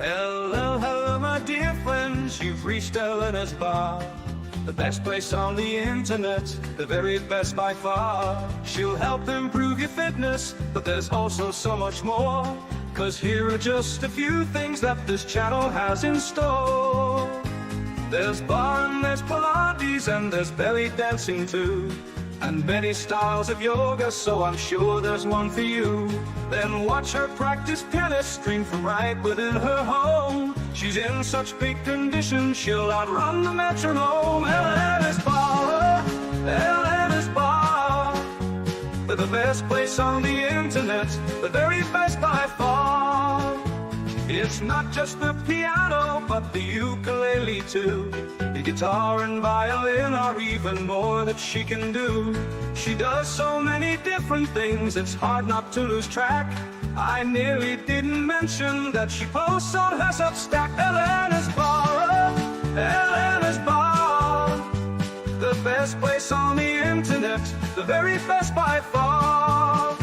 Hello, hello, my dear friends, you've reached Elena's bar. The best place on the internet, the very best by far. She'll help improve your fitness, but there's also so much more. 'Cause here are just a few things that this channel has in store. There's barre and there's Pilates and there's belly dancing too. And many styles of yoga, so I'm sure there's one for you. Then watch her practice pianist string from right within her home. She's in such big condition, she'll outrun the metronome. Elena's Barre, Elena's Barre. They're the best place on the internet, the very best by far. It's not just the piano, but the ukulele too. The guitar and violin are even more that she can do. She does so many different things, it's hard not to lose track. I nearly didn't mention that she posts on her Substack. Elena's Barre, Elena's Barre. The best place on the internet, the very best by far.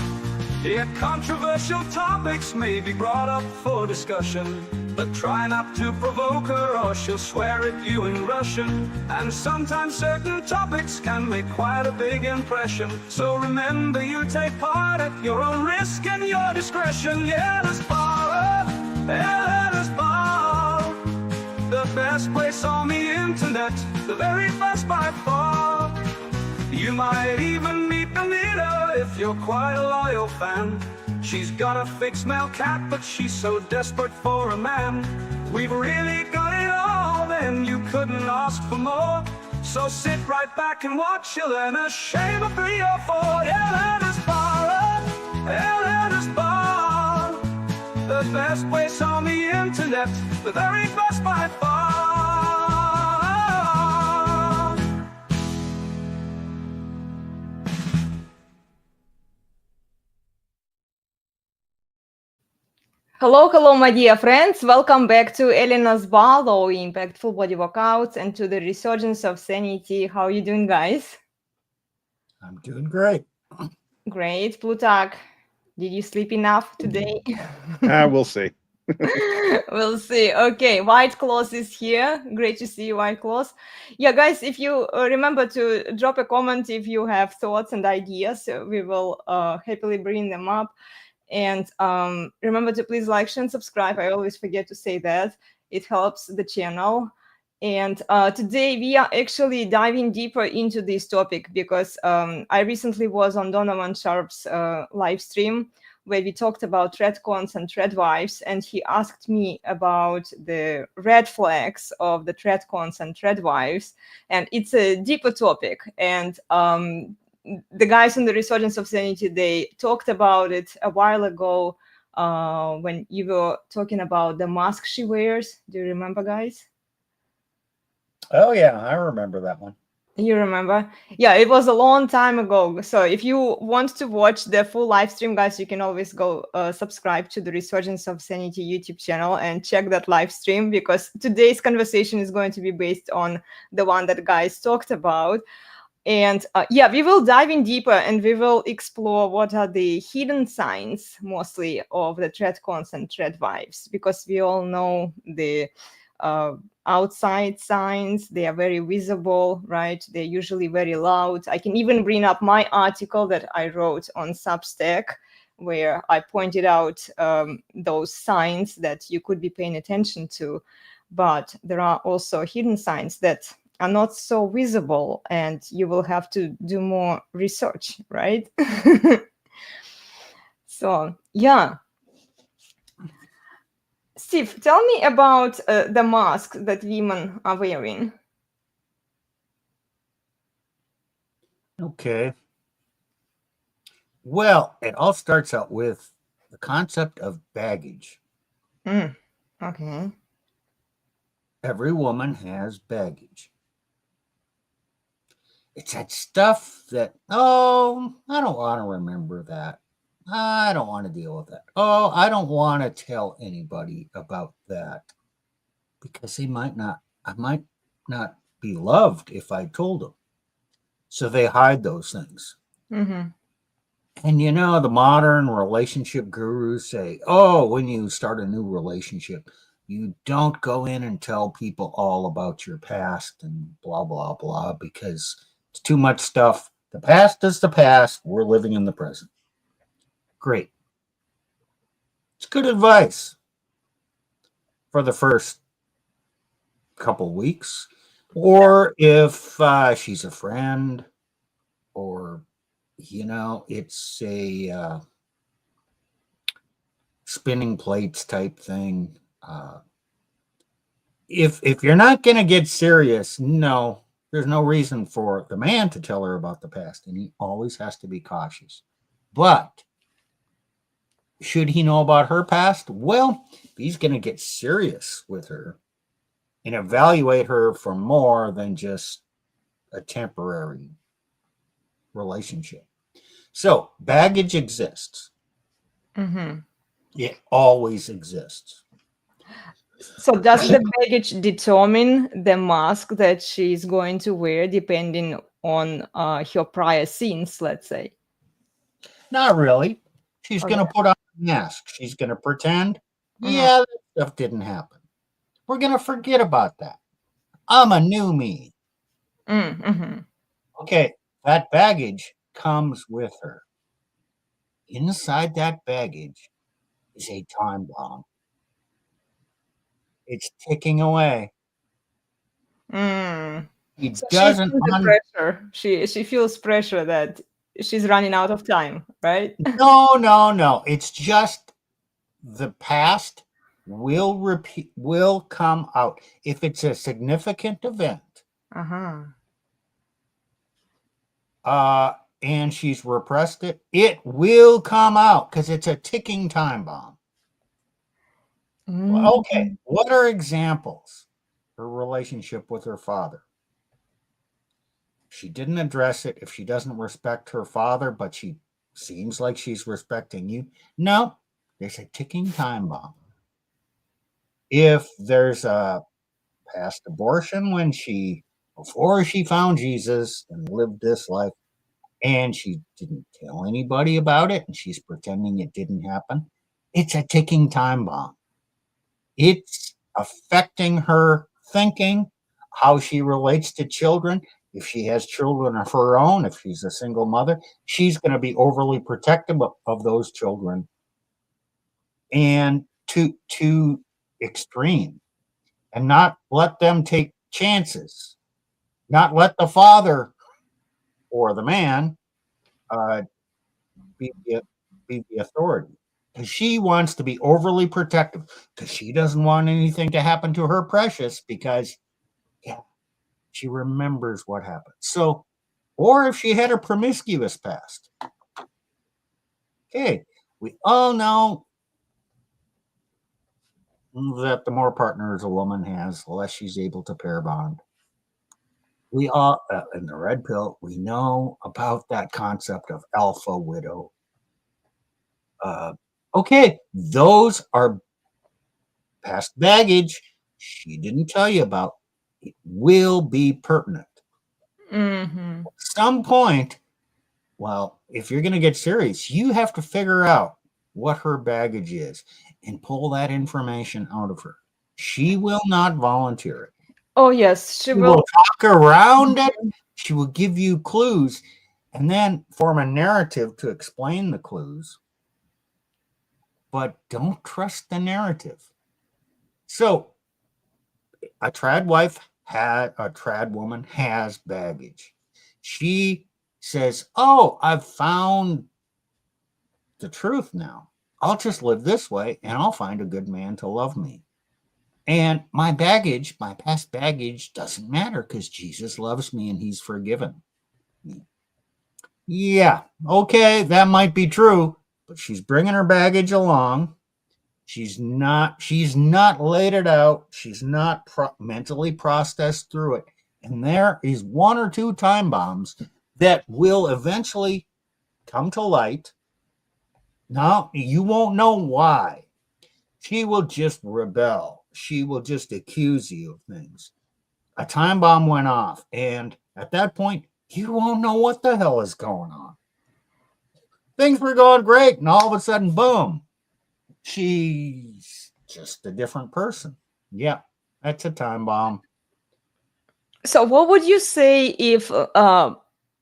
Yet controversial topics may be brought up for discussion, but try not to provoke her or she'll swear at you in Russian. And sometimes certain topics can make quite a big impression. So remember, you take part at your own risk and your discretion. Yeah, Elena's Barre, Elena's Barre. The best place on the internet, the very best by far. You might even meet Elena if you're quite a loyal fan. She's got a fixed male cat, but she's so desperate for a man. We've really got it all, then you couldn't ask for more. So sit right back and watch Elena shave a 3 or 4. Elena's Barre, Elena's Barre. The best place on the internet, the very best by far. Hello, hello, my dear friends. Welcome back to Elena's Barre, low impact full body workouts, and to the resurgence of sanity. How are you doing, guys? I'm doing great. Great. Plutarch, did you sleep enough today? We'll see. We'll see. Okay, White Claws is here. Great to see you, White Claws. Yeah, guys, if you remember to drop a comment if you have thoughts and ideas, we will happily bring them up. And remember to please like, share, and subscribe. I always forget to say that. It helps the channel. And today we are actually diving deeper into this topic because I recently was on Donovan Sharp's live stream where we talked about TradCons and TradWives, and he asked me about the red flags of the TradCons and TradWives. And it's a deeper topic. And the guys in the Resurgence of Sanity, they talked about it a while ago when you were talking about the mask she wears. Do you remember, guys? Oh, yeah, I remember that one. You remember? Yeah, it was a long time ago. So if you want to watch the full live stream, guys, you can always go subscribe to the Resurgence of Sanity YouTube channel and check that live stream, because today's conversation is going to be based on the one that guys talked about. And yeah, we will dive in deeper and we will explore what are the hidden signs mostly of the TradCons and TradWives, because we all know the outside signs. They are very visible, right? They're usually very loud. I can even bring up my article that I wrote on Substack where I pointed out those signs that you could be paying attention to. But there are also hidden signs that are not so visible, and you will have to do more research, right? So, yeah. Steve, tell me about the mask that women are wearing. Okay. Well, it all starts out with the concept of baggage. Okay. Every woman has baggage. It's that stuff that, oh, I don't want to remember that. I don't want to deal with that. Oh, I don't want to tell anybody about that because I might not be loved if I told them. So they hide those things. Mm-hmm. And you know, the modern relationship gurus say, oh, when you start a new relationship, You don't go in and tell people all about your past and blah, blah, blah, because it's too much stuff. The past is the past. We're living in the present. Great. It's good advice for the first couple weeks. Or if she's a friend, or, it's a spinning plates type thing. If you're not going to get serious, no, there's no reason for the man to tell her about the past, and he always has to be cautious. But should he know about her past? Well, if he's going to get serious with her and evaluate her for more than just a temporary relationship. So baggage exists. Mm-hmm. It always exists. So does the baggage determine the mask that she's going to wear depending on her prior sins, let's say? Not really. She's Okay. going to put on a mask. She's going to pretend, Mhm. yeah, that stuff didn't happen. We're going to forget about that. I'm a new me. Mm-hmm. Okay, that baggage comes with her. Inside that baggage is a time bomb. It's ticking away. Mm. He So she doesn't. feels the pressure. She feels pressure that she's running out of time, right? No. It's just the past will come out if it's a significant event. Uh-huh. And she's repressed it. It will come out because it's a ticking time bomb. Well, okay, what are examples? Her relationship with her father. She didn't address it. If she doesn't respect her father, but she seems like she's respecting you, no, there's a ticking time bomb. If there's a past abortion before she found Jesus and lived this life, and she didn't tell anybody about it, and she's pretending it didn't happen, it's a ticking time bomb. It's affecting her thinking, how she relates to children. If she has children of her own, if she's a single mother, she's going to be overly protective of those children, and to extreme, and not let them take chances, not let the father or the man be the authority. Because she wants to be overly protective, because she doesn't want anything to happen to her precious, because she remembers what happened. So, or if she had a promiscuous past. Okay, we all know that the more partners a woman has, the less she's able to pair bond. We all, in the red pill, we know about that concept of alpha widow. Okay, those are past baggage she didn't tell you about. It will be pertinent. Mm-hmm. At some point, well, if you're going to get serious, you have to figure out what her baggage is and pull that information out of her. She will not volunteer it. Oh yes, she She will. will talk around it. She will give you clues and then form a narrative to explain the clues. But don't trust the narrative. So a trad woman has baggage. She says, oh, I've found the truth now. I'll just live this way and I'll find a good man to love me. And my past baggage doesn't matter because Jesus loves me and he's forgiven me. Yeah, okay, that might be true, but she's bringing her baggage along. She's not laid it out. She's not mentally processed through it. And there is one or two time bombs that will eventually come to light. Now, you won't know why. She will just rebel. She will just accuse you of things. A time bomb went off, and at that point, you won't know what the hell is going on. Things were going great, and all of a sudden, boom, she's just a different person. Yeah, that's a time bomb. So what would you say if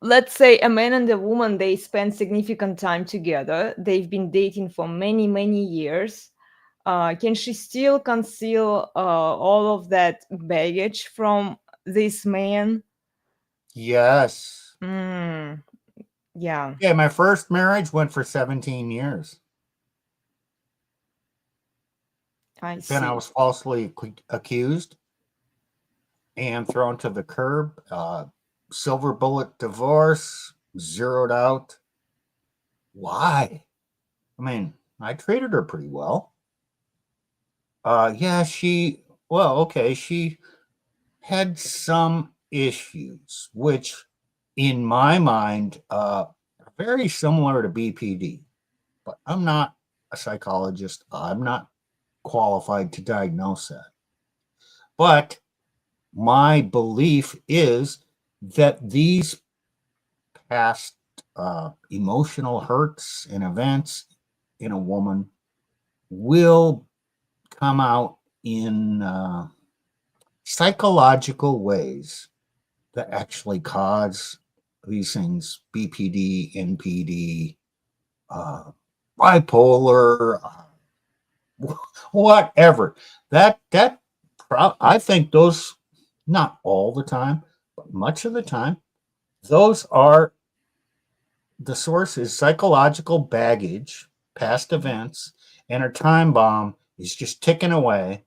let's say a man and a woman, they spend significant time together, they've been dating for many, many years, can she still conceal all of that baggage from this man? Yes. Mm, yeah, Yeah, my first marriage went for 17 years. I Then I see. was falsely accused and thrown to the curb. Silver bullet divorce, zeroed out. Why? I mean, I treated her pretty well. Yeah, she had some issues, which in my mind are very similar to BPD. But I'm not a psychologist. I'm not qualified to diagnose that. But my belief is that these past emotional hurts and events in a woman will come out in psychological ways that actually cause these things: BPD, NPD, bipolar, whatever. I think those, not all the time, but much of the time, those are the source is psychological baggage, past events, and her time bomb is just ticking away.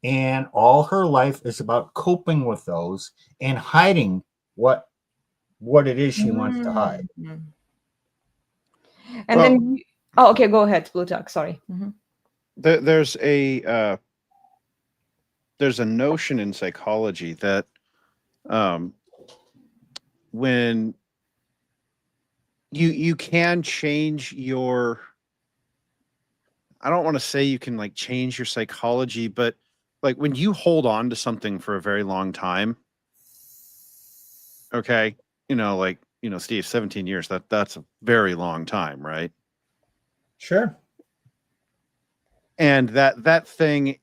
And all her life is about coping with those and hiding what it is she wants to hide. Mm. And Well, then, oh, okay, go ahead, Plutarch. Sorry. Mhm. There's a notion in psychology that when you can change your, I don't want to say you can like change your psychology, but like when you hold on to something for a very long time, okay, Steve, 17 years, that's a very long time, right? sure. And that thing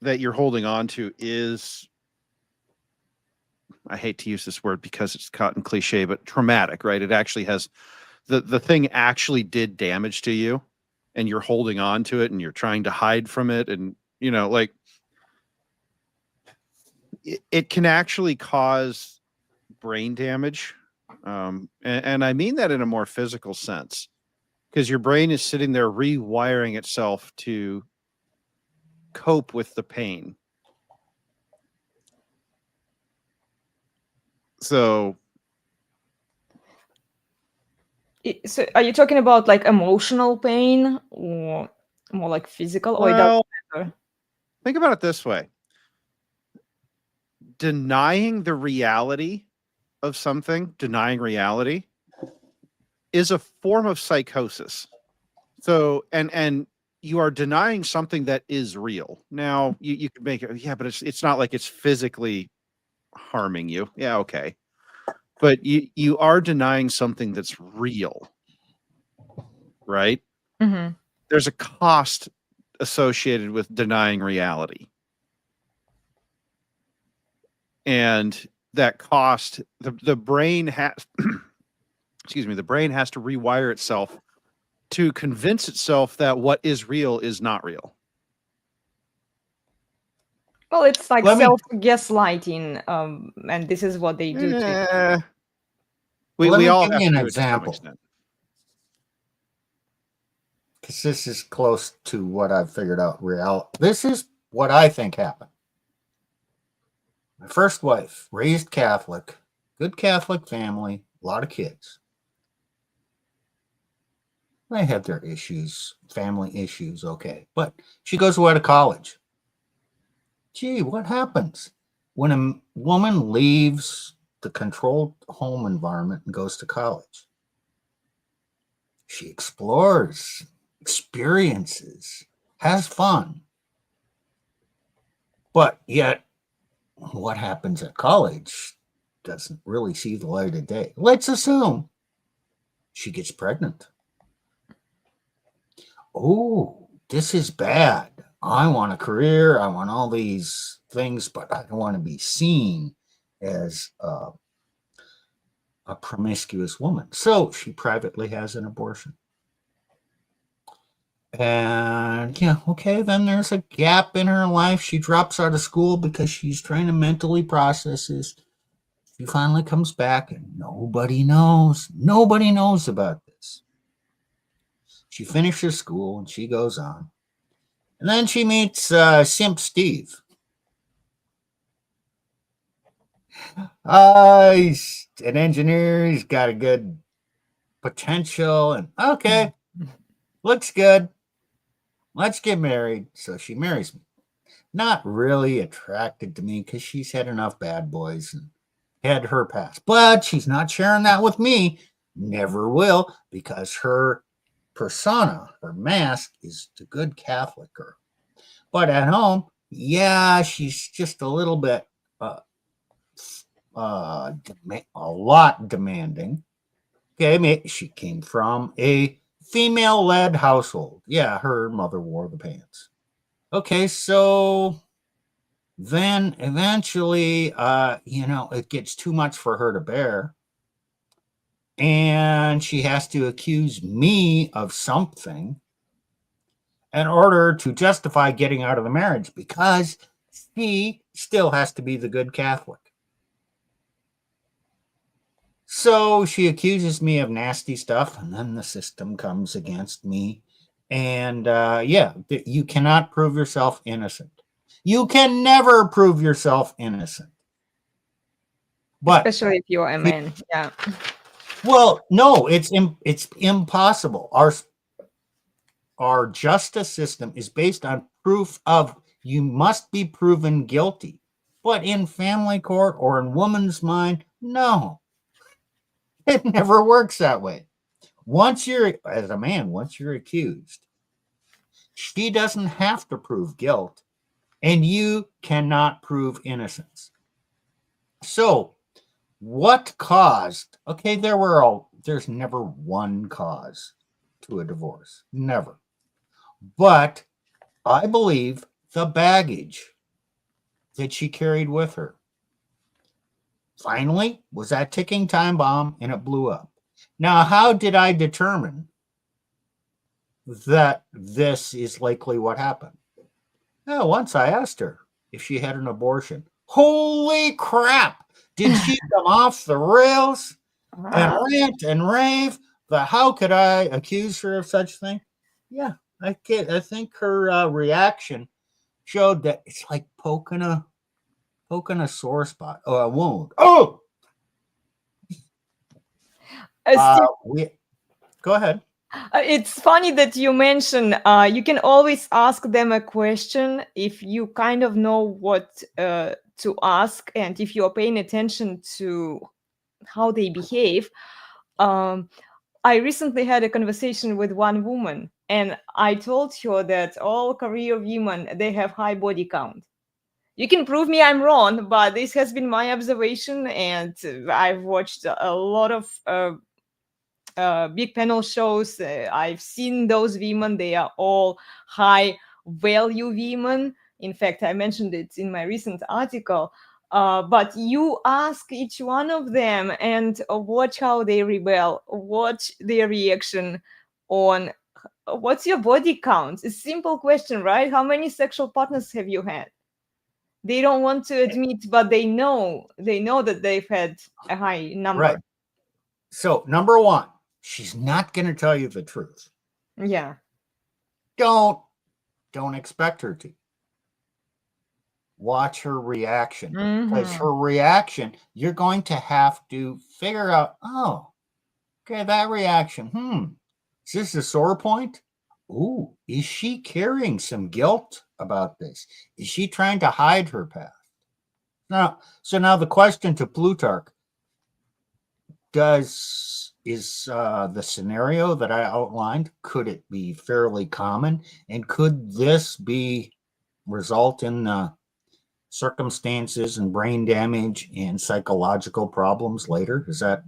that you're holding on to is, I hate to use this word because it's caught in cliche, but traumatic, right? It actually has the thing actually did damage to you, and you're holding on to it and you're trying to hide from it. And, like it can actually cause brain damage. And I mean that in a more physical sense, because your brain is sitting there rewiring itself to cope with the pain. So So are you talking about like emotional pain or more like physical, or it doesn't well, matter? think about it this way. Denying the reality of something, denying reality, is a form of psychosis. So, and you are denying something that is real. Now, you could make it, yeah, but it's not like it's physically harming you. Yeah, okay. But you are denying something that's real, right? Mm-hmm. There's a cost associated with denying reality. And that cost, the brain has excuse me, the brain has to rewire itself to convince itself that what is real is not real. Well, it's like Let me self-gaslighting, and this is what they do to. Eh, let we me all give have you to an do it to some example, extent. because this is close to what I've figured out. This is what I think happened. My first wife, raised Catholic, good Catholic family, a lot of kids. They had their issues, family issues, okay. But she goes away to college. Gee, what happens when a woman leaves the controlled home environment and goes to college? She explores, experiences, has fun. But yet, what happens at college doesn't really see the light of day. Let's assume she gets pregnant. Oh, this is bad. I want a career, I want all these things, but I don't want to be seen as a promiscuous woman. So she privately has an abortion. And yeah, okay, then there's a gap in her life. She drops out of school because she's trying to mentally process this. She finally comes back and nobody knows. Nobody knows about this. She finishes school and she goes on. And then she meets Simp Steve. He's an engineer. He's got a good potential. And okay, looks good. Let's get married. So she marries me. Not really attracted to me because she's had enough bad boys and had her past. But she's not sharing that with me. Never will, because her persona, her mask, is the good Catholic girl. But at home, yeah, she's just a little bit, a lot demanding. Okay, she came from a female-led household. Yeah, her mother wore the pants. Okay, so then eventually, it gets too much for her to bear. And she has to accuse me of something in order to justify getting out of the marriage because she still has to be the good Catholic. So she accuses me of nasty stuff, and then the system comes against me. And you cannot prove yourself innocent. You can never prove yourself innocent. But Especially if you're a man. Yeah. well, no, it's impossible. Our justice system is based on proof of you must be proven guilty. But in family court or in woman's mind, no. It never works that way. Once you're, as a man, once you're accused, she doesn't have to prove guilt, and you cannot prove innocence. So, what caused? Okay, there's never one cause to a divorce, never. But I believe the baggage that she carried with her finally was that ticking time bomb, and it blew up. Now, how did I determine that this is likely what happened? Well, once I asked her if she had an abortion. Holy crap! Did she come off the rails and rant and rave? But how could I accuse her of such thing? Yeah, I think her reaction showed that it's like poking a sore spot or a wound. Oh, go ahead. It's funny that you mention you can always ask them a question if you kind of know what to ask and if you're paying attention to how they behave. I recently had a conversation with one woman, and I told her that all career women, they have high body count. You can prove me I'm wrong, but this has been my observation, and I've watched a lot of big panel shows. I've seen those women. They are all high value women. In fact, I mentioned it in my recent article. But you ask each one of them and watch how they rebel, watch their reaction on what's your body count. It's a simple question, right? How many sexual partners have you had? They don't want to admit, but they know that they've had a high number. Right. So, number one, she's not going to tell you the truth. Yeah. Don't expect her to. Watch her reaction. Because her reaction, you're going to have to figure out, oh, okay, that reaction. Is this a sore point? Ooh, is she carrying some guilt about this? Is she trying to hide her past? Now the question to Plutarch, is the scenario that I outlined, could it be fairly common? And could this result in circumstances and brain damage and psychological problems later? Is that?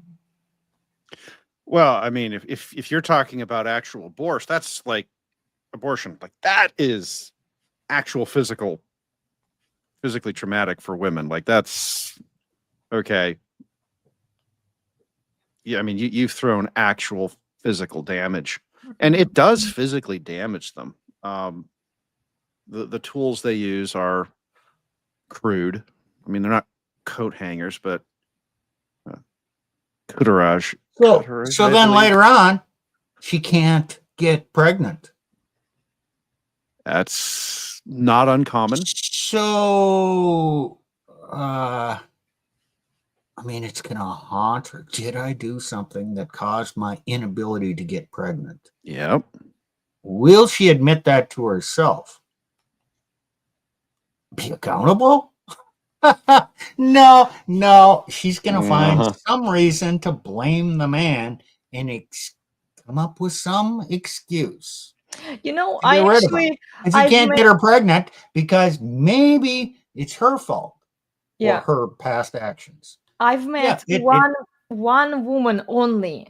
Well, I mean, if you're talking about actual abortion, that's like abortion. Like that is actual physically traumatic for women. Like that's okay. Yeah, I mean, you've thrown actual physical damage, and it does physically damage them. The tools they use are crude. I mean, they're not coat hangers, but curettage. So then later on, she can't get pregnant. That's not uncommon. So, I mean, it's going to haunt her. Did I do something that caused my inability to get pregnant? Yep. Will she admit that to herself? Be accountable? No. She's going to find some reason to blame the man and come up with some excuse. You know, to get rid of him. actually, If he can't get her pregnant because maybe it's her fault or her past actions. I've met one woman only.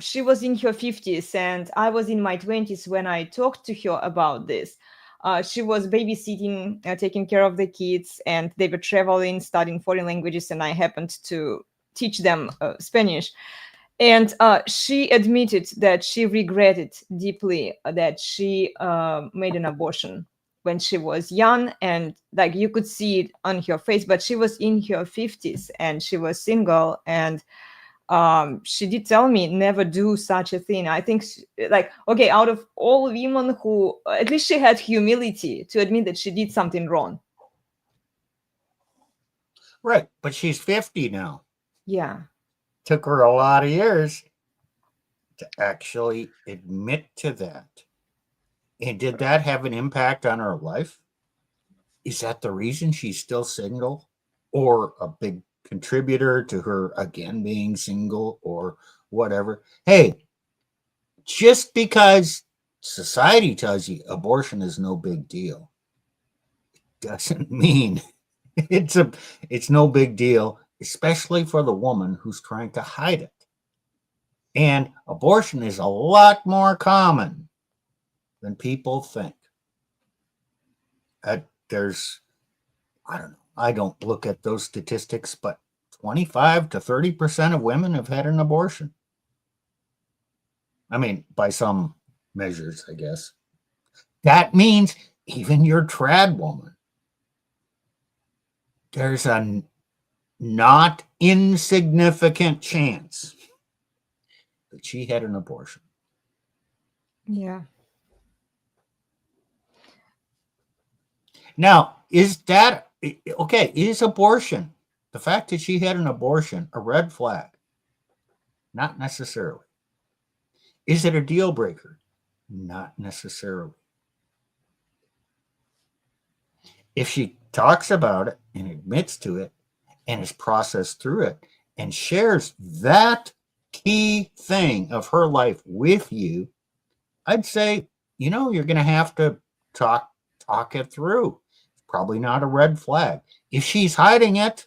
She was in her 50s and I was in my 20s when I talked to her about this. She was babysitting, taking care of the kids, and they were traveling, studying foreign languages, and I happened to teach them Spanish. And she admitted that she regretted deeply that she made an abortion when she was young, and like you could see it on her face, but she was in her 50s and she was single, and she did tell me never do such a thing. I think okay, out of all women who, at least she had humility to admit that she did something wrong. Right, but she's 50 now. Yeah. Took her a lot of years to actually admit to that. And did that have an impact on her life? Is that the reason she's still single, or a big contributor to her again being single, or whatever? Hey, just because society tells you abortion is no big deal, it doesn't mean it's no big deal, especially for the woman who's trying to hide it. And abortion is a lot more common than people think. I don't know. I don't look at those statistics, but 25 to 30% of women have had an abortion. I mean, by some measures, I guess. That means even your trad woman, there's a not insignificant chance that she had an abortion. Yeah. Now, is that okay? Is abortion, the fact that she had an abortion, a red flag? Not necessarily. Is it a deal breaker? Not necessarily. If she talks about it and admits to it and is processed through it and shares that key thing of her life with you, I'd say, you're going to have to talk it through. It's probably not a red flag. If she's hiding it,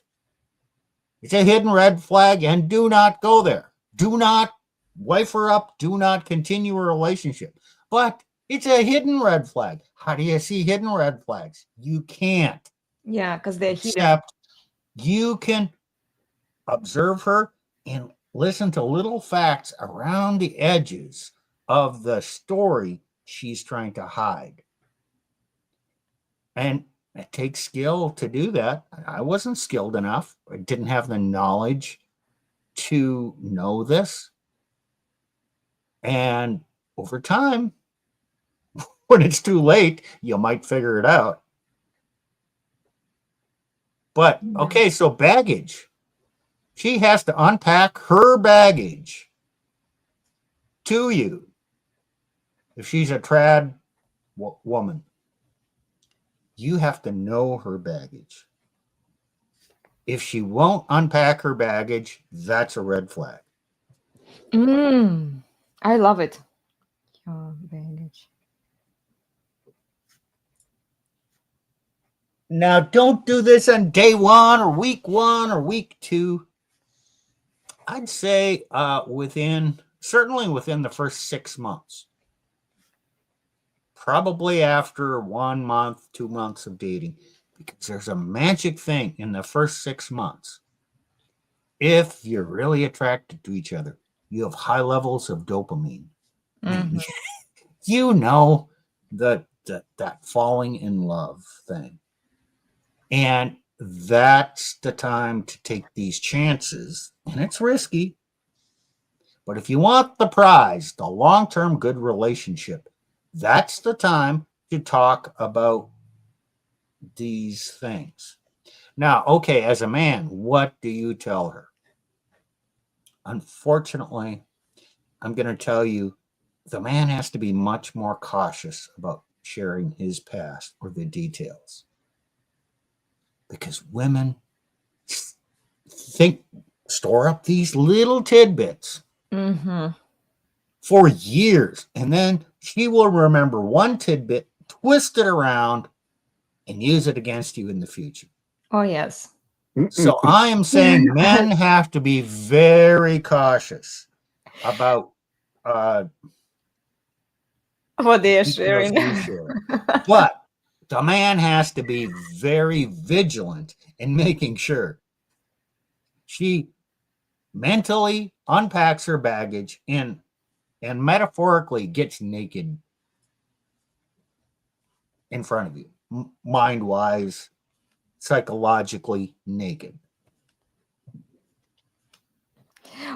it's a hidden red flag, and do not go there. Do not wife her up. Do not continue a relationship. But it's a hidden red flag. How do you see hidden red flags? You can't. Yeah, because they're hidden. Except you can observe her and listen to little facts around the edges of the story she's trying to hide. And it takes skill to do that. I wasn't skilled enough. I didn't have the knowledge to know this. And over time, when it's too late, you might figure it out. But, okay, so baggage. She has to unpack her baggage to you. If she's a trad woman, you have to know her baggage. If she won't unpack her baggage, that's a red flag. I love it. Your baggage. Now, don't do this on day 1 or week 1 or week 2. I'd say certainly within the first 6 months. probably after 1 month, 2 months of dating, because there's a magic thing in the first 6 months. If you're really attracted to each other, you have high levels of dopamine. Mhm. You know that falling in love thing. And that's the time to take these chances. And it's risky. But if you want the prize, the long-term good relationship, that's the time to talk about these things. Now, okay, as a man, what do you tell her? Unfortunately, I'm going to tell you the man has to be much more cautious about sharing his past or the details. Because women store up these little tidbits Mhm. for years. And then she will remember one tidbit, twist it around, and use it against you in the future. Oh yes. So I am saying men have to be very cautious about What they are details sharing. you share. But the man has to be very vigilant in making sure she mentally unpacks her baggage and metaphorically gets naked in front of you, mind-wise, psychologically naked.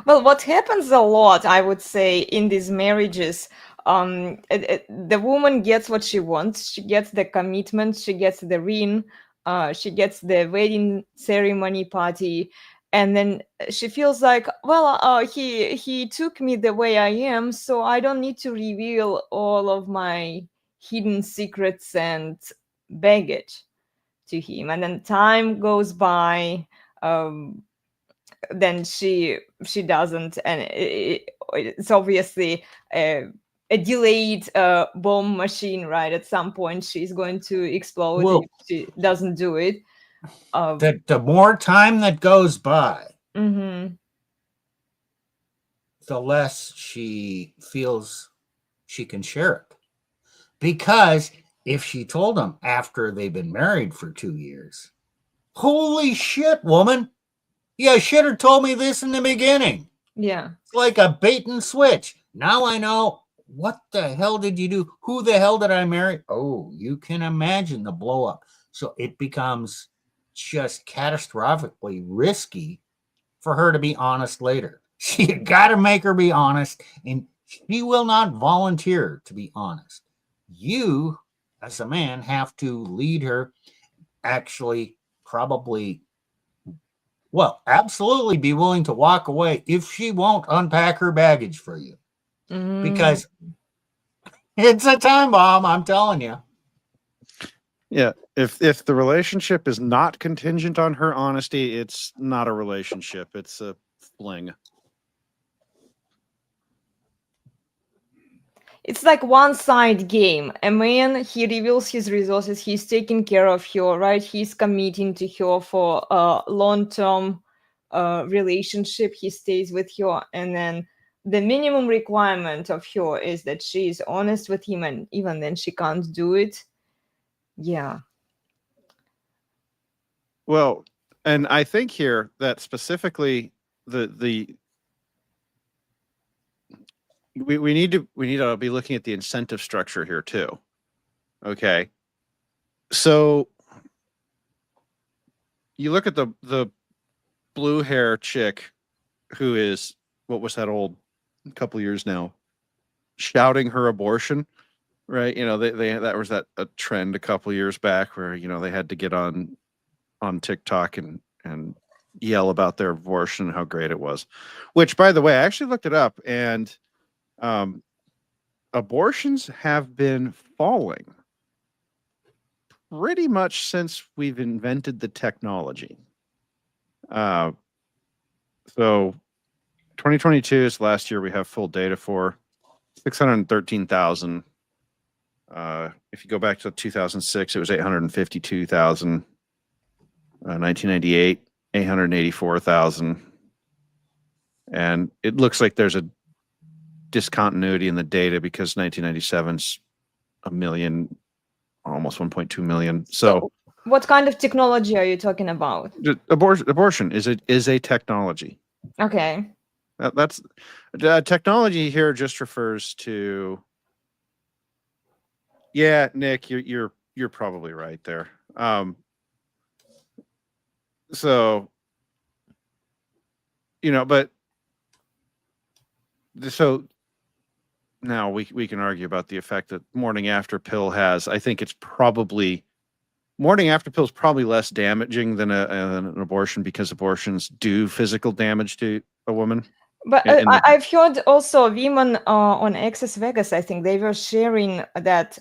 Well, what happens a lot, I would say, in these marriages, the woman gets what she wants. She gets the commitment. She gets the ring. She gets the wedding ceremony party, and then she feels like, well, he took me the way I am, so I don't need to reveal all of my hidden secrets and baggage to him. And then time goes by. Then she doesn't, and it's obviously a delayed bomb machine, right? At some point she's going to explode Well, if she doesn't do it. the more time that goes by, Mhm. the less she feels she can share it. Because if she told him after they've been married for 2 years, holy shit, woman, you should have told me this in the beginning. Yeah. It's like a bait and switch. Now I know. What the hell did you do? Who the hell did I marry? Oh, you can imagine the blow up. So it becomes just catastrophically risky for her to be honest later. You got to make her be honest, and she will not volunteer to be honest. You, as a man, have to lead her, actually, probably, well, absolutely be willing to walk away if she won't unpack her baggage for you. Mhm. Because it's a time bomb, I'm telling you. Yeah, if the relationship is not contingent on her honesty, it's not a relationship. It's a fling. It's like one side game. A man, he reveals his resources, he's taking care of her, right? He's committing to her for a long-term relationship. He stays with her, and then the minimum requirement of her is that she is honest with him, and even then she can't do it. Yeah. Well, and I think here that specifically we need to be looking at the incentive structure here too. Okay. So you look at the blue hair chick who is, what was that old couple years now, shouting her abortion, right? You know, they that was a trend a couple years back where, you know, they had to get on TikTok and yell about their abortion and how great it was. Which, by the way, I actually looked it up, and abortions have been falling pretty much since we've invented the technology. So 2022 is last year we have full data for 613,000. If you go back to 2006, it was 852,000. 1998, 884,000. And it looks like there's a discontinuity in the data because 1997's a million, almost 1.2 million. So what kind of technology are you talking about? Abortion is a technology. Okay. That's technology here just refers to. Yeah, Nick, you're probably right there. So, but so now we can argue about the effect that morning after pill has. I think it's probably morning after pill is probably less damaging than an abortion, because abortions do physical damage to a woman. But I've heard also women on Access Vegas, I think they were sharing that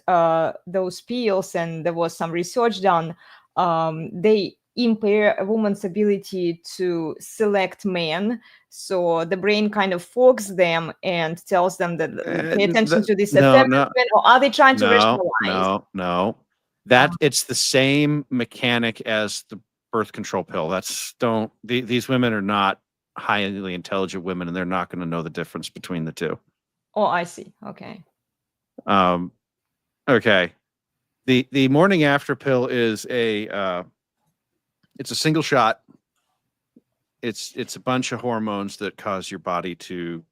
those pills, and there was some research done, they impair a woman's ability to select men. So the brain kind of fogs them and tells them that pay attention to this effeminate man, or are they trying to rationalize? No. That it's the same mechanic as the birth control pill. These women are not highly intelligent women, and they're not going to know the difference between the two. Oh, I see. Okay. Okay. The morning after pill is it's a single shot. It's a bunch of hormones that cause your body to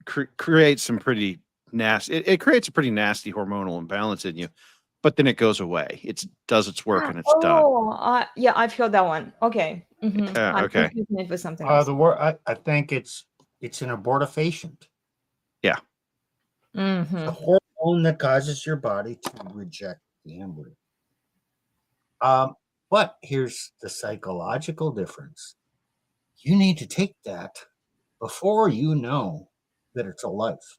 create some pretty nasty. It creates a pretty nasty hormonal imbalance in you, but then it goes away. It does its work and it's done. Oh, yeah, I've heard that one. Okay. I'm okay. confusing it with something else. The word I think it's an abortifacient. Yeah. The hormone that causes your body to reject the embryo. But here's the psychological difference. You need to take that before you know that it's a life.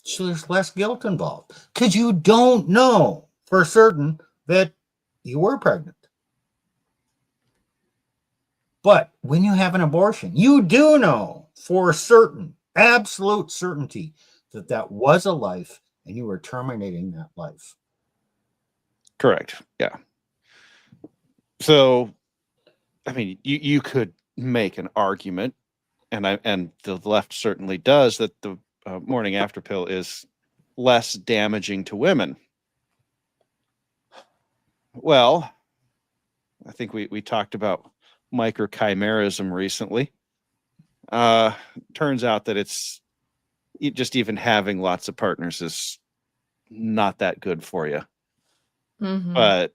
So there's less guilt involved, because you don't know for certain that you were pregnant. But when you have an abortion, you do know for certain, absolute certainty, that was a life, and you were terminating that life. Correct. Yeah. So, I mean, you could make an argument, and the left certainly does, that the morning after pill is less damaging to women. Well, I think we talked about microchimerism recently. Turns out that it's just even having lots of partners is not that good for you. But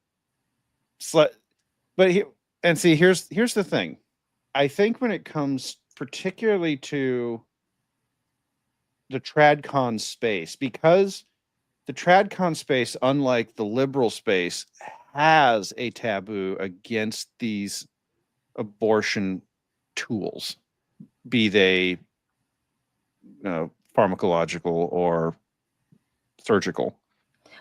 here's the thing. I think when it comes particularly to the TradCon space, because the TradCon space, unlike the liberal space, has a taboo against these abortion tools, be they pharmacological or surgical.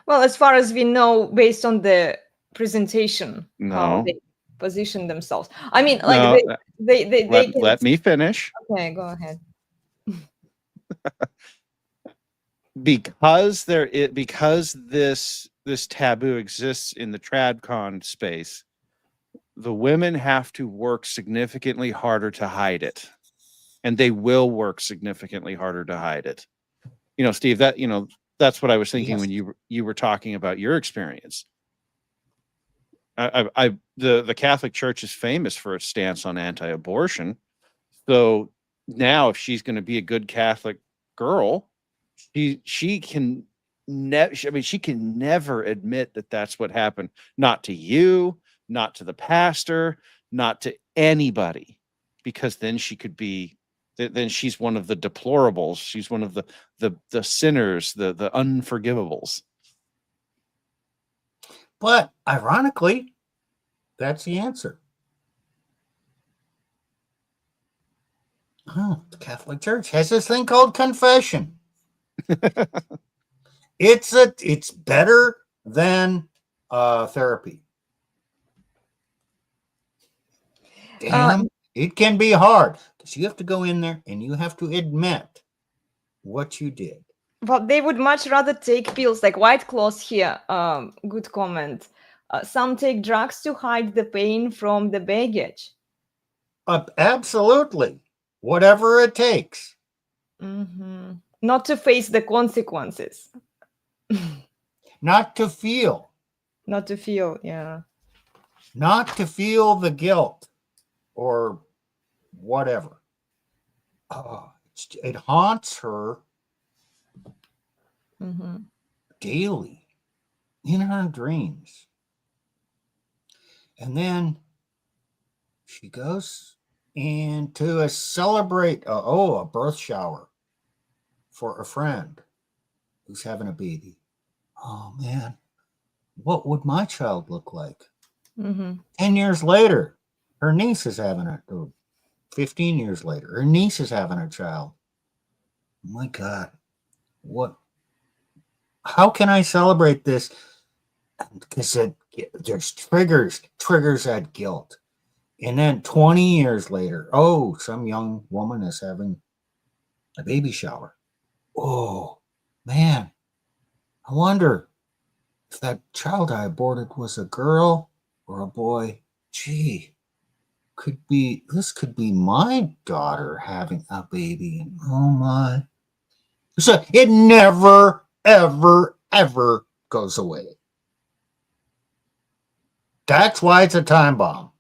Well, as far as we know, based on the presentation, how they position themselves. I mean, like let me finish. Okay, go ahead. Because this taboo exists in the TradCon space, the women have to work significantly harder to hide it, and they will work significantly harder to hide it. Steve, that's what I was thinking when you were talking about your experience. The Catholic Church is famous for its stance on anti-abortion. So now, if she's going to be a good Catholic girl, she can never admit that that's what happened. Not to you, not to the pastor, not to anybody, because then she could be. Then she's one of the deplorables. She's one of the sinners, the unforgivables. But ironically, that's the answer. Oh, the Catholic Church has this thing called confession. It's better than therapy. Damn, it can be hard, because you have to go in there and you have to admit what you did. Well, they would much rather take pills, like White Claws here. Good comment. Some take drugs to hide the pain from the baggage. Absolutely. Whatever it takes. Not to face the consequences. Not to feel. Not to feel, yeah. Not to feel the guilt or whatever. It haunts her daily in her dreams. And then she goes into a a birth shower for a friend who's having a baby. Oh man, what would my child look like? 10 years later, her niece is having a, 15 years later, her niece is having a child. Oh my God, how can I celebrate this? Because there's triggers that guilt. And then 20 years later, some young woman is having a baby shower. Oh, man, I wonder if that child I aborted was a girl or a boy. Gee, this could be my daughter having a baby. And oh my. So it never, ever, ever goes away. That's why it's a time bomb.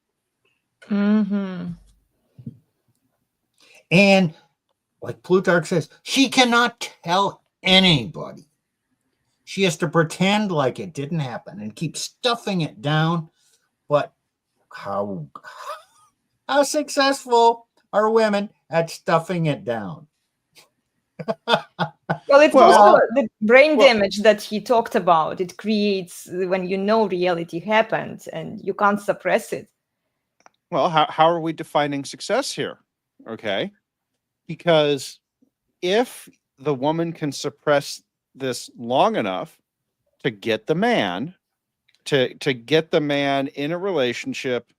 And like Plutarch says, she cannot tell anybody. She has to pretend like it didn't happen and keep stuffing it down. But how successful are women at stuffing it down? Well, it's also the brain damage that he talked about. It creates when you know reality happened and you can't suppress it. Well, how are we defining success here? Okay. Because if the woman can suppress this long enough to get the man, to get the man in a relationship,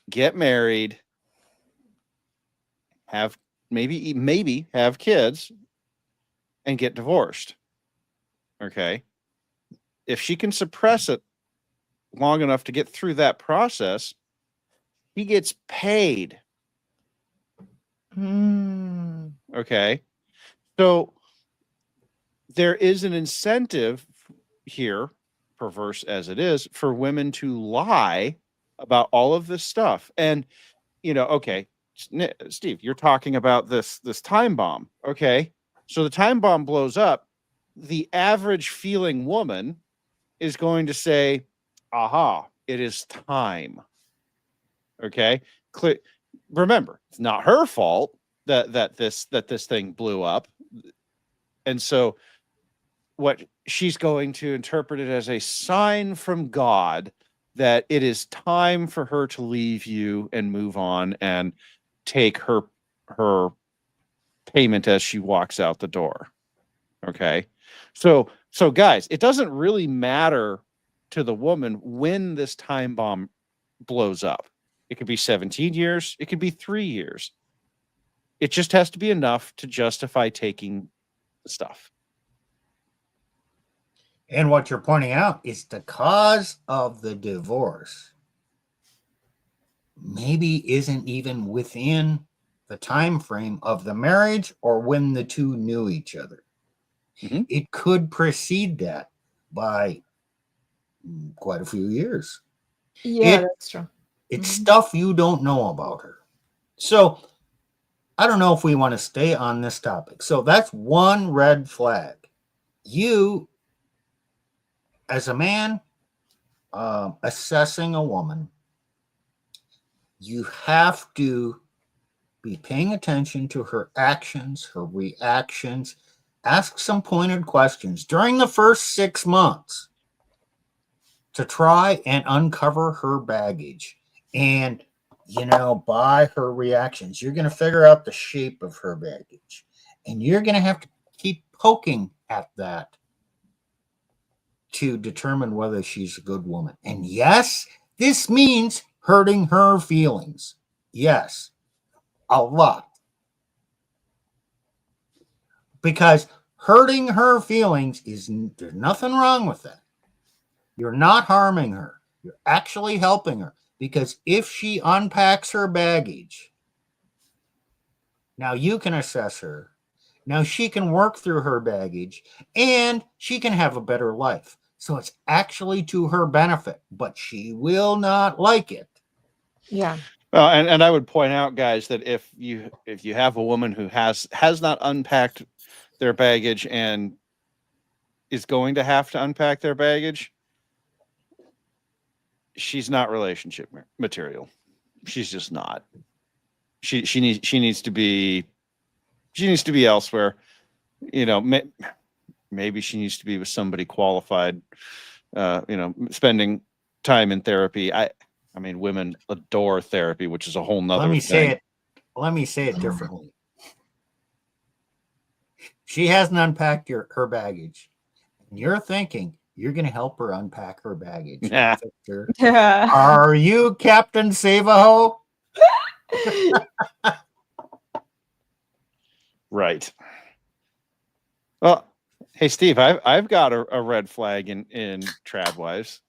get married, have maybe have kids, and get divorced. Okay. If she can suppress it long enough to get through that process, he gets paid. Okay. So there is an incentive here, perverse as it is, for women to lie about all of this stuff. And, okay, Steve, you're talking about this time bomb. Okay. So the time bomb blows up. The average feeling woman is going to say, aha, it is time. Okay. Remember, it's not her fault that this thing blew up. And so what she's going to interpret it as a sign from God that it is time for her to leave you and move on and take her payment as she walks out the door. Okay. So guys, it doesn't really matter to the woman when this time bomb blows up. It could be 17 years. It could be 3 years. It just has to be enough to justify taking the stuff. And what you're pointing out is the cause of the divorce maybe isn't even within the time frame of the marriage or when the two knew each other. It could precede that by quite a few years. Yeah, that's true. It's stuff you don't know about her. So I don't know if we want to stay on this topic. So that's one red flag. You, as a man, assessing a woman, you have to be paying attention to her actions, her reactions. Ask some pointed questions during the first 6 months to try and uncover her baggage. And, by her reactions, you're going to figure out the shape of her baggage. And you're going to have to keep poking at that to determine whether she's a good woman. And yes, this means hurting her feelings. Yes, a lot. Because hurting her feelings there's nothing wrong with that. You're not harming her. You're actually helping her. Because if she unpacks her baggage, now you can assess her Now she can work through her baggage and she can have a better life. So it's actually to her benefit, but she will not like it. Yeah. Well, and I would point out, guys, that if you have a woman who has not unpacked their baggage and is going to have to unpack their baggage, she's not relationship material. She's just not. She needs to be elsewhere. You know, maybe she needs to be with somebody qualified. You know, spending time in therapy. I mean, women adore therapy, which is a whole nother thing. Let me say it differently. She hasn't unpacked her baggage. And you're thinking you're going to help her unpack her baggage. Yeah. Victor, are you Captain Save-A-Ho? Right. Well, hey, Steve, I've got a red flag in TradWives.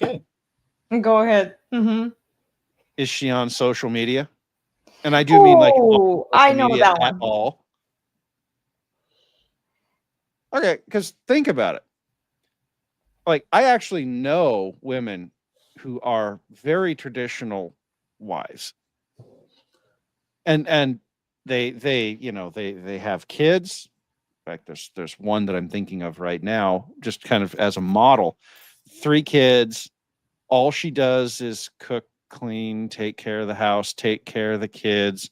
Okay. Go ahead. Mm-hmm. Is she on social media? And I do mean like I know media that at one. all. Okay, because think about it. Like, I actually know women who are very traditional wives, and they you know they have kids. In fact, there's one that I'm thinking of right now, just kind of as a model. 3 kids. All she does is cook, clean, take care of the house, take care of the kids.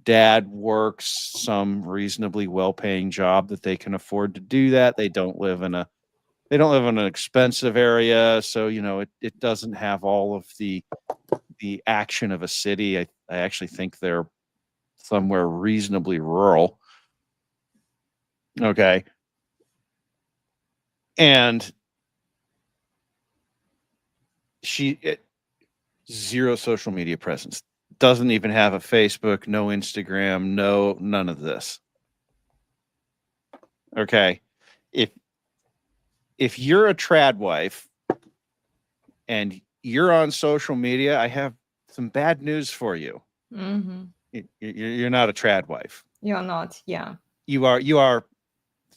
Dad works some reasonably well-paying job that they can afford to do that. They don't live in an expensive area, so you know it doesn't have all of the action of a city. I actually think they're somewhere reasonably rural. Okay. And zero social media presence. Doesn't even have a Facebook, no Instagram, none of this. Okay. If you're a trad wife and you're on social media, I have some bad news for you. Mm-hmm. You're not a trad wife. You're not. Yeah. You are.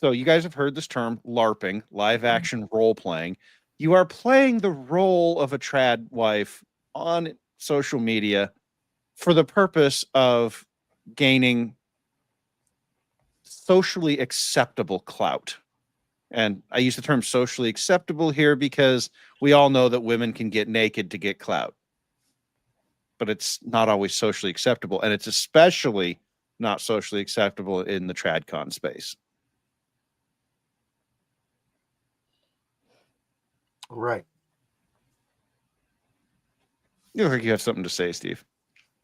So you guys have heard this term LARPing, live action role playing. You are playing the role of a trad wife on social media for the purpose of gaining socially acceptable clout. And I use the term socially acceptable here because we all know that women can get naked to get clout. But it's not always socially acceptable. And it's especially not socially acceptable in the TradCon space. Right. You look like you have something to say, Steve.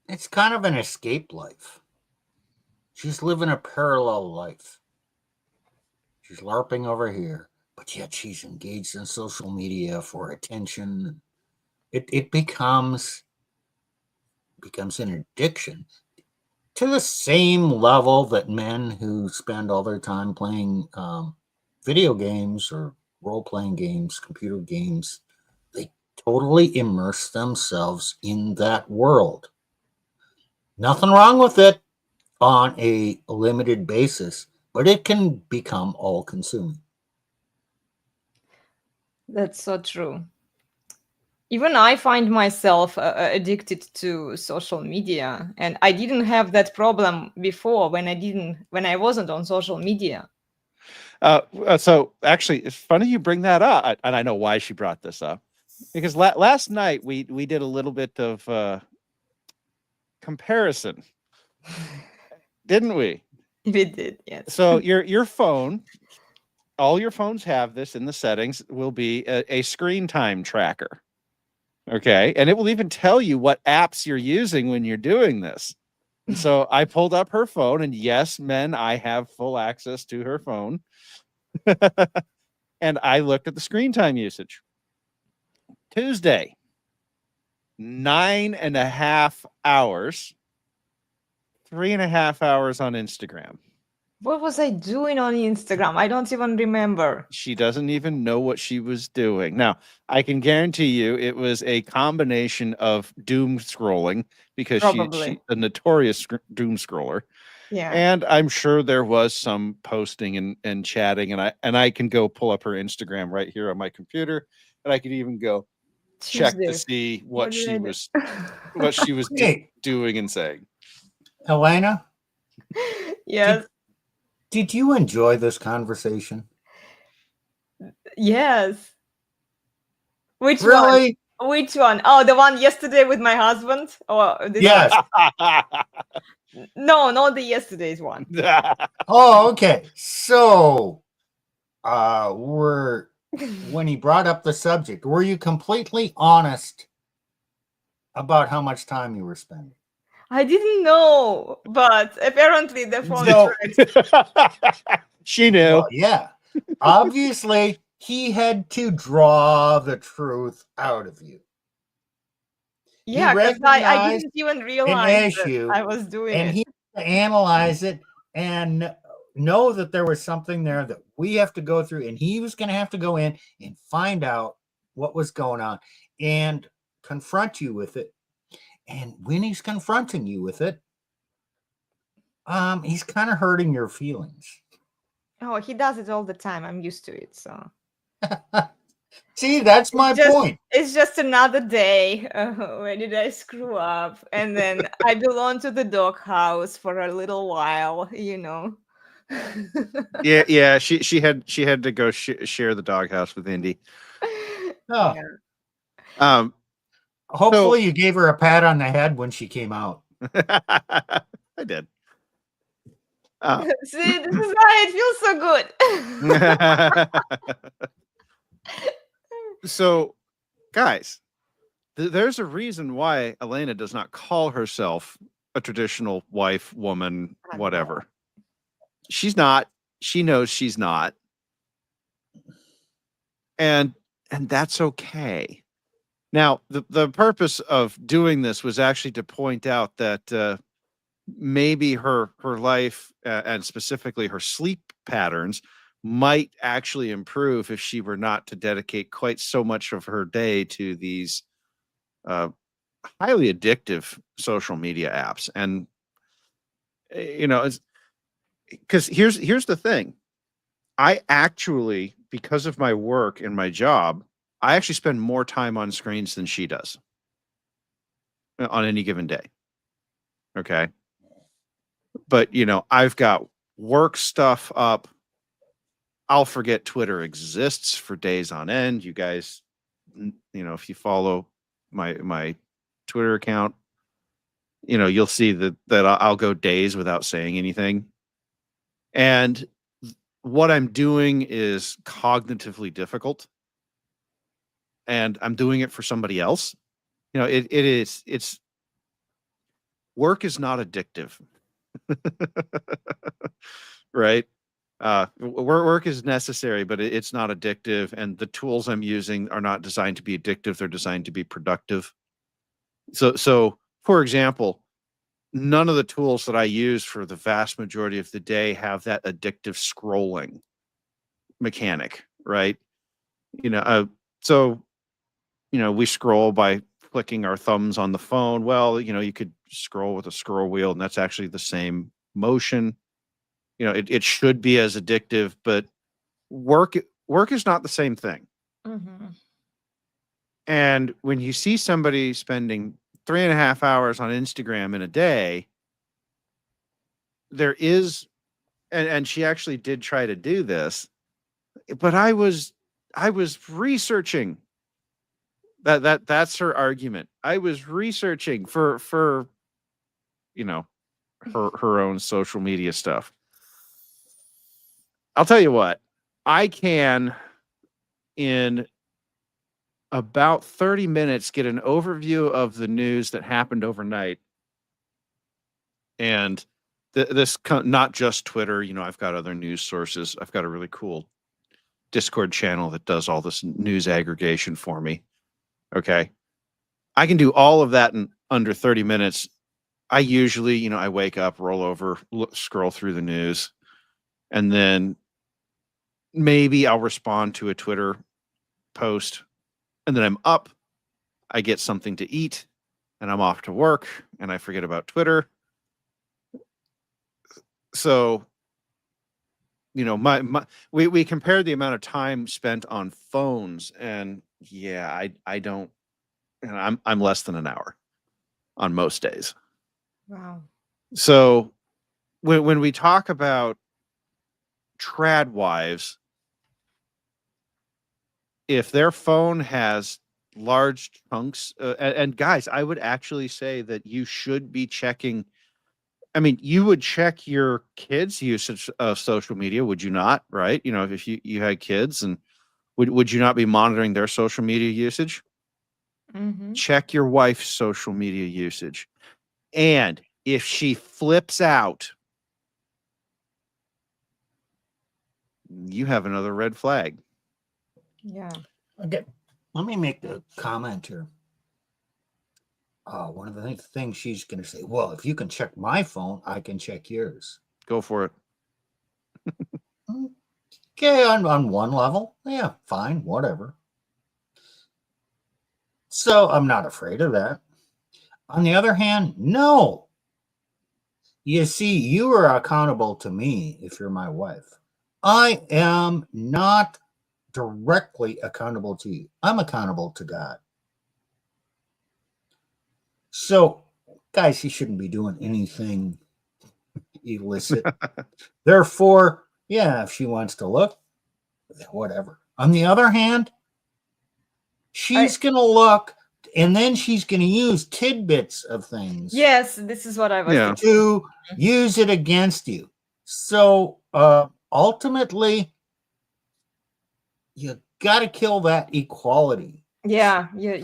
It's kind of an escape life. She's living a parallel life. She's LARPing over here, but yet she's engaged in social media for attention. It becomes an addiction to the same level that men who spend all their time playing video games or role-playing games, computer games, they totally immerse themselves in that world. Nothing wrong with it on a limited basis, but it can become all-consuming. That's so true. Even I find myself addicted to social media, and I didn't have that problem before when I wasn't on social media. So actually, it's funny you bring that up, and I know why she brought this up, because last night we did a little bit of comparison, didn't we? We did, yes. So your phone, all your phones have this in the settings, will be a screen time tracker. Okay. And it will even tell you what apps you're using when you're doing this. And so I pulled up her phone, and yes, men, I have full access to her phone. And I looked at the screen time usage. Tuesday, 9.5 hours, 3.5 hours on Instagram. What was I doing on Instagram? I don't even remember. She doesn't even know what she was doing. Now, I can guarantee you it was a combination of doom scrolling, because she's a notorious doom scroller. Yeah. And I'm sure there was some posting and chatting, and I can go pull up her Instagram right here on my computer, and I could even go check to Tuesday. see What what did she I do? was what she was Hey, doing and saying. Elena, Yes. did you enjoy this conversation? Yes. Which one? Really? Which one? Oh, the one yesterday with my husband? Or this Yes. one? No, not the yesterday's one. Oh, okay. So, when he brought up the subject, were you completely honest about how much time you were spending? I didn't know, but apparently the phone So- tracked. She knew. Well, yeah. Obviously, he had to draw the truth out of you. Yeah, because I recognized didn't even An realize that issue, I was doing and it. he had to analyze it and know that there was something there that we have to go through, and he was going to have to go in and find out what was going on and confront you with it. And when he's confronting you with it, he's kind of hurting your feelings. Oh, he does it all the time. I'm used to it. So See, that's my point. it's just another day. Where did I screw up? And then I belong to the doghouse for a little while, you know. Yeah. She had to go share the doghouse with Indy. Oh, Yeah. hopefully, you gave her a pat on the head when she came out. I did. See, this is why it feels so good. So, guys, there's a reason why Elena does not call herself a traditional wife, woman, I know. whatever. She's not. She knows she's not. And that's okay. Now, the purpose of doing this was actually to point out that maybe her life and specifically her sleep patterns might actually improve if she were not to dedicate quite so much of her day to these highly addictive social media apps. And you know, because here's the thing. I actually, because of my work and my job, I actually spend more time on screens than she does on any given day. Okay. But, you know, I've got work stuff up. I'll forget Twitter exists for days on end. You guys, you know, if you follow my Twitter account, you know, you'll see that I'll go days without saying anything. And what I'm doing is cognitively difficult. And I'm doing it for somebody else. You know, it's work is not addictive. Right? Work is necessary, but it's not addictive. And the tools I'm using are not designed to be addictive. They're designed to be productive. So for example, none of the tools that I use for the vast majority of the day have that addictive scrolling mechanic, right? You know, so, you know, we scroll by clicking our thumbs on the phone. Well, you know, you could scroll with a scroll wheel, and that's actually the same motion. You know, it should be as addictive, but work is not the same thing. Mhm. And when you see somebody spending 3.5 hours on Instagram in a day, there is, and she actually did try to do this, but I was researching. That's her argument. I was researching for you know, her own social media stuff. I'll tell you what, I can in about 30 minutes get an overview of the news that happened overnight. And not just Twitter, you know, I've got other news sources. I've got a really cool Discord channel that does all this news aggregation for me. Okay. I can do all of that in under 30 minutes. I usually, you know, I wake up, roll over, scroll through the news, and then maybe I'll respond to a Twitter post, and then I'm up. I get something to eat, and I'm off to work, and I forget about Twitter. So, we compared the amount of time spent on phones, and yeah, I don't, I'm less than an hour on most days. Wow. So when we talk about TradWives, if their phone has large chunks, and guys, I would actually say that you should be checking. I mean, you would check your kids' usage of social media, would you not? Right? If you had kids, and would you not be monitoring their social media usage? Mm-hmm. Check your wife's social media usage. And if she flips out, you have another red flag. Yeah. Okay, let me make the comment here. One of the things she's going to say, well, if you can check my phone, I can check yours. Go for it. Okay, on one level, yeah, fine, whatever. So I'm not afraid of that. On the other hand, no. You see, you are accountable to me if you're my wife. I am not directly accountable to you. I'm accountable to God. So, guys, he shouldn't be doing anything illicit. Therefore, yeah, if she wants to look, whatever. On the other hand, she's going to look, and then she's going to use tidbits of things. Yes, this is what I was thinking. To use it against you. So ultimately, you got to kill that equality. Yeah, you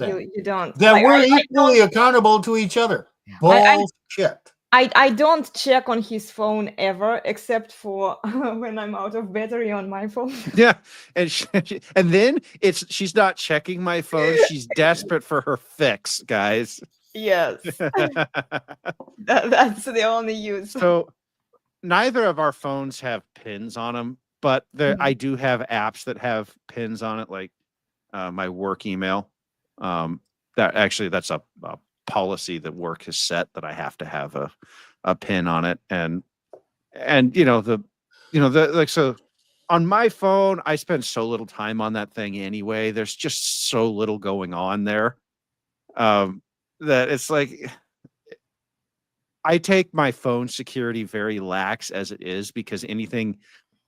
don't. That Like, we're equally accountable to each other. Bullshit. I don't check on his phone ever, except for when I'm out of battery on my phone. Yeah, and and then she's not checking my phone. She's desperate for her fix, guys. Yes, that's the only use. So neither of our phones have pins on them, but I do have apps that have pins on it, like my work email. That's a policy that work has set, that I have to have a pin on it, and so on my phone, I spend so little time on that thing anyway. There's just so little going on there, that it's like, I take my phone security very lax as it is, because anything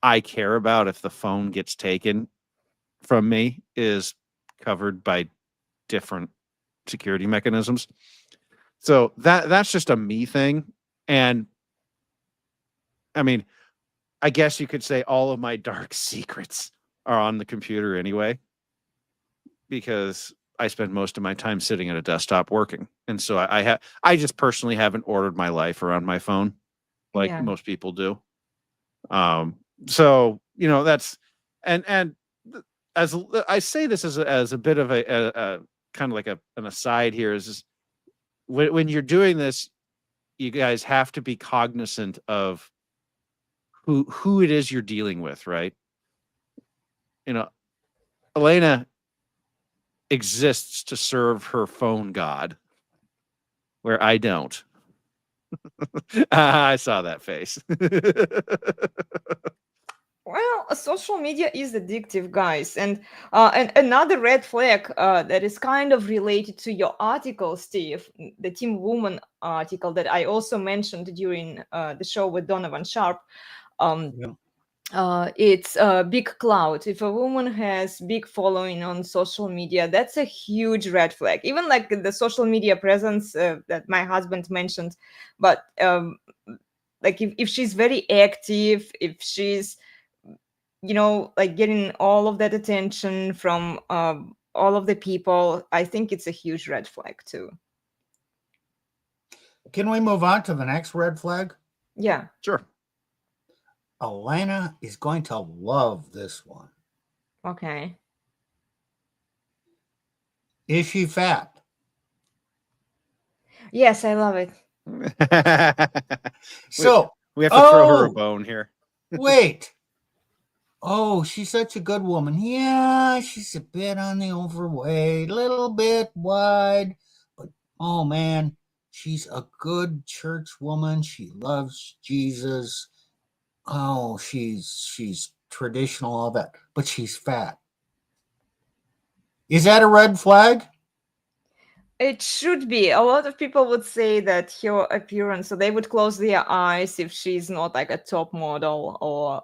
I care about, if the phone gets taken from me, is covered by different security mechanisms. So that's just a me thing. And I mean, I guess you could say all of my dark secrets are on the computer anyway, because I spend most of my time sitting at a desktop working. And so I just personally haven't ordered my life around my phone like most people do. So, that's, and as I say this as a bit of a kind of like an aside here, is when you're doing this, you guys have to be cognizant of who it is you're dealing with, right? Elena exists to serve her phone god, where I don't. I saw that face. Well, social media is addictive, guys, and another red flag that is kind of related to your article, Steve, the Team Woman article that I also mentioned during the show with Donovan Sharp. It's a big clout. If a woman has big following on social media, that's a huge red flag. Even like the social media presence that my husband mentioned, but like if she's very active, if she's like getting all of that attention from all of the people, I think it's a huge red flag too. Can we move on to the next red flag? Yeah, sure. Elena is going to love this one. Okay. Is she fat? Yes, I love it. So we have to throw her a bone here. Wait. Oh, she's such a good woman. Yeah, she's a bit on the overweight, a little bit wide, but oh man, she's a good church woman. She loves Jesus. oh, she's traditional, all that, but she's fat. Is that a red flag? It should be. A lot of people would say that her appearance, so they would close their eyes if she's not like a top model or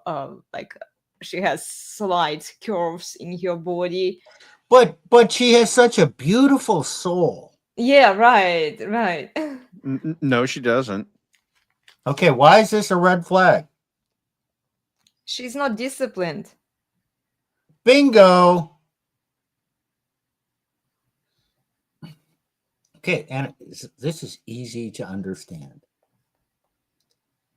like she has slight curves in her body. But she has such a beautiful soul. Yeah, right, right. No, she doesn't. Okay, why is this a red flag? She's not disciplined. Bingo. Okay, and this is easy to understand.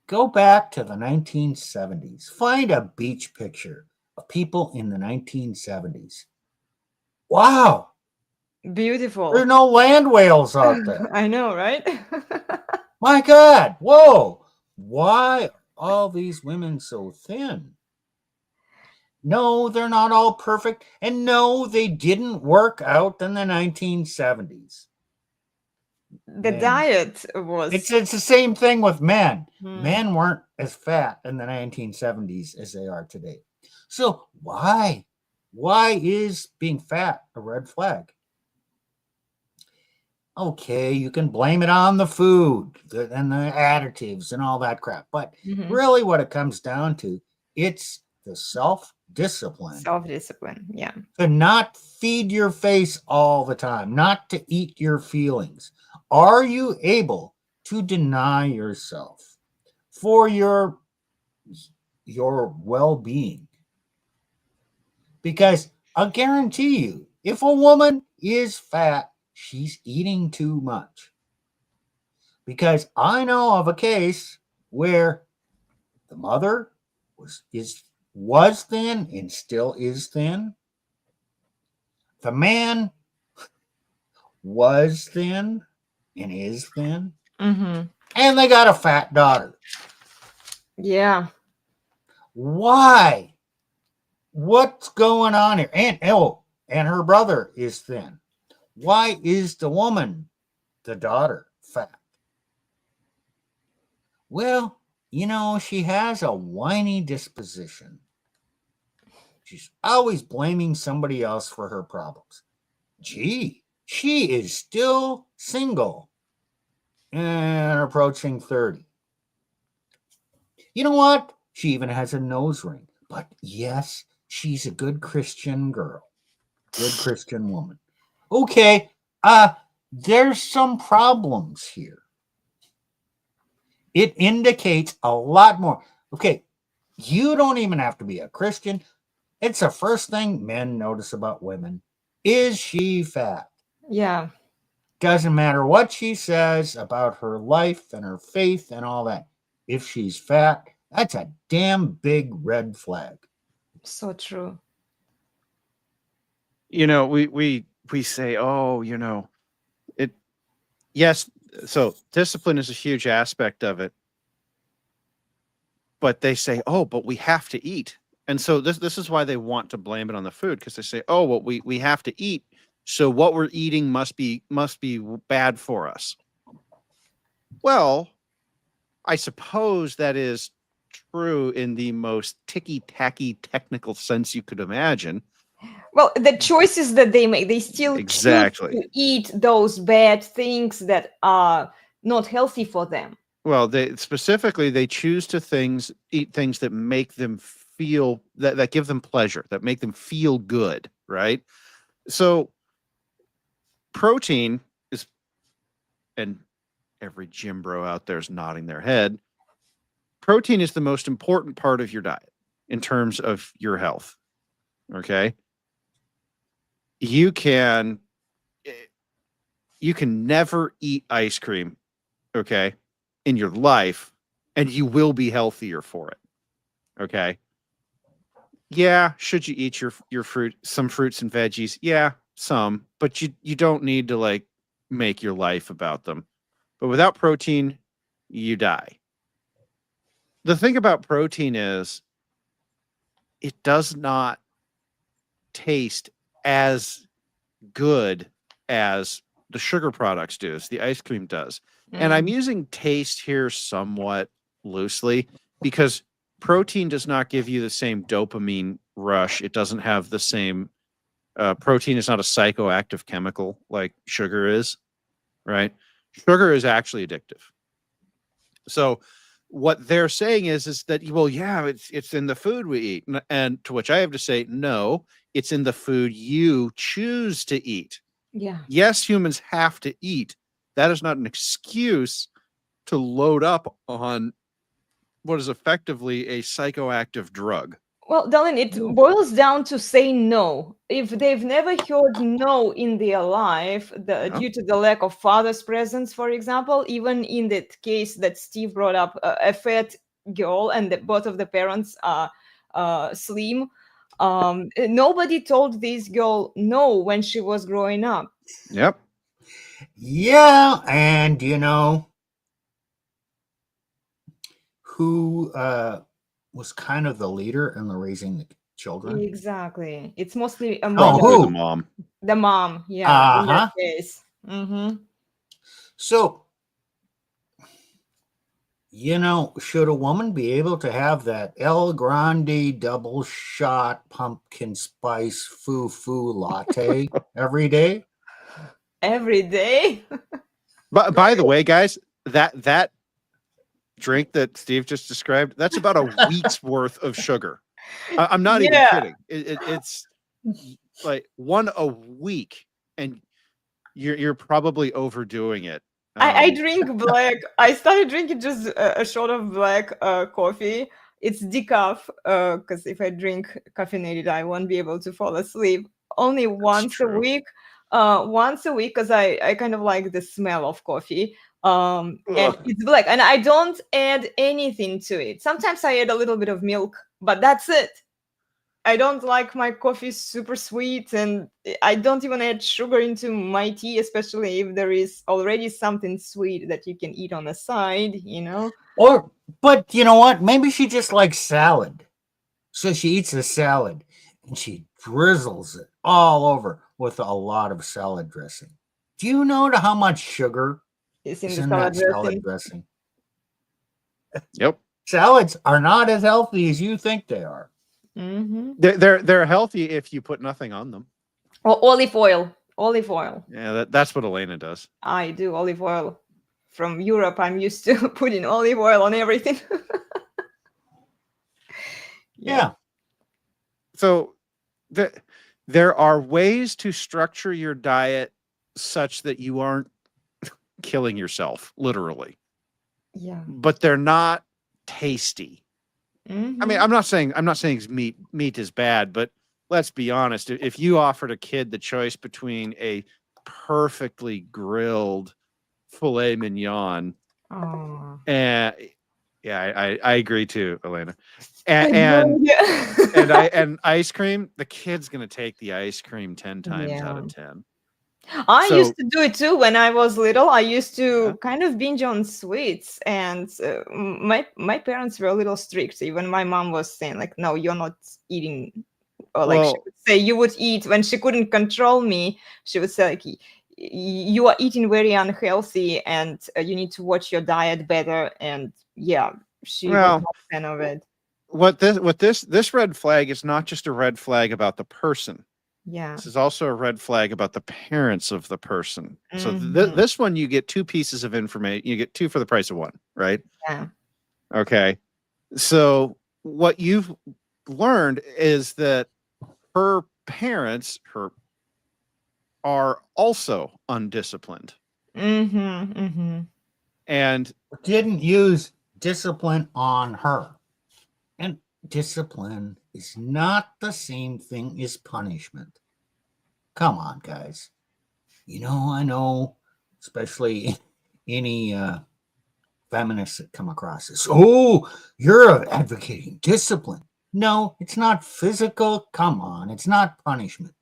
Go back to the 1970s. Find a beach picture of people in the 1970s. Wow, Beautiful. there are no land whales out there. I know, right? My God, whoa. Why are all these women so thin? No, they're not all perfect. And no, they didn't work out in the 1970s. The Men. diet was. It's the same thing with men. Hmm. Men weren't as fat in the 1970s as they are today. So why is being fat a red flag? Okay, you can blame it on the food and the additives and all that crap. But Mhm. really what it comes down to, it's the self-discipline. Self-discipline, yeah. To not feed your face all the time, not to eat your feelings. Are you able to deny yourself for your well-being? Because I'll guarantee you, if a woman is fat, she's eating too much. Because I know of a case where the mother was thin and still is thin. The man was thin and is thin. Mm-hmm. And they got a fat daughter. Yeah. Why? What's going on here? And her brother is thin. Why is the woman, the daughter, fat? Well, she has a whiny disposition. She's always blaming somebody else for her problems. Gee, she is still single and approaching 30. You know what? She even has a nose ring. But yes, she's a good Christian girl. Good Christian woman. Okay, there's some problems here. It indicates a lot more. Okay, you don't even have to be a Christian. It's the first thing men notice about women. Is she fat? Yeah. Doesn't matter what she says about her life and her faith and all that. If she's fat, that's a damn big red flag. So true. We say, oh, it. Yes, so discipline is a huge aspect of it. But they say, oh, but we have to eat. And so this is why they want to blame it on the food, because they say, oh, well, we have to eat. So what we're eating must be bad for us. Well, I suppose that is true in the most ticky-tacky technical sense you could imagine. Well, the choices that they make, they still Exactly. choose to eat those bad things that are not healthy for them. Well, they choose to eat things that make them feel that give them pleasure, that make them feel good, right? So protein is, and every gym bro out there is nodding their head. Protein is the most important part of your diet in terms of your health. Okay. You can never eat ice cream, okay, in your life, and you will be healthier for it. Okay. Yeah, should you eat your fruit, some fruits and veggies? Yeah, some, but you don't need to make your life about them. But without protein, you die. The thing about protein is it does not taste as good as the sugar products do, as the ice cream does. And I'm using taste here somewhat loosely because protein does not give you the same dopamine rush. It doesn't have the same protein is not a psychoactive chemical like sugar is, right? Sugar is actually addictive. So what they're saying is that, well, yeah, it's in the food we eat. And to which I have to say, no, it's in the food you choose to eat. Yeah. Yes, humans have to eat. That is not an excuse to load up on what is effectively a psychoactive drug. Well, Darlene, it boils down to say no. If they've never heard no in their life, due to the lack of father's presence, for example, even in that case that Steve brought up, a fat girl and both of the parents are slim, nobody told this girl no when she was growing up. Yep. Yeah, and you know who was kind of the leader in the raising the children? Exactly. It's mostly a Oh, mother. who? The mom. The mom, yeah, in that Uh-huh. case. Mm-hmm. So, you know, should a woman be able to have that El Grande double shot pumpkin spice foo-foo latte every day? Every day? But by the way, guys, that drink that Steve just described, that's about a week's worth of sugar. I'm not even Yeah. kidding. It's like one a week, and you're probably overdoing it. I drink black. I started drinking just a shot of black coffee. It's decaf, because if I drink caffeinated, I won't be able to fall asleep. Only once a true. week. Once a week, because I kind of like the smell of coffee. And Ugh. it's black, and I don't add anything to it. Sometimes I add a little bit of milk, but that's it. I don't like my coffee super sweet, and I don't even add sugar into my tea, especially if there is already something sweet that you can eat on the side, you know? But you know what? Maybe she just likes salad. So she eats the salad and she drizzles it all over with a lot of salad dressing. Do you know how much sugar It's in is the in salad that salad dressing. dressing? Yep. Salads are not as healthy as you think they are. Mm-hmm. They're healthy if you put nothing on them. Or olive oil. Olive oil. Yeah, that's what Elena does. I do olive oil. From Europe, I'm used to putting olive oil on everything. Yeah. So there are ways to structure your diet such that you aren't killing yourself, literally. Yeah. But they're not tasty. Mm-hmm. I mean, I'm not saying meat is bad, but let's be honest. If you offered a kid the choice between a perfectly grilled filet mignon, Oh. and yeah, I agree too, Elena, I know, and yeah. and ice cream, the kid's gonna take the ice cream 10 times out Yeah. of 10. I So- used to do it too when I was little. I used to Yeah. kind of binge on sweets, and my parents were a little strict. Even my mom was saying like, "No, you're not eating." Or like she Well- would say, "You would eat." When she couldn't control me, she would say like, "You are eating very unhealthy, and you need to watch your diet better." And yeah, she was Well, not a fan of it. what this red flag is not just a red flag about the person. Yeah. This is also a red flag about the parents of the person. So Mhm. this one, you get two pieces of information. You get two for the price of one, right? Yeah. Okay. So what you've learned is that her parents are also undisciplined. Mm-hmm. Mm-hmm. And Didn't use discipline on her. And discipline is not the same thing as punishment. Come on, guys. You know, I know, especially any feminists that come across this. Oh, you're advocating discipline. No, it's not physical. Come on, it's not punishment.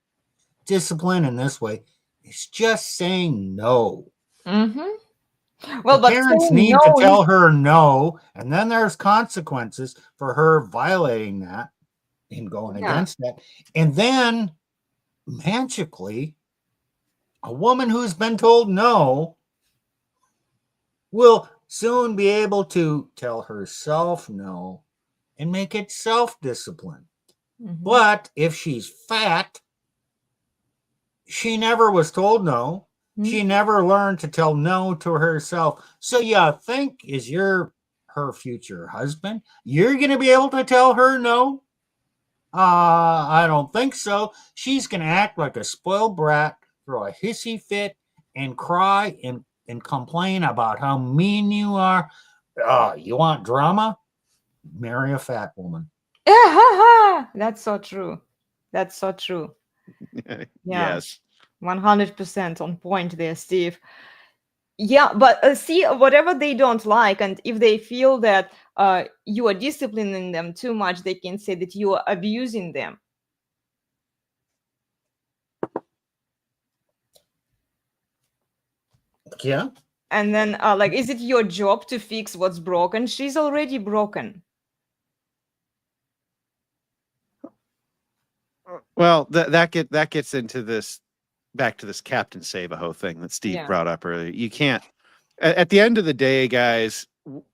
Discipline in this way is just saying no. Mm-hmm. Well, The but parents saying need no to is- tell her no, and then there's consequences for her violating that and going Yeah. against that. And then magically, a woman who's been told no will soon be able to tell herself no and make it self-discipline. Mhm. But if she's fat, she never was told no. She never learned to tell no to herself. So you think is her future husband, you're going to be able to tell her no? I don't think so. She's going to act like a spoiled brat, throw a hissy fit, and cry and complain about how mean you are. You want drama? Marry a fat woman. That's so true. That's so true. Yeah. Yes. 100% on point there, Steve. Yeah, but see, whatever they don't like, and if they feel that you are disciplining them too much, they can say that you are abusing them. Yeah. And then, like, is it your job to fix what's broken? She's already broken. Well, that gets into this, back to this Captain Save-A-Ho thing that Steve Yeah. brought up earlier. You can't, at the end of the day, guys,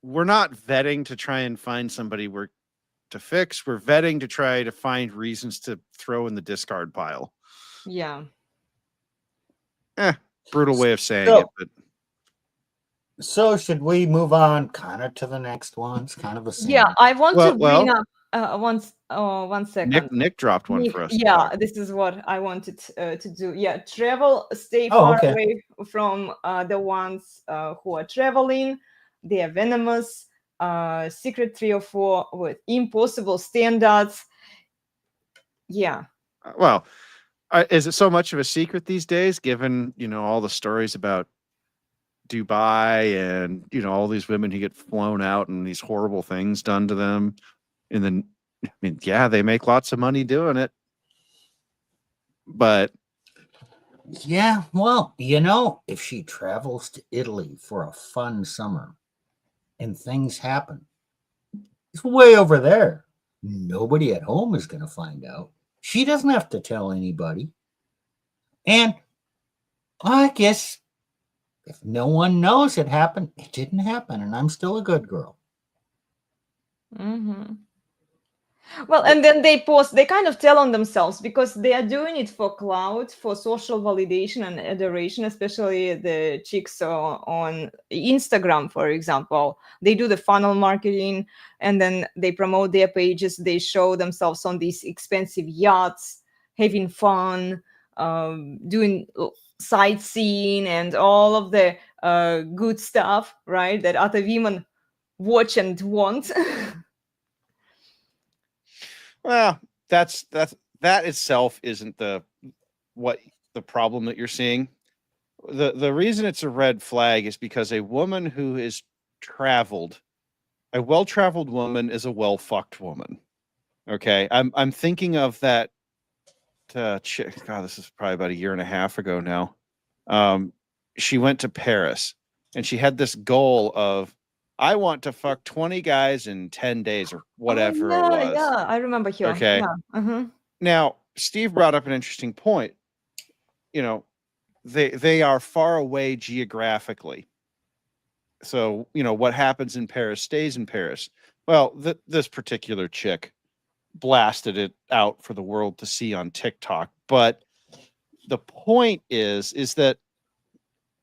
we're not vetting to try and find somebody to fix. We're vetting to try to find reasons to throw in the discard pile. Yeah. Brutal way of saying So- it, but So should we move on kind of to the next ones? Kind of the same. Yeah, I want to Well, bring up one second. Nick dropped one Nick, for us. to yeah, talk. this is what I wanted to do. Yeah, stay Oh, far okay. away from the ones who are traveling. They are venomous. Secret 3 or 4 with impossible standards. Yeah. Well, is it so much of a secret these days, given all the stories about Dubai and all these women who get flown out and these horrible things done to them? And then, I mean, yeah, they make lots of money doing it, but Yeah, well, if she travels to Italy for a fun summer and things happen, it's way over there. Nobody at home is going to find out. She doesn't have to tell anybody. And I guess if no one knows it happened, it didn't happen, and I'm still a good girl. Mm-hmm. Well, and then they kind of tell on themselves because they are doing it for clout, for social validation and adoration, especially the chicks on Instagram, for example. They do the funnel marketing and then they promote their pages. They show themselves on these expensive yachts, having fun, doing sightseeing and all of the good stuff, right? That other women watch and want. well, that itself isn't the problem that you're seeing. The reason it's a red flag is because a woman who is traveled, a well-traveled woman is a well-fucked woman. Okay, I'm thinking of that chick. God, this is probably about a year and a half ago now. She went to Paris and she had this goal of, I want to fuck 20 guys in 10 days or whatever it was. Yeah, I remember her. Okay. Yeah. Uh-huh. Now, Steve brought up an interesting point. They are far away geographically. So, what happens in Paris stays in Paris. Well, this particular chick blasted it out for the world to see on TikTok. But the point is that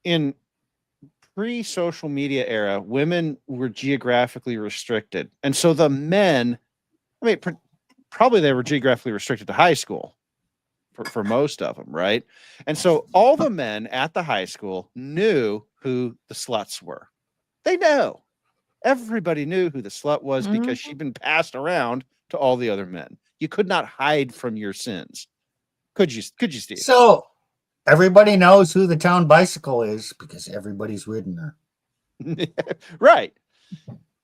in pre-social media era, women were geographically restricted. And so the men, I mean, probably they were geographically restricted to high school for most of them, right? And so all the men at the high school knew who the sluts were. They know. Everybody knew who the slut was because she'd been passed around to all the other men. You could not hide from your sins. Could you, Steve? So everybody knows who the town bicycle is because everybody's ridden her. Right.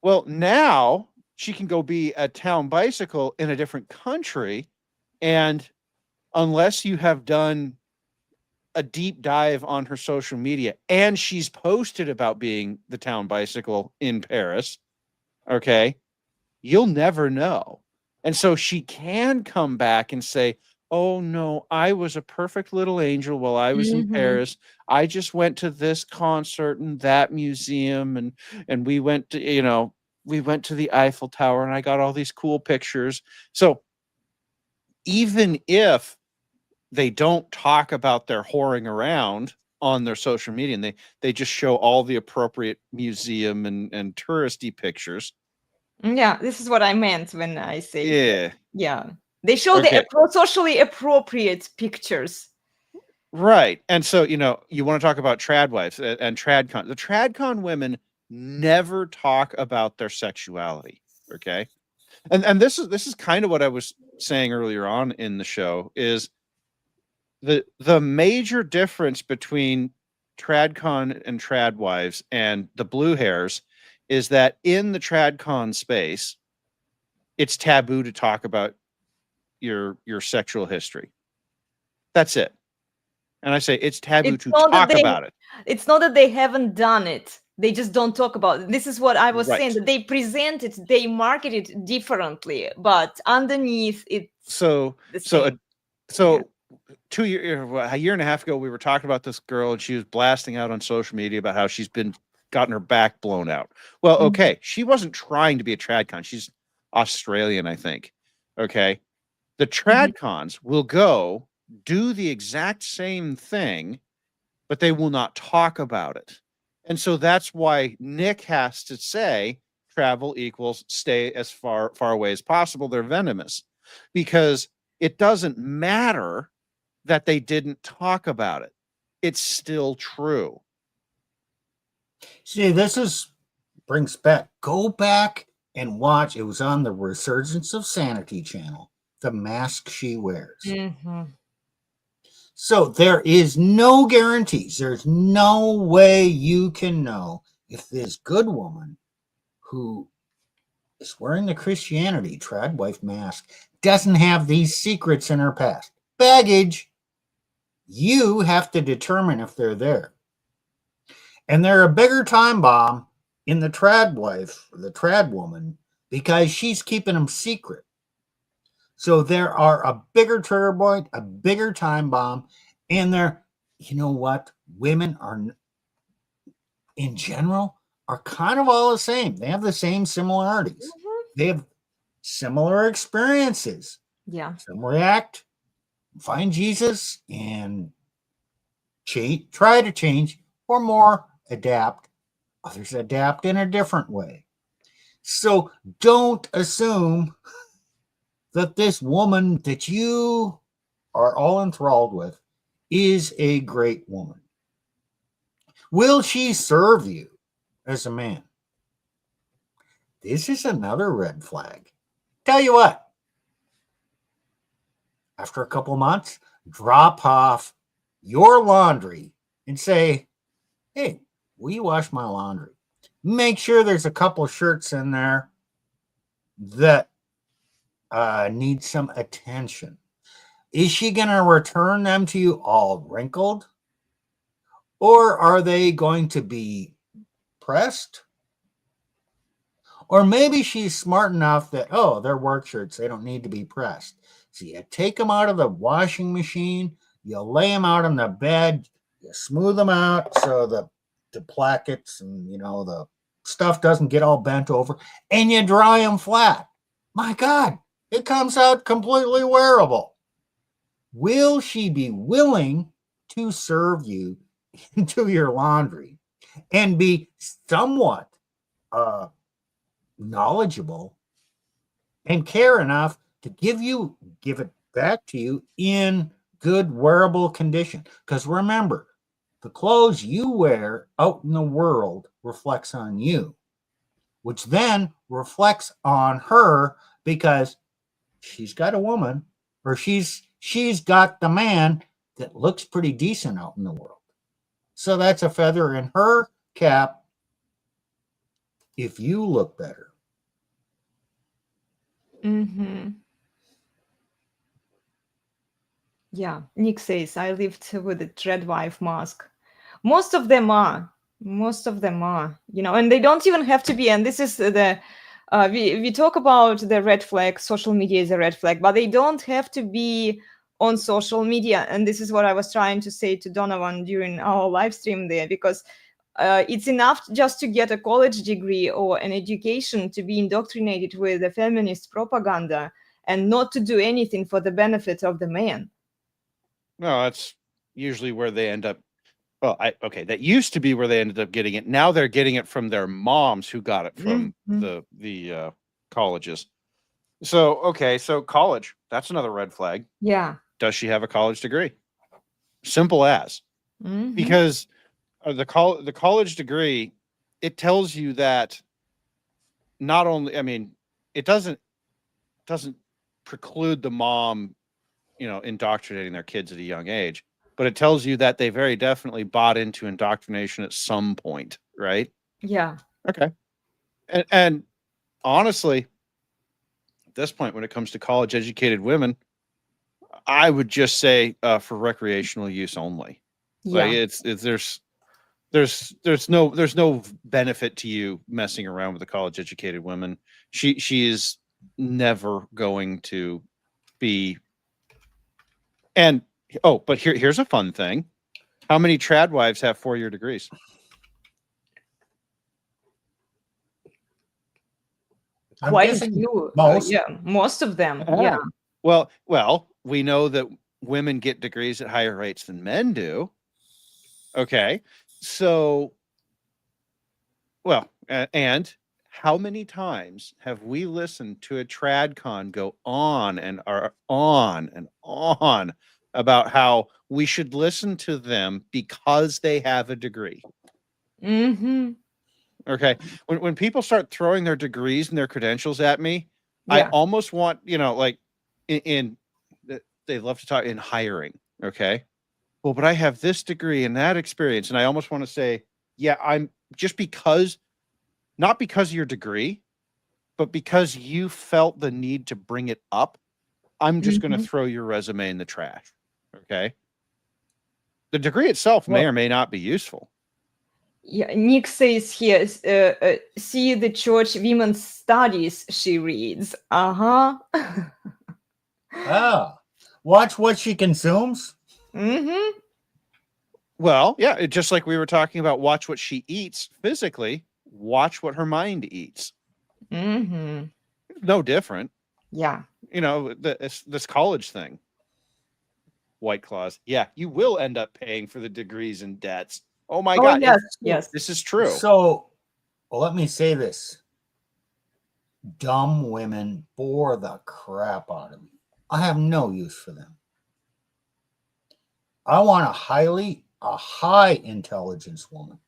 Well, now she can go be a town bicycle in a different country, and unless you have done a deep dive on her social media and she's posted about being the town bicycle in Paris, okay, you'll never know. And so she can come back and say, oh no, I was a perfect little angel while I was in Paris. I just went to this concert and that museum and we went to, we went to the Eiffel Tower and I got all these cool pictures. So even if they don't talk about their whoring around on their social media, and they just show all the appropriate museum and touristy pictures. Yeah, this is what I meant when I say Yeah. They show Okay. the socially appropriate pictures. Right. And so, you want to talk about TradWives and TradCon. The TradCon women never talk about their sexuality. Okay. And this is kind of what I was saying earlier on in the show is the major difference between TradCon and TradWives and the blue hairs is that in the TradCon space, it's taboo to talk about your sexual history. That's it. And I say it's taboo to talk about it. It's not that they haven't done it. They just don't talk about it. This is what I was Right. saying, that they present it, they market it differently, but underneath it's So the same. a year and a half ago, we were talking about this girl and she was blasting out on social media about how she's gotten her back blown out. Well, okay. She wasn't trying to be a TradCon. She's Australian, I think. Okay. The TradCons will go do the exact same thing, but they will not talk about it. And so that's why Nick has to say travel equals stay as far away as possible. They're venomous because it doesn't matter that they didn't talk about it. It's still true. See, brings back. Go back and watch. It was on the Resurgence of Sanity channel. The mask she wears. So there is no guarantees. There's no way you can know if this good woman who is wearing the Christianity TradWife mask doesn't have these secrets in her past. Baggage. You have to determine if they're there. And they're a bigger time bomb in the TradWife, the trad woman, because she's keeping them secret. So there are a bigger trigger point, a bigger time bomb, and you know what? Women are, in general, are kind of all the same. They have the same similarities. They have similar experiences. Yeah. Some react, find Jesus, and try to change, or more adapt. Others adapt in a different way. So don't assume that this woman that you are all enthralled with is a great woman. Will she serve you as a man? This is another red flag. Tell you what, after a couple months, drop off your laundry and say, hey, will you wash my laundry? Make sure there's a couple shirts in there that need some attention. Is she going to return them to you all wrinkled? Or are they going to be pressed? Or maybe she's smart enough that, they're work shirts. They don't need to be pressed. So you take them out of the washing machine. You lay them out on the bed. You smooth them out so the plackets and, the stuff doesn't get all bent over. And you dry them flat. My God, it comes out completely wearable. Will she be willing to serve you into your laundry and be somewhat knowledgeable and care enough to give it back to you in good wearable condition? Because remember, the clothes you wear out in the world reflects on you, which then reflects on her because she's got a woman, or she's got the man that looks pretty decent out in the world. So that's a feather in her cap if you look better. Yeah, Nick says, I lived with a TradWife mask. Most of them are, and they don't even have to be. And this is we talk about the red flag, social media is a red flag, but they don't have to be on social media. And this is what I was trying to say to Donovan during our live stream there, because it's enough just to get a college degree or an education to be indoctrinated with the feminist propaganda and not to do anything for the benefit of the man. No, that's usually where they end up. Well, okay, that used to be where they ended up getting it. Now they're getting it from their moms who got it from the colleges. So, okay, so college, that's another red flag. Yeah. Does she have a college degree? Simple as. Because the college degree, it tells you that not only, I mean, it doesn't preclude the mom, indoctrinating their kids at a young age, but it tells you that they very definitely bought into indoctrination at some point, right? Yeah. Okay. And honestly, at this point, when it comes to college educated women, I would just say for recreational use only. Yeah. Like there's no benefit to you messing around with a college educated woman. She is never going to be. And but here's a fun thing. How many TradWives have 4-year degrees? Quite a few. Most. Yeah, most of them. Yeah. Well, we know that women get degrees at higher rates than men do. Okay. So, and how many times have we listened to a TradCon go on and on about how we should listen to them because they have a degree? Okay. When people start throwing their degrees and their credentials at me, I almost want, like in they love to talk in hiring. Okay. Well, but I have this degree and that experience. And I almost want to say, yeah, I'm just not because of your degree, but because you felt the need to bring it up, I'm just going to throw your resume in the trash. Okay. The degree itself may or may not be useful. Yeah, Nick says here, see the church women's studies she reads. Watch what she consumes. Well, yeah, just like we were talking about, watch what she eats physically, watch what her mind eats. No different. Yeah. This college thing. White Claws. Yeah, you will end up paying for the degrees and debts. Oh my God. Yes. This is true. So let me say this. Dumb women bore the crap out of me. I have no use for them. I want a high intelligence woman.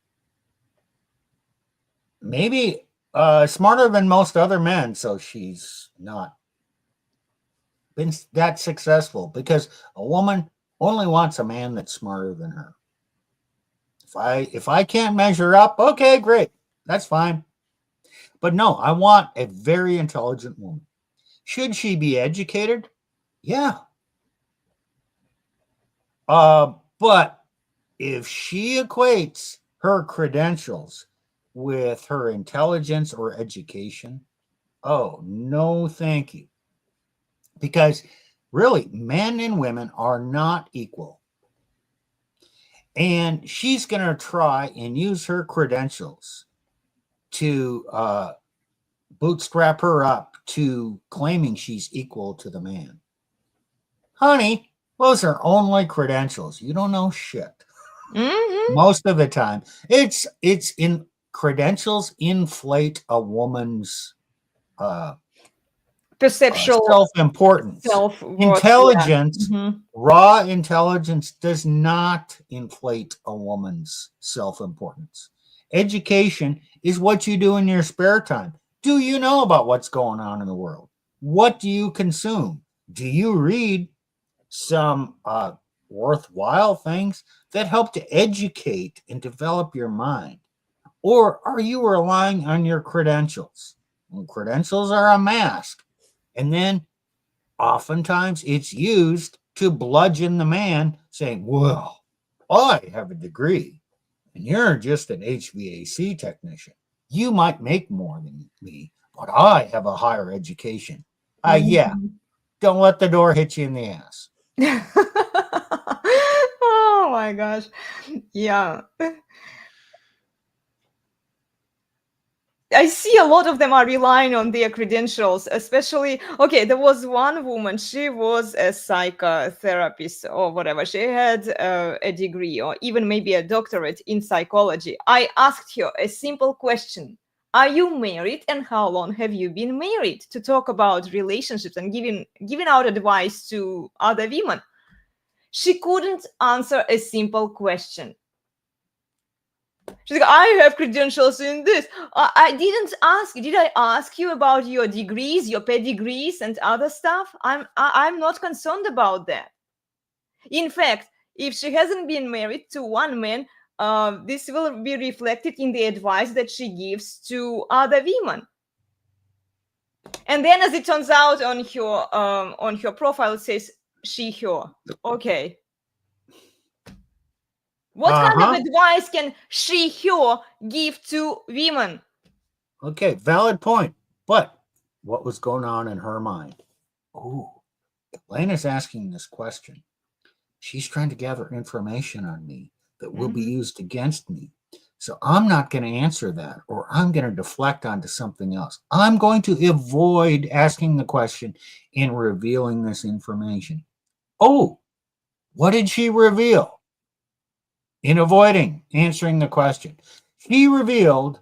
Maybe smarter than most other men, so she's not been that successful, because a woman only wants a man that's smarter than her. If I can't measure up, okay, great. That's fine. But no, I want a very intelligent woman. Should she be educated? Yeah. But if she equates her credentials with her intelligence or education, oh, no, thank you. Because really, men and women are not equal. And she's going to try and use her credentials to bootstrap her up to claiming she's equal to the man. Honey, those are only credentials. You don't know shit. Most of the time, it's in credentials inflate a woman's perceptual self-importance. Intelligence, raw intelligence does not inflate a woman's self-importance. Education is what you do in your spare time. Do you know about what's going on in the world? What do you consume? Do you read some worthwhile things that help to educate and develop your mind? Or are you relying on your credentials? Well, credentials are a mask. And then oftentimes it's used to bludgeon the man, saying, well, I have a degree and you're just an HVAC technician. You might make more than me, but I have a higher education. Yeah, don't let the door hit you in the ass. Oh my gosh. Yeah. I see a lot of them are relying on their credentials, especially, okay, there was one woman, she was a psychotherapist or whatever. She had a degree or even maybe a doctorate in psychology. I asked her a simple question. Are you married and how long have you been married? To talk about relationships and giving out advice to other women. She couldn't answer a simple question. She's like, I have credentials in this. I didn't ask. Did I ask you about your degrees, your pedigrees, and other stuff? I'm not concerned about that. In fact, if she hasn't been married to one man, this will be reflected in the advice that she gives to other women. And then, as it turns out, on her profile, it says she, her. Okay. What kind of advice can she, her give to women? Okay, valid point. But what was going on in her mind? Oh, Elena's asking this question. She's trying to gather information on me that will be used against me. So I'm not going to answer that, or I'm going to deflect onto something else. I'm going to avoid asking the question and revealing this information. Oh, what did she reveal? In avoiding answering the question, she revealed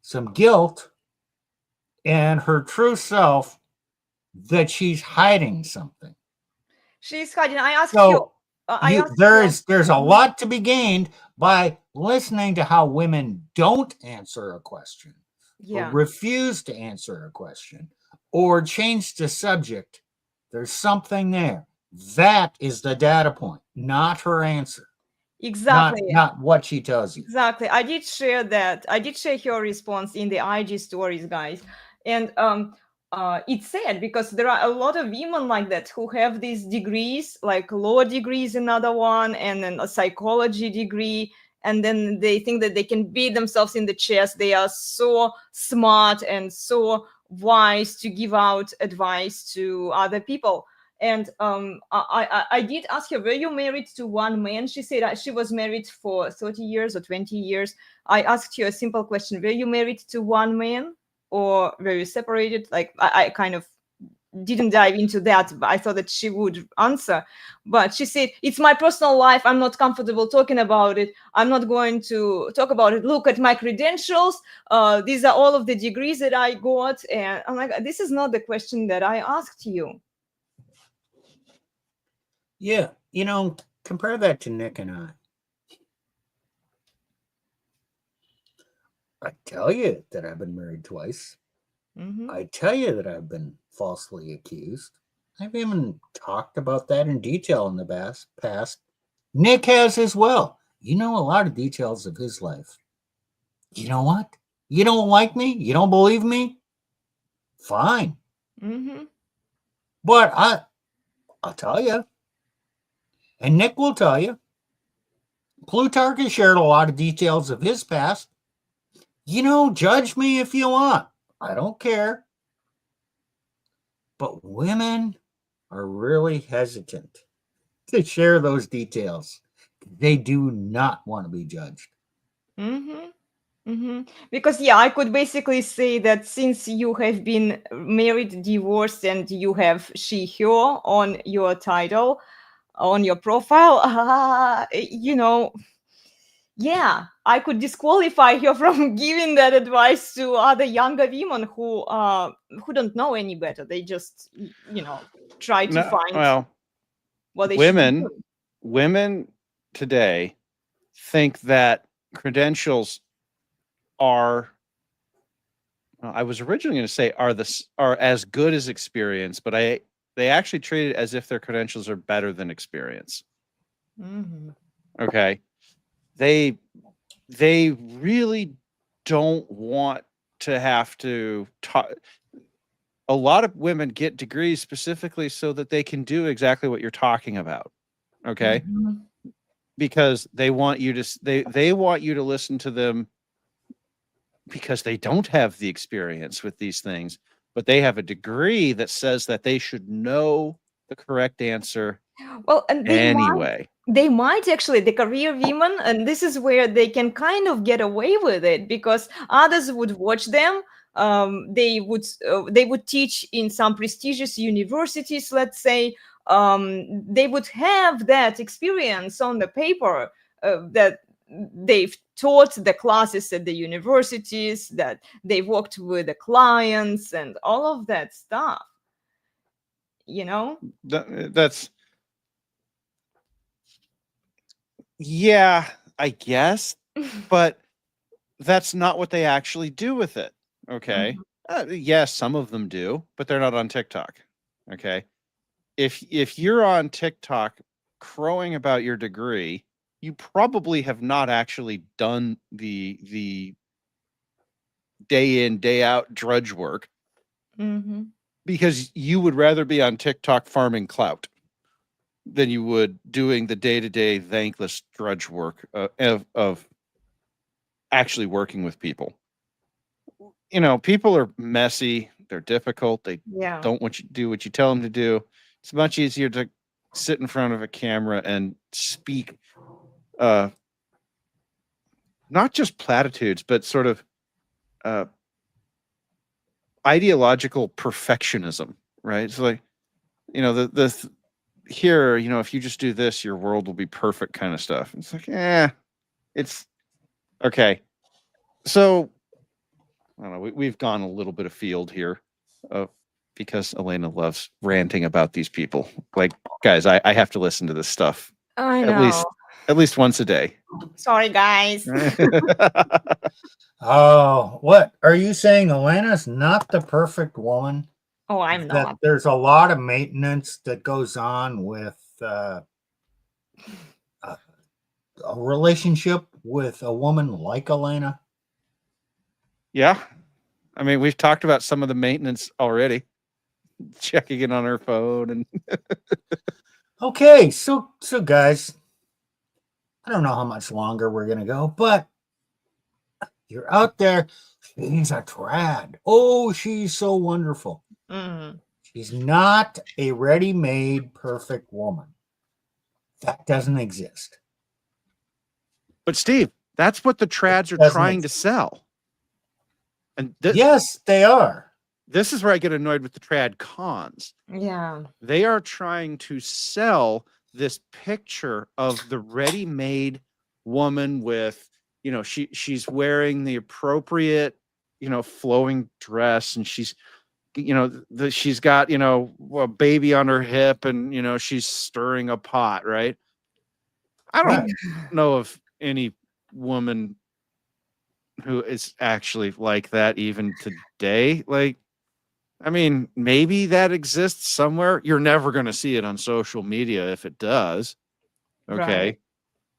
some guilt and her true self that she's hiding something. She's hiding. I asked So you. There's a lot to be gained by listening to how women don't answer a question, or refuse to answer a question, or change the subject. There's something there. That is the data point, not her answer. Exactly. Not what she tells you. Exactly. I did share that. I did share her response in the IG stories, guys. And it's sad because there are a lot of women like that who have these degrees, like law degrees, another one, and then a psychology degree. And then they think that they can beat themselves in the chest. They are so smart and so wise to give out advice to other people. And I did ask her, were you married to one man? She said she was married for 30 years or 20 years. I asked her a simple question. Were you married to one man or were you separated? Like, I kind of didn't dive into that, but I thought that she would answer. But she said, it's my personal life. I'm not comfortable talking about it. I'm not going to talk about it. Look at my credentials. These are all of the degrees that I got. And I'm like, this is not the question that I asked you. Yeah, compare that to Nick and I tell you that I've been married twice. I tell you that I've been falsely accused. I've even talked about that in detail in the past. Nick has as well. You know a lot of details of his life. You know what? You don't like me? You don't believe me? Fine. But I'll tell you. And Nick will tell you. Plutarch has shared a lot of details of his past. Judge me if you want. I don't care. But women are really hesitant to share those details. They do not want to be judged. Because I could basically say that since you have been married, divorced, and you have she, her on your title, on your profile, I could disqualify her from giving that advice to other younger women who don't know any better. They just try to find what they should do. Women today think that credentials are, I was originally going to say are as good as experience, but they actually treat it as if their credentials are better than experience. Okay. They really don't want to have to talk. A lot of women get degrees specifically so that they can do exactly what you're talking about. Okay. Because they want you to, they want you to listen to them because they don't have the experience with these things, but they have a degree that says that they should know the correct answer. Well, and anyway, they might actually, the career women, and this is where they can kind of get away with it, because others would watch them. They would teach in some prestigious universities, let's say. They would have that experience on the paper, that they've taught the classes at the universities, that they worked with the clients and all of that stuff, you know. That's, yeah, I guess, but that's not what they actually do with it. Okay. Yes, some of them do, but they're not on TikTok. Okay. If you're on TikTok crowing about your degree, you probably have not actually done the day in, day out drudge work, because you would rather be on TikTok farming clout than you would doing the day-to-day thankless drudge work of actually working with people. You know, people are messy, they're difficult, they don't want you to do what you tell them to do. It's much easier to sit in front of a camera and speak not just platitudes, but sort of ideological perfectionism, right? It's like, you know, here, you know, if you just do this, your world will be perfect kind of stuff. It's like, it's okay. So I don't know. We've gone a little bit afield here, because Elena loves ranting about these people. Like, guys, I have to listen to this stuff I know. at least once a day. Sorry, guys. Oh, what are you saying? Elena's not the perfect woman? Oh, I'm That not. there's a lot of maintenance that goes on with a relationship with a woman like Elena. Yeah. I mean, we've talked about some of the maintenance already. Checking it on her phone and Okay, so guys, I don't know how much longer we're gonna go, but you're out there. She's a trad. Oh, she's so wonderful. She's not a ready-made perfect woman. That doesn't exist. But Steve, that's what the trads are trying to sell. And yes, they are. This is where I get annoyed with the trad cons. Yeah. They are trying to sell this picture of the ready-made woman with, you know, she's wearing the appropriate, you know, flowing dress, and she's, you know, she's got, you know, a baby on her hip, and, you know, she's stirring a pot, right? I don't know of any woman who is actually like that even today. Like, I mean, maybe that exists somewhere. You're never going to see it on social media if it does. Okay.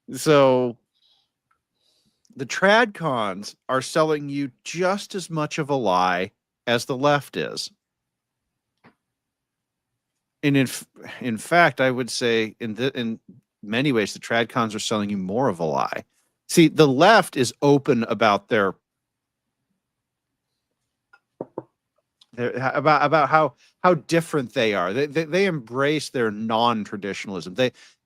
Right. So the TradCons are selling you just as much of a lie as the left is. And in fact, I would say in many ways, the TradCons are selling you more of a lie. See, the left is open about their about how different they are. They embrace their non-traditionalism.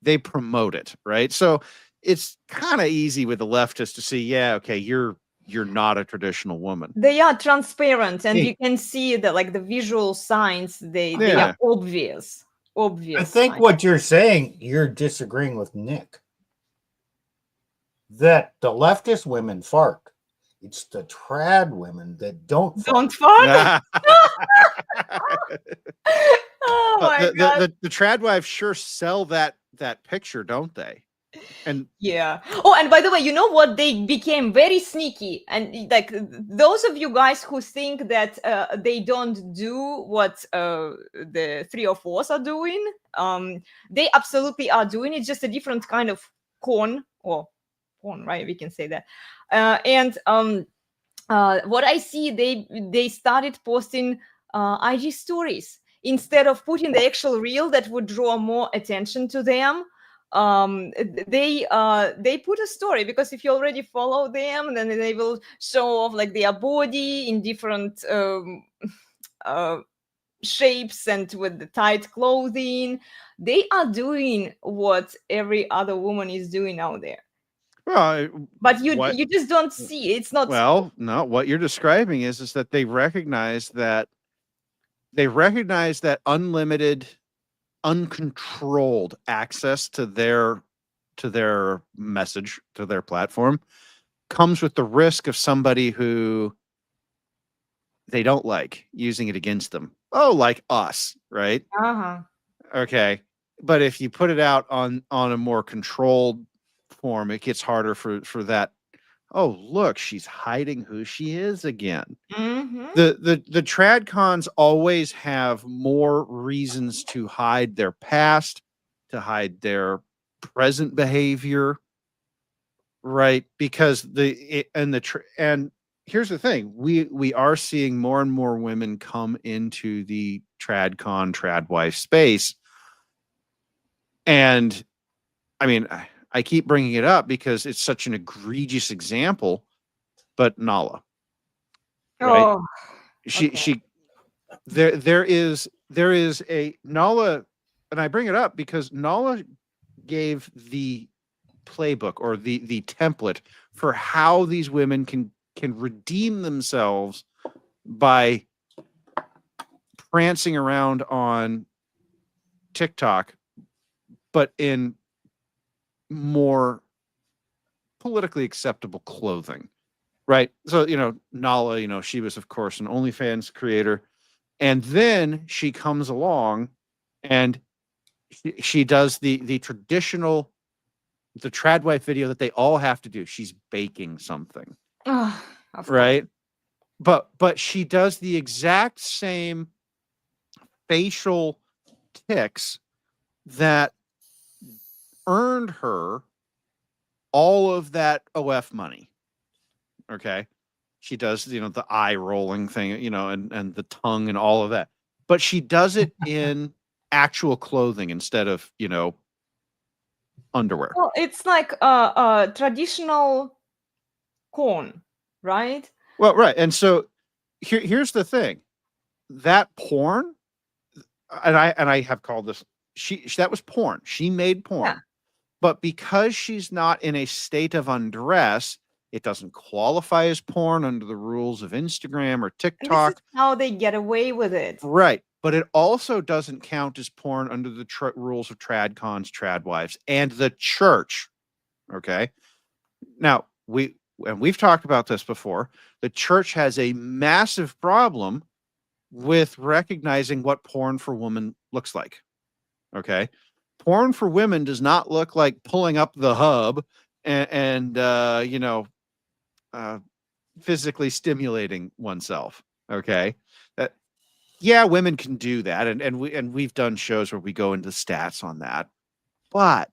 They promote it, right? So it's kind of easy with the leftists to see, yeah, okay, you're not a traditional woman. They are transparent, and you can see that, like, the visual signs. They are obvious. I think what you're saying, you're disagreeing with Nick. That the leftist women fart. It's the trad women that don't fart. Oh my God. The TradWives sure sell that picture, don't they? And yeah. Oh, and by the way, you know what? They became very sneaky, and like those of you guys who think that they don't do what the three of us are doing, they absolutely are doing it. Just a different kind of con, or porn, right? We can say that. And what I see, they started posting IG stories instead of putting the actual reel that would draw more attention to them. They put a story, because if you already follow them, then they will show off like their body in different shapes and with the tight clothing. They are doing what every other woman is doing out there. Well, But you what? you just don't see. It's not. Well, no. What you're describing is that they recognize that unlimited, uncontrolled access to their message, to their platform, comes with the risk of somebody who they don't like using it against them. Oh, like us, right? Uh-huh. Okay. But if you put it out on a more controlled form, it gets harder for that. Oh, look, she's hiding who she is again. Mm-hmm. The TradCons always have more reasons to hide their past, to hide their present behavior, right? Because and here's the thing: we are seeing more and more women come into the TradCon TradWife space, and I mean, I keep bringing it up because it's such an egregious example, but Nala, right? Oh, She there is a Nala, and I bring it up because Nala gave the playbook or the template for how these women can redeem themselves by prancing around on TikTok, but in more politically acceptable clothing, right? So, Nala, she was, of course, an OnlyFans creator. And then she comes along and she does the traditional, the TradWife video that they all have to do. She's baking something, right? But she does the exact same facial tics that earned her all of that OF money. Okay. She does, the eye rolling thing, and the tongue and all of that. But she does it in actual clothing instead of, underwear. Well, it's like traditional corn, right? Well, right. And so here's the thing. That porn, and I have called this, that was porn. She made porn. Yeah. But because she's not in a state of undress, it doesn't qualify as porn under the rules of Instagram or And TikTok. this is how they get away with it. Right. But it also doesn't count as porn under the rules of TradCons, TradWives, and the church. Okay. Now, we've talked about this before. The church has a massive problem with recognizing what porn for women looks like. Okay. Porn for women does not look like pulling up the hub and physically stimulating oneself. Okay. Yeah, women can do that. And we've done shows where we go into stats on that. But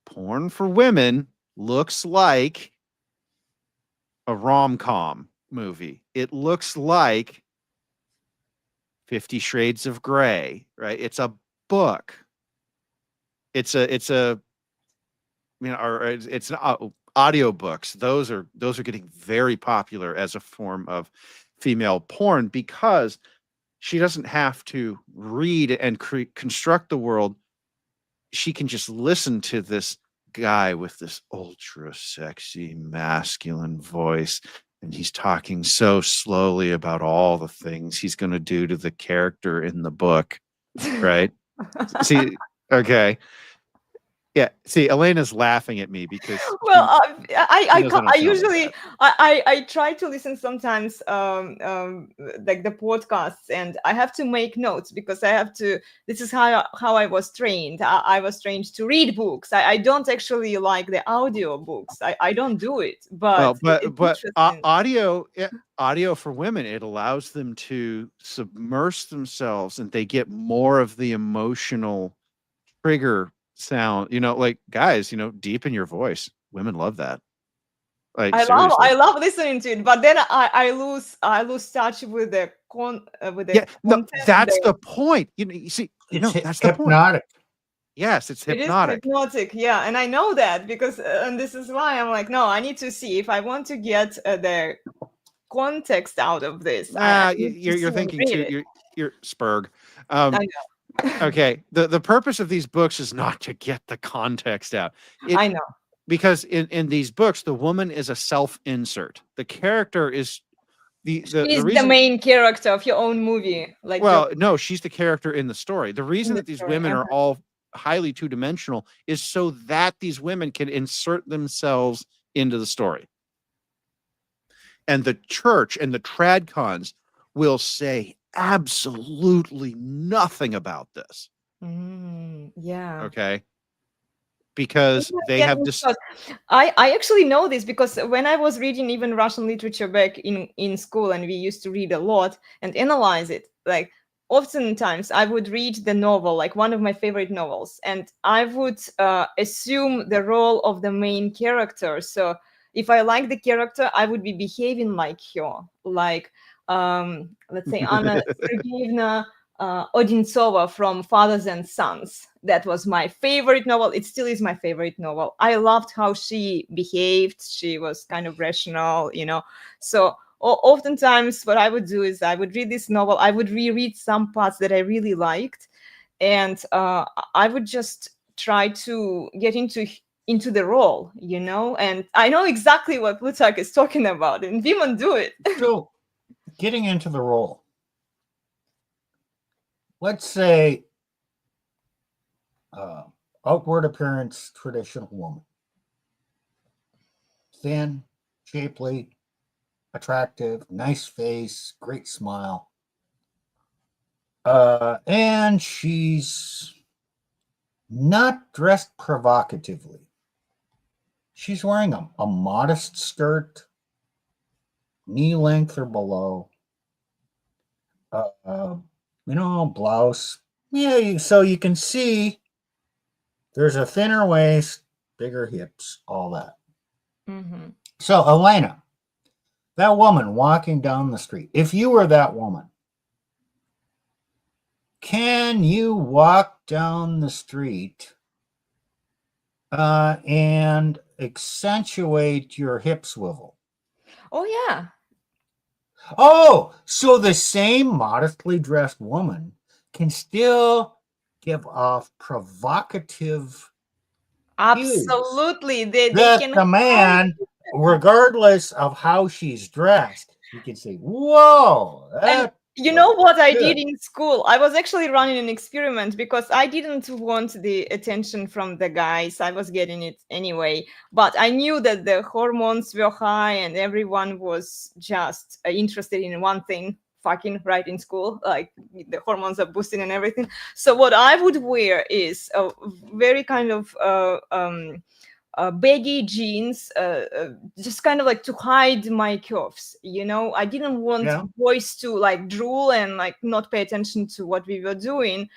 porn for women looks like a rom-com movie. It looks like 50 Shades of Grey, right? It's a book. It's an audiobooks. Those are getting very popular as a form of female porn because she doesn't have to read and construct the world. She can just listen to this guy with this ultra sexy masculine voice, and he's talking so slowly about all the things he's going to do to the character in the book, right? See, okay. Yeah, see, Elena's laughing at me because Well, I usually try to listen sometimes like the podcasts, and I have to make notes because I have to. This is how I was trained. I was trained to read books. I don't actually like the audio books. I don't do it. But audio for women, it allows them to submerge themselves, and they get more of the emotional trigger sound, like guys, deepen your voice. Women love that. Like I love listening to it, but then I lose touch with the content. That's the point. You see, that's the hypnotic. point. Yes, it's hypnotic. It is hypnotic, yeah, and I know that because, and this is why I'm like, no, I need to see if I want to get the context out of this. You're thinking too. You're Spurg. I know. Okay. The purpose of these books is not to get the context out. I know. Because in these books, the woman is a self-insert. The character is the She's the reason. main character of your own movie. Like Well, no, she's the character in the story. The reason the that these story, women are all highly two-dimensional is so that these women can insert themselves into the story. And the church and the TradCons will say absolutely nothing about this. Yeah. Okay. Because they have this. I actually know this because when I was reading even Russian literature back in school, and we used to read a lot and analyze it, like oftentimes I would read the novel, like one of my favorite novels, and I would assume the role of the main character. So if I like the character, I would be behaving like her, like let's say Anna Sergeyevna Odintsova from Fathers and Sons. That was my favorite novel. It still is my favorite novel. I loved how she behaved. She was kind of rational, you know. So oftentimes what I would do is I would read this novel. I would reread some parts that I really liked. And I would just try to get into the role, you know. And I know exactly what Plutarch is talking about. And women do it. So getting into the role. Let's say outward appearance, traditional woman. Thin, shapely, attractive, nice face, great smile. And she's not dressed provocatively. She's wearing a modest skirt, knee length or below. Blouse. Yeah, so you can see there's a thinner waist, bigger hips, all that. So, Elena, that woman walking down the street, if you were that woman, can you walk down the street and accentuate your hip swivel? Oh, yeah. Oh, so the same modestly dressed woman can still give off provocative Absolutely. They that can the man, regardless of how she's dressed, you can say, whoa. And you know what I did in school? I was actually running an experiment because I didn't want the attention from the guys. I was getting it anyway. But I knew that the hormones were high and everyone was just interested in one thing, fucking, right, in school. Like the hormones are boosting and everything. So what I would wear is a very kind of baggy jeans, just kind of like to hide my curves, you know. I didn't want boys to like drool and like not pay attention to what we were doing.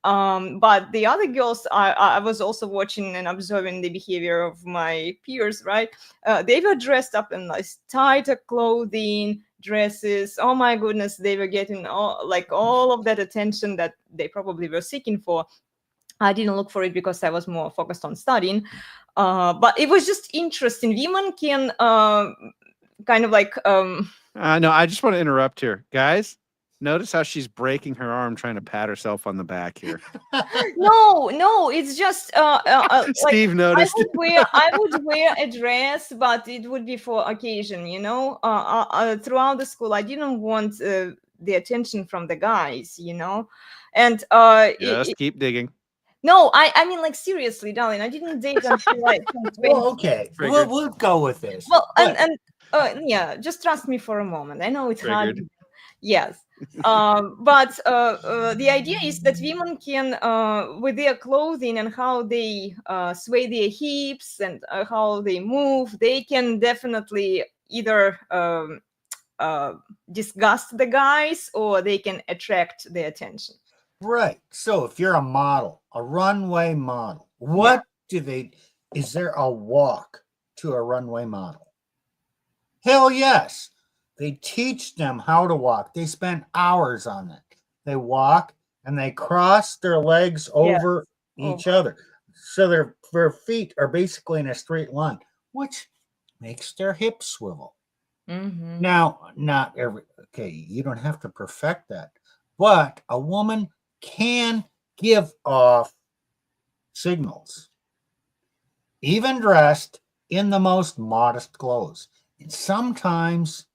But the other girls, I was also watching and observing the behavior of my peers, right? They were dressed up in like tighter clothing, dresses. Oh my goodness, they were getting all of that attention that they probably were seeking for. I didn't look for it because I was more focused on studying. But it was just interesting. Women can kind of like... No, I just want to interrupt here. Guys, notice how she's breaking her arm trying to pat herself on the back here. No, it's just... Steve like, noticed. I would wear a dress, but it would be for occasion, you know? Throughout the school, I didn't want the attention from the guys, you know? And... just keep digging. No, I mean, like, seriously, darling, I didn't date until like 20. Well, okay, we'll go with this. Well, and yeah, just trust me for a moment. I know it's hard. Yes. But the idea is that women can, with their clothing and how they sway their hips and how they move, they can definitely either disgust the guys or they can attract their attention. Right. So if you're a model, a runway model, is there a walk to a runway model? Hell yes. They teach them how to walk. They spend hours on it. They walk and they cross their legs over each other. So their feet are basically in a straight line, which makes their hips swivel. Now, you don't have to perfect that. but a woman can give off signals, even dressed in the most modest clothes. And sometimes,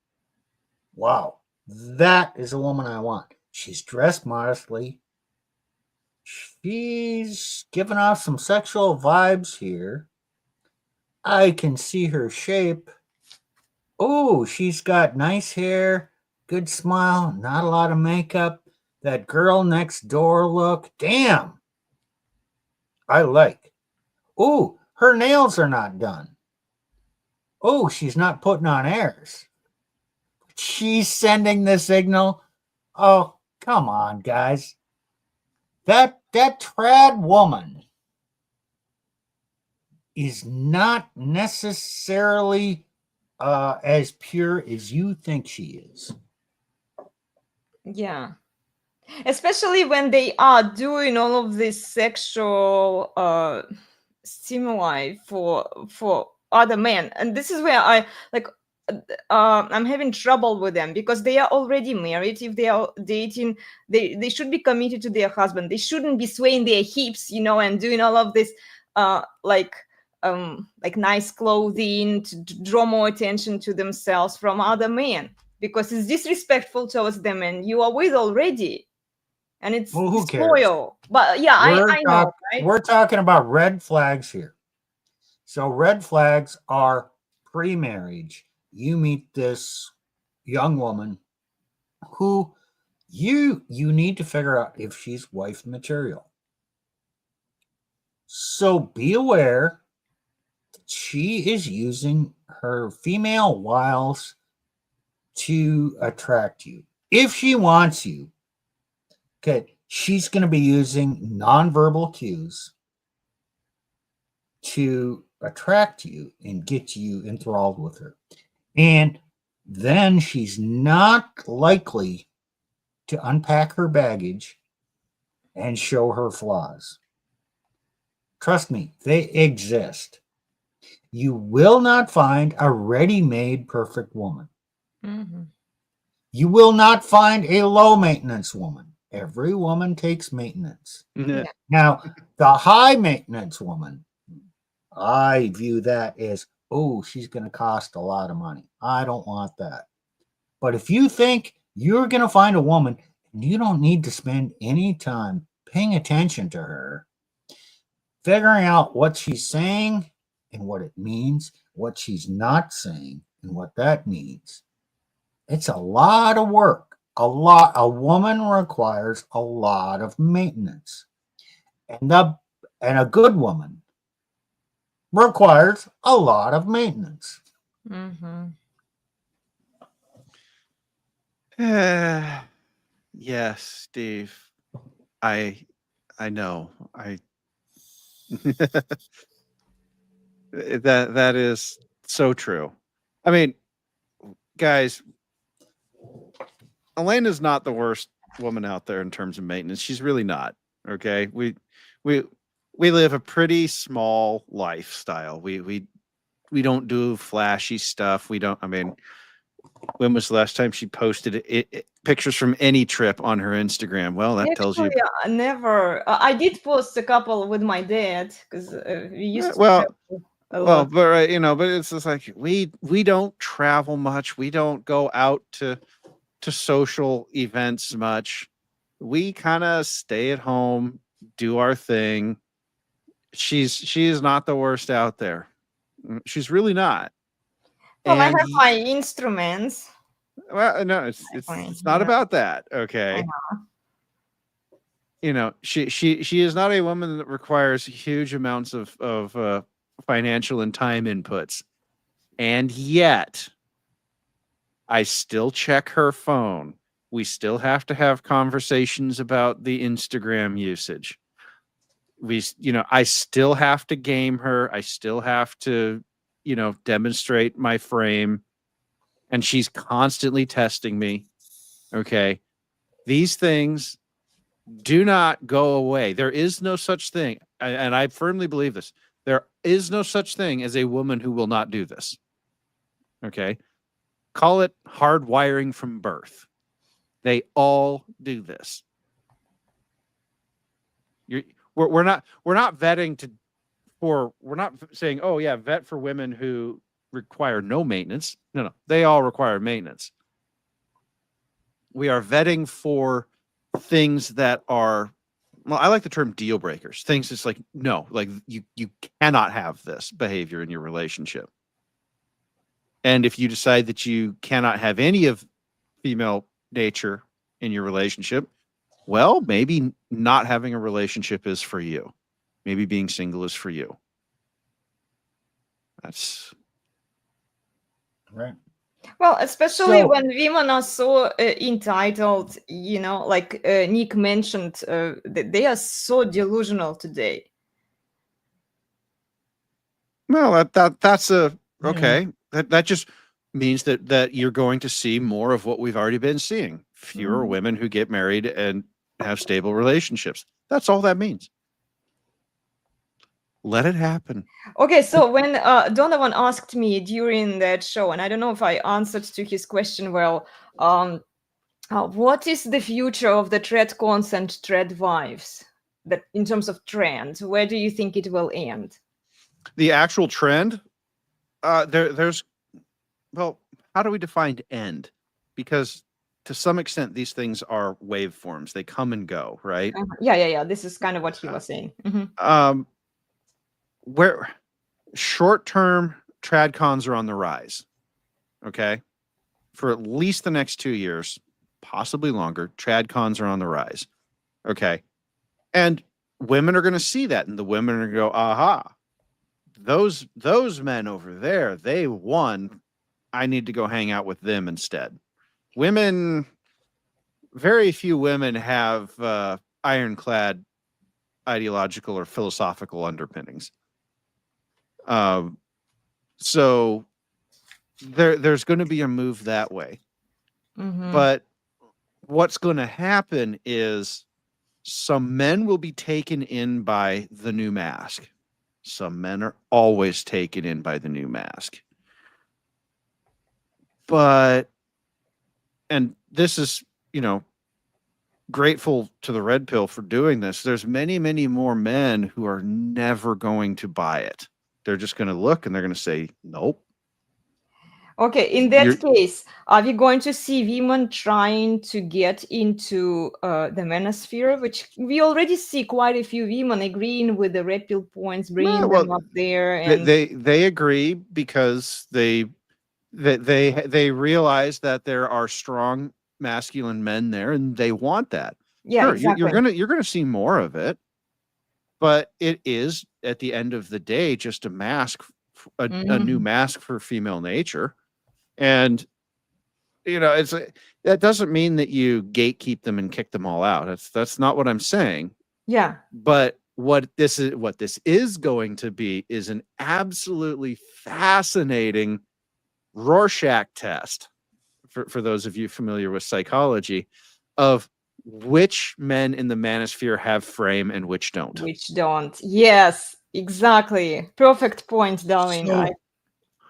wow, that is a woman I want. She's dressed modestly. She's giving off some sexual vibes here. I can see her shape. Oh, she's got nice hair, good smile, not a lot of makeup. That girl next door look. Damn. I like. Oh, her nails are not done. Oh, she's not putting on airs. She's sending the signal. Oh, come on, guys. That trad woman is not necessarily as pure as you think she is. Yeah. Especially when they are doing all of this sexual stimuli for other men, and this is where I like I'm having trouble with them, because they are already married. If they are dating, they should be committed to their husband. They shouldn't be swaying their hips, and doing all of this like nice clothing to draw more attention to themselves from other men, because it's disrespectful towards them, and you are with already, and it's Well, who cares? disloyal. But yeah, I know, right? We're talking about red flags here. So red flags are pre-marriage. You meet this young woman who you need to figure out if she's wife material. So be aware that she is using her female wiles to attract you. If she wants you, okay, she's going to be using nonverbal cues to attract you and get you enthralled with her. And then she's not likely to unpack her baggage and show her flaws. Trust me, they exist. You will not find a ready-made perfect woman. Mm-hmm. You will not find a low-maintenance woman. Every woman takes maintenance. Yeah. Now, the high-maintenance woman, I view that as, oh, she's going to cost a lot of money. I don't want that. But if you think you're going to find a woman and you don't need to spend any time paying attention to her, figuring out what she's saying and what it means, what she's not saying and what that means, it's a lot of work. A woman requires a lot of maintenance. And a good woman requires a lot of maintenance. Mm-hmm. Yes, Steve. I know. That is so true. I mean, guys, Elena's not the worst woman out there in terms of maintenance. She's really not. Okay. We live a pretty small lifestyle. We don't do flashy stuff. We don't, I mean, when was the last time she posted pictures from any trip on her Instagram? Well, that tells you. Actually, never. I did post a couple with my dad, because we used to Well, travel a lot. but right, but it's just like we don't travel much. We don't go out to social events much. We kind of stay at home, do our thing. She is not the worst out there. She's really not. Well, I And have my instruments. well, no, it's not Yeah. about that. Okay. She is not a woman that requires huge amounts of financial and time inputs. And yet I still check her phone. We still have to have conversations about the Instagram usage. I still have to game her. I still have to, demonstrate my frame. And she's constantly testing me. Okay. These things do not go away. There is no such thing. And I firmly believe this. There is no such thing as a woman who will not do this. Okay. Call it hardwiring from birth. They all do this. We're not vetting we're not saying, oh yeah, vet for women who require no maintenance. No, they all require maintenance. We are vetting for things that are, well, I like the term deal breakers. Things it's like, no, like you cannot have this behavior in your relationship. And if you decide that you cannot have any of female nature in your relationship, well, maybe not having a relationship is for you. Maybe being single is for you. That's right. Well, especially So- when women are so entitled, you know, like Nick mentioned, they are so delusional today. well, that's Yeah. okay. That just means that you're going to see more of what we've already been seeing. Fewer Mhm. women who get married and have stable relationships. That's all that means. Let it happen. Okay, so when Donovan asked me during that show, and I don't know if I answered to his question well, what is the future of the TradCons and TradWives? That in terms of trend, where do you think it will end? The actual trend, there's, well, how do we define end? Because to some extent, these things are waveforms. They come and go, right? Yeah. This is kind of what he was saying. Where short-term TradCons are on the rise, okay? For at least the next 2 years, possibly longer, TradCons are on the rise, okay? And women are going to see that, and the women are going to go, aha, those men over there, they won. I need to go hang out with them instead. Women, very few women have ironclad ideological or philosophical underpinnings. So there's going to be a move that way. But what's going to happen is some men will be taken in by the new mask. Some men are always taken in by the new mask. But, and this is, you know, grateful to the red pill for doing this. There's many, many more men who are never going to buy it. They're just going to look and they're going to say, nope. Okay, in that case, are we going to see women trying to get into the manosphere, which we already see quite a few women agreeing with the red pill points, bringing them up there, and they agree because they realize that there are strong masculine men there, and they want that. Yeah, sure, exactly. you're gonna see more of it, but it is at the end of the day just a mask, a new mask for female nature. And you know, that doesn't mean that you gatekeep them and kick them all out. That's not what I'm saying. Yeah. But what this is going to be is an absolutely fascinating Rorschach test for those of you familiar with psychology of which men in the manosphere have frame and which don't. Which don't. Yes, exactly. Perfect point, darling. So,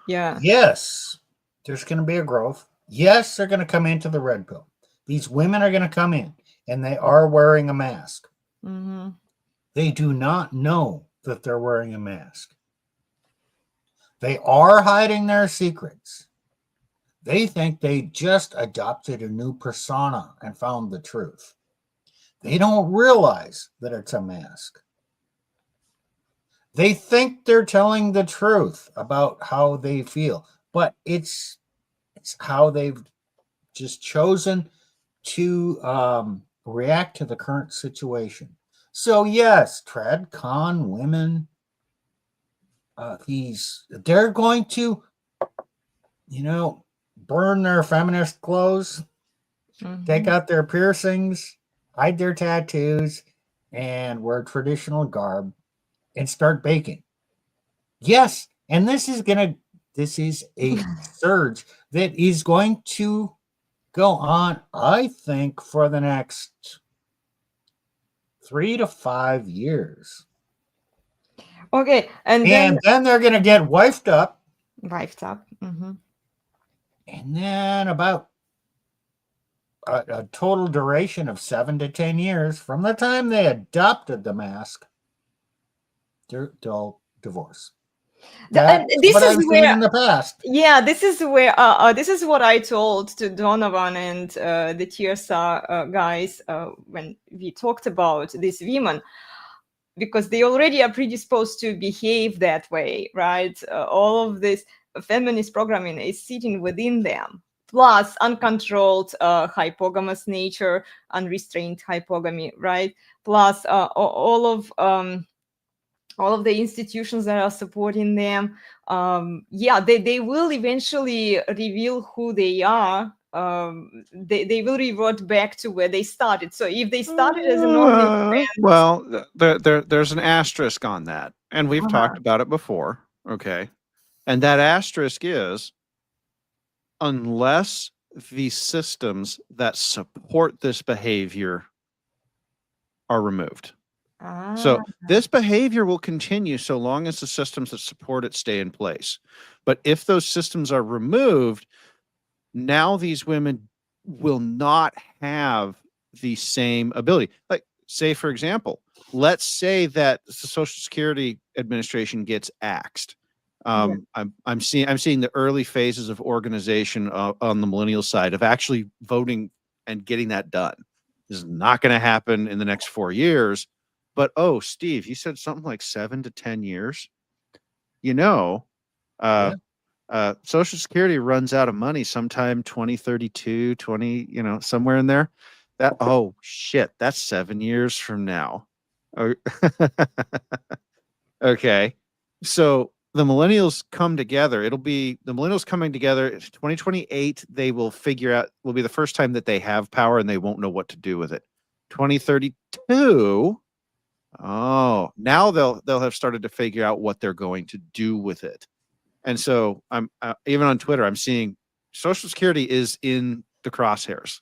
yeah. Yes, there's going to be a growth. Yes, they're going to come into the red pill. These women are going to come in, and they are wearing a mask. They do not know that they're wearing a mask. They are hiding their secrets. They think they just adopted a new persona and found the truth. They don't realize that it's a mask. They think they're telling the truth about how they feel, but it's how they've just chosen to react to the current situation. So yes, TradCon women, they're going to, burn their feminist clothes, take out their piercings, hide their tattoos, and wear traditional garb and start baking. Yes, and this is a surge that is going to go on, I think, for the next 3 to 5 years. Okay, and then they're going to get wifed up. Wifed up. And then about a total duration of 7 to 10 years from the time they adopted the mask till divorce. That's This what is I've seen where, in the past. yeah, this is where this is what I told to Donovan and the Tirsa guys when we talked about these women, because they already are predisposed to behave that way, right? All of this feminist programming is sitting within them. Plus, uncontrolled hypogamous nature, unrestrained hypogamy, right? Plus, all of the institutions that are supporting them, yeah, they will eventually reveal who they are. They will revert back to where they started. So if they started as an OnlyFans, well, there's an asterisk on that, and we've talked about it before. Okay, and that asterisk is unless the systems that support this behavior are removed. So this behavior will continue so long as the systems that support it stay in place. But if those systems are removed, now these women will not have the same ability. Like, say, for example, let's say that the Social Security Administration gets axed. I'm seeing the early phases of organization on the millennial side of actually voting and getting that done. This is not going to happen in the next 4 years. But oh, Steve, you said something like 7 to 10 years. You know, Social Security runs out of money sometime 2032, 20, somewhere in there. That, oh shit, that's 7 years from now. Oh, okay. So the millennials come together. It'll be the millennials coming together. 2028, they will figure out, will be the first time that they have power and they won't know what to do with it. 2032. Oh, now they'll have started to figure out what they're going to do with it. And so I'm even on Twitter, I'm seeing Social Security is in the crosshairs.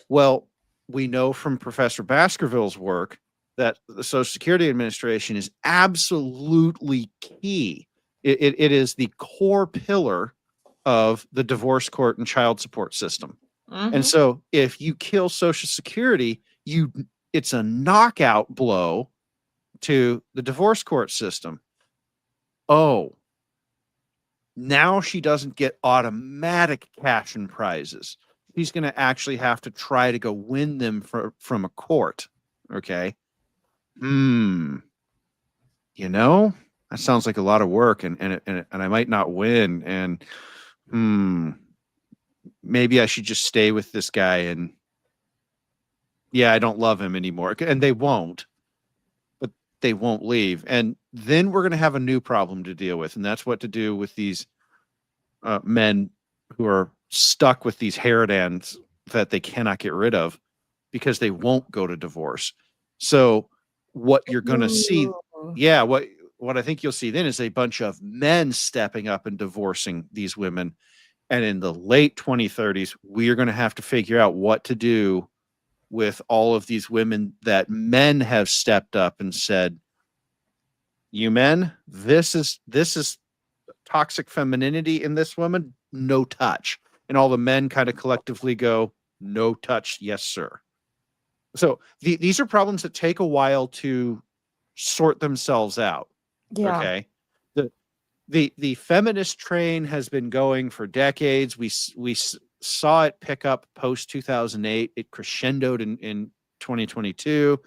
Well, we know from Professor Baskerville's work that the Social Security Administration is absolutely key. It is the core pillar of the divorce court and child support system. And so if you kill Social Security, it's a knockout blow to the divorce court system. Oh, now she doesn't get automatic cash and prizes. She's going to actually have to try to go win them from a court. Okay. That sounds like a lot of work, and I might not win. And maybe I should just stay with this guy. And yeah, I don't love him anymore. And they won't, but they won't leave. And then we're going to have a new problem to deal with. And that's what to do with these men who are stuck with these haredans that they cannot get rid of because they won't go to divorce. So what you're going to see, what I think you'll see then is a bunch of men stepping up and divorcing these women. And in the late 2030s, we are going to have to figure out what to do with all of these women that men have stepped up and said, you men, this is toxic femininity in this woman, no touch. And all the men kind of collectively go, no touch, yes, sir. So these are problems that take a while to sort themselves out. Yeah. Okay. The feminist train has been going for decades. We saw it pick up post 2008. It crescendoed in 2022,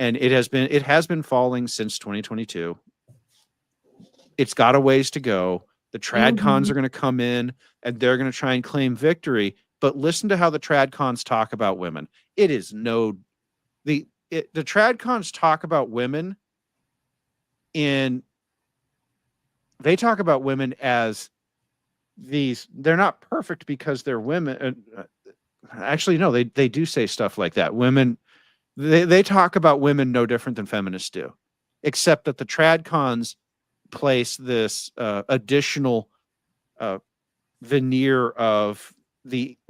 and it has been falling since 2022. It's got a ways to go. The TradCons are going to come in and they're going to try and claim victory. But listen to how the TradCons talk about women. It is the TradCons talk about women they talk about women as they're not perfect because they're women. Actually, no, they do say stuff like that. Women, they talk about women no different than feminists do, except that the TradCons place this additional veneer of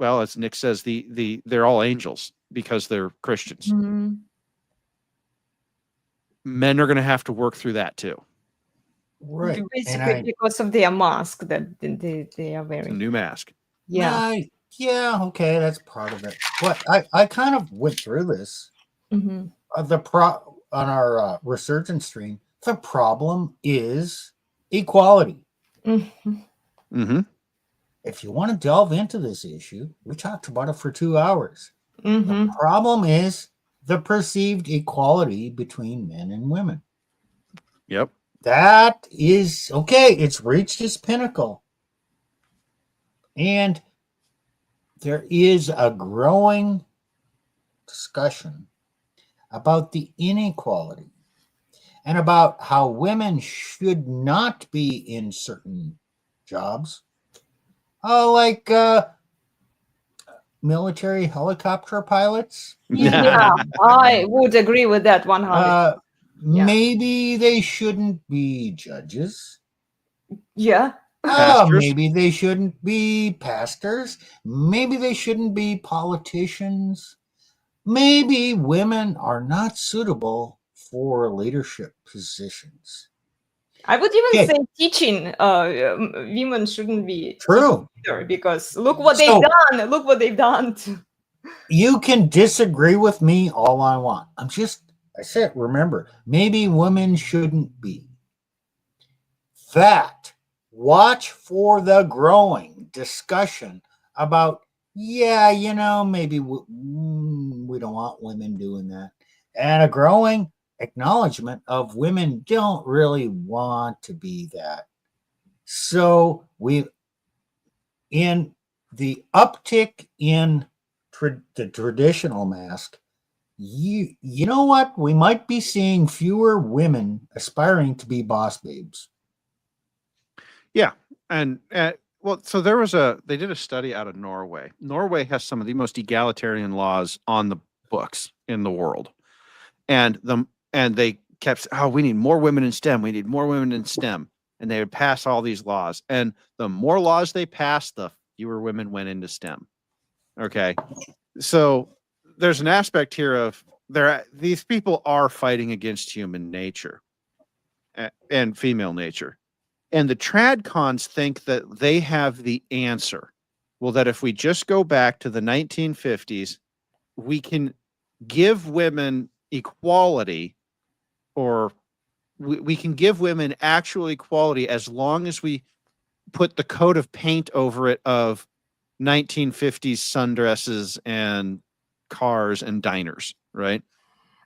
as Nick says, they're all angels because they're Christians. Men are going to have to work through that too. Right. Basically, because of their mask that they are wearing. It's a new mask. Yeah. Yeah, okay, that's part of it. But I kind of went through this. Mm-hmm. On our resurgence stream. The problem is equality. Mm-hmm. Mm-hmm. If you want to delve into this issue, we talked about it for 2 hours. The Mm-hmm. problem is the perceived equality between men and women. Yep. That is okay. It's reached its pinnacle. And there is a growing discussion about the inequality and about how women should not be in certain jobs, like military helicopter pilots. Yeah, I would agree with that 100. Yeah. Maybe they shouldn't be judges. Yeah. Pastors. Maybe they shouldn't be pastors. Maybe they shouldn't be politicians. Maybe women are not suitable for leadership positions. I would even Okay. say teaching women shouldn't be True. either, because look what So- they've done. Look what they've done. You can disagree with me all I want. I said, remember, maybe women shouldn't be. That, watch for the growing discussion about, maybe we don't want women doing that. And a growing acknowledgement of women don't really want to be that. So in the uptick in the traditional masc, you know what? We might be seeing fewer women aspiring to be boss babes. Yeah. And well, so they did a study out of Norway. Norway has some of the most egalitarian laws on the books in the world. And they kept, we need more women in STEM. We need more women in STEM. And they would pass all these laws. And the more laws they passed, the fewer women went into STEM. Okay. So there's an aspect here of these people are fighting against human nature and female nature. And the TradCons think that they have the answer. Well, that if we just go back to the 1950s, we can give women equality, or we can give women actual equality as long as we put the coat of paint over it of 1950s sundresses and cars and diners, right?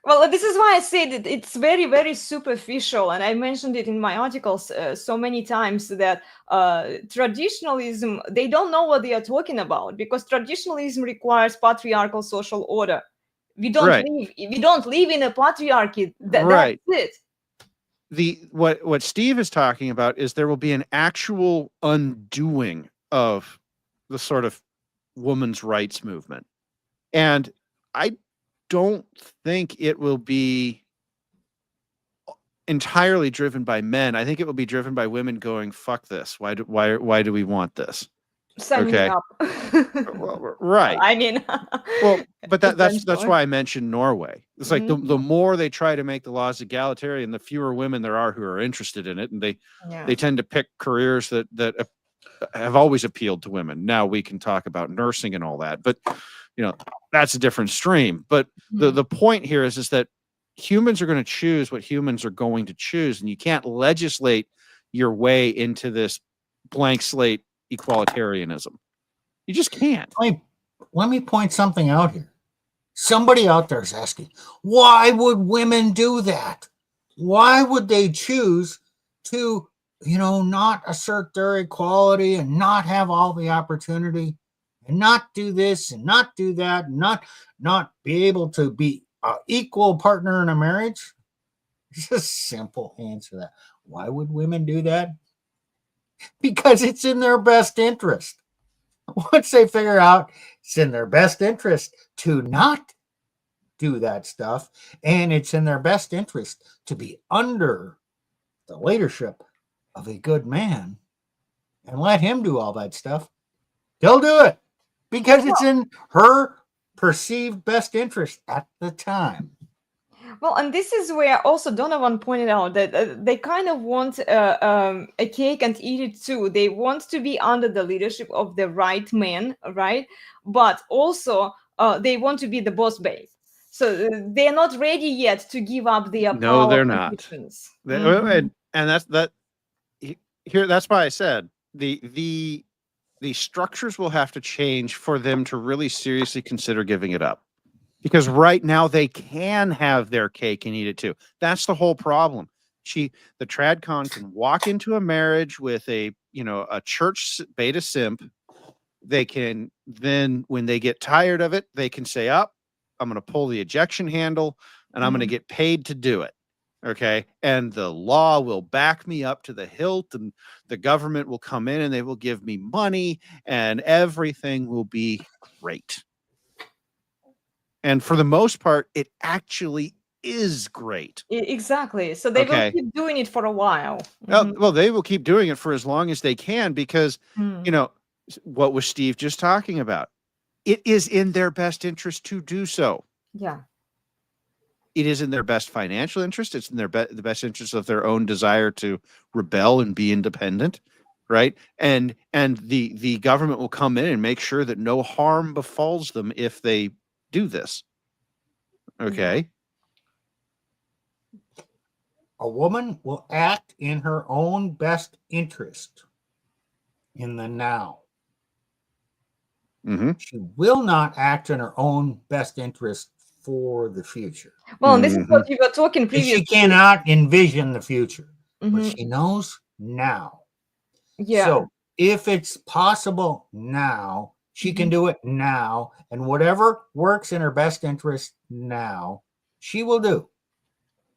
Well, this is why I say that it's very, very superficial. And I mentioned it in my articles so many times that traditionalism, they don't know what they are talking about, because traditionalism requires patriarchal social order. We don't live in a patriarchy. Right. That's it. What Steve is talking about is there will be an actual undoing of the sort of women's rights movement. And I don't think it will be entirely driven by men. I think it will be driven by women going, fuck this. Why do we want this? Sign me up. Well, right. I mean, well, but that's eventually. why I mentioned Norway. It's like the more they try to make the laws egalitarian, the fewer women there are who are interested in it, and they tend to pick careers that have always appealed to women. Now we can talk about nursing and all that, but that's a different stream. But the point here is that humans are going to choose what humans are going to choose, and you can't legislate your way into this blank slate equalitarianism. You just can't. Let me point something out here. Somebody out there is asking, why would women do that? Why would they choose to, not assert their equality and not have all the opportunity and not do this and not do that, and not be able to be an equal partner in a marriage? It's a simple answer to that. Why would women do that? Because it's in their best interest. Once they figure out it's in their best interest to not do that stuff, and it's in their best interest to be under the leadership of a good man and let him do all that stuff, they'll do it because it's in her perceived best interest at the time. Well, and this is where also Donovan pointed out that they kind of want a cake and eat it too. They want to be under the leadership of the right man, right? But also they want to be the boss babe. So they're not ready yet to give up their No, power they're not. positions. And that's that. Here, that's why I said the structures will have to change for them to really seriously consider giving it up. Because right now they can have their cake and eat it too. That's the whole problem. The TradCon can walk into a marriage with a church beta simp. They can then, when they get tired of it, they can say, "Up, I'm going to pull the ejection handle, and I'm going to get paid to do it." Okay, and the law will back me up to the hilt, and the government will come in and they will give me money, and everything will be great. And for the most part, it actually is great. Exactly. So they will keep doing it for a while. Well, they will keep doing it for as long as they can because, what was Steve just talking about? It is in their best interest to do so. Yeah. It is in their best financial interest. It's in the best interest of their own desire to rebel and be independent, right? And the government will come in and make sure that no harm befalls them if they do this. Okay. A woman will act in her own best interest in the now. Mm-hmm. She will not act in her own best interest for the future. Well, this is what we were talking previously. She cannot envision the future, but she knows now. Yeah. So if it's possible now, she can do it now, and whatever works in her best interest now, she will do.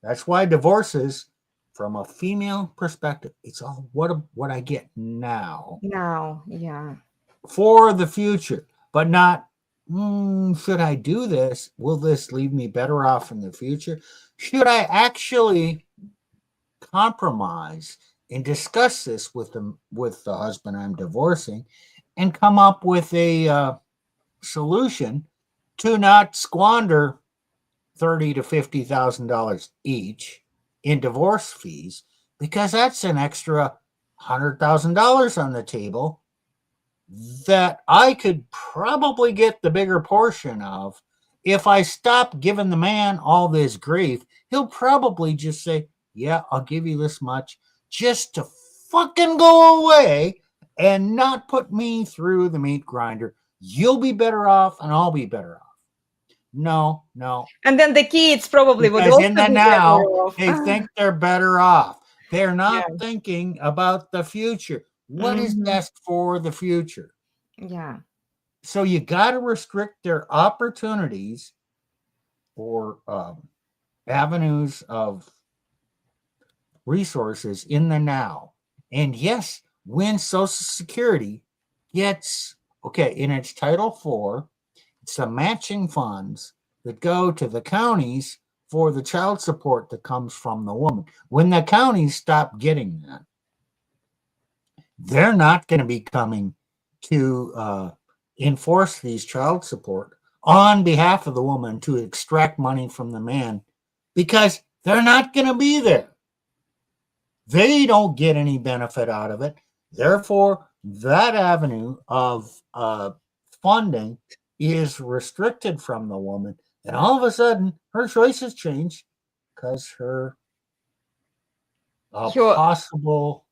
That's why divorces, from a female perspective, it's all what I get now. Now, yeah. For the future, but not, should I do this? Will this leave me better off in the future? Should I actually compromise and discuss this with the husband I'm divorcing and come up with a solution to not squander $30,000 to $50,000 each in divorce fees, because that's an extra $100,000 on the table that I could probably get the bigger portion of. If I stop giving the man all this grief, he'll probably just say, "Yeah, I'll give you this much," just to fucking go away and not put me through the meat grinder. You'll be better off and I'll be better off. No. And then the kids probably would because also in the be now, better off. they think they're better off. They're not thinking about the future. What is best for the future? Yeah. So you got to restrict their opportunities or avenues of resources in the now. And yes, when Social Security gets, in its Title IV, it's the matching funds that go to the counties for the child support that comes from the woman. When the counties stop getting that, they're not going to be coming to enforce these child support on behalf of the woman to extract money from the man, because they're not going to be there. They don't get any benefit out of it. Therefore, that avenue of funding is restricted from the woman. And all of a sudden, her choices change because her possible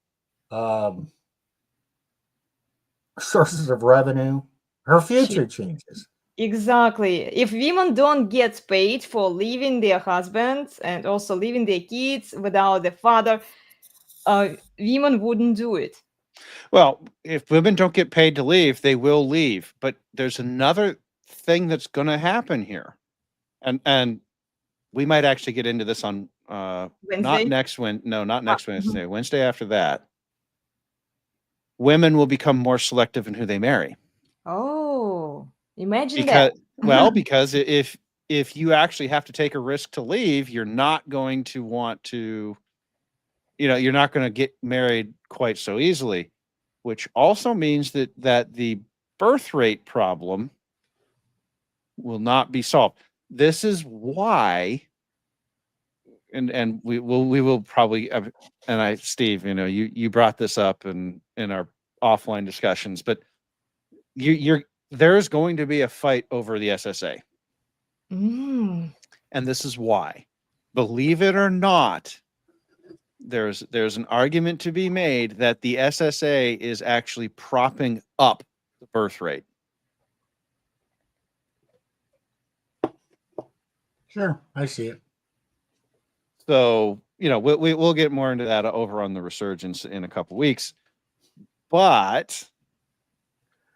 sources of revenue, her future changes. Exactly. If women don't get paid for leaving their husbands and also leaving their kids without the father, women wouldn't do it. Well, if women don't get paid to leave, they will leave. But there's another thing that's going to happen here, and we might actually get into this on Wednesday? not next Wednesday, Wednesday after that. Women will become more selective in who they marry. Oh, imagine that. Because if you actually have to take a risk to leave, you're not going to want to, you're not going to get married quite so easily, which also means that the birth rate problem will not be solved. This is why and we will probably, and Steve, you brought this up in our offline discussions, but there's going to be a fight over the SSA. Mm. And this is why. Believe it or not, there's an argument to be made that the SSA is actually propping up the birth rate. Sure, I see it. So, we'll get more into that over on the Resurgence in a couple weeks. But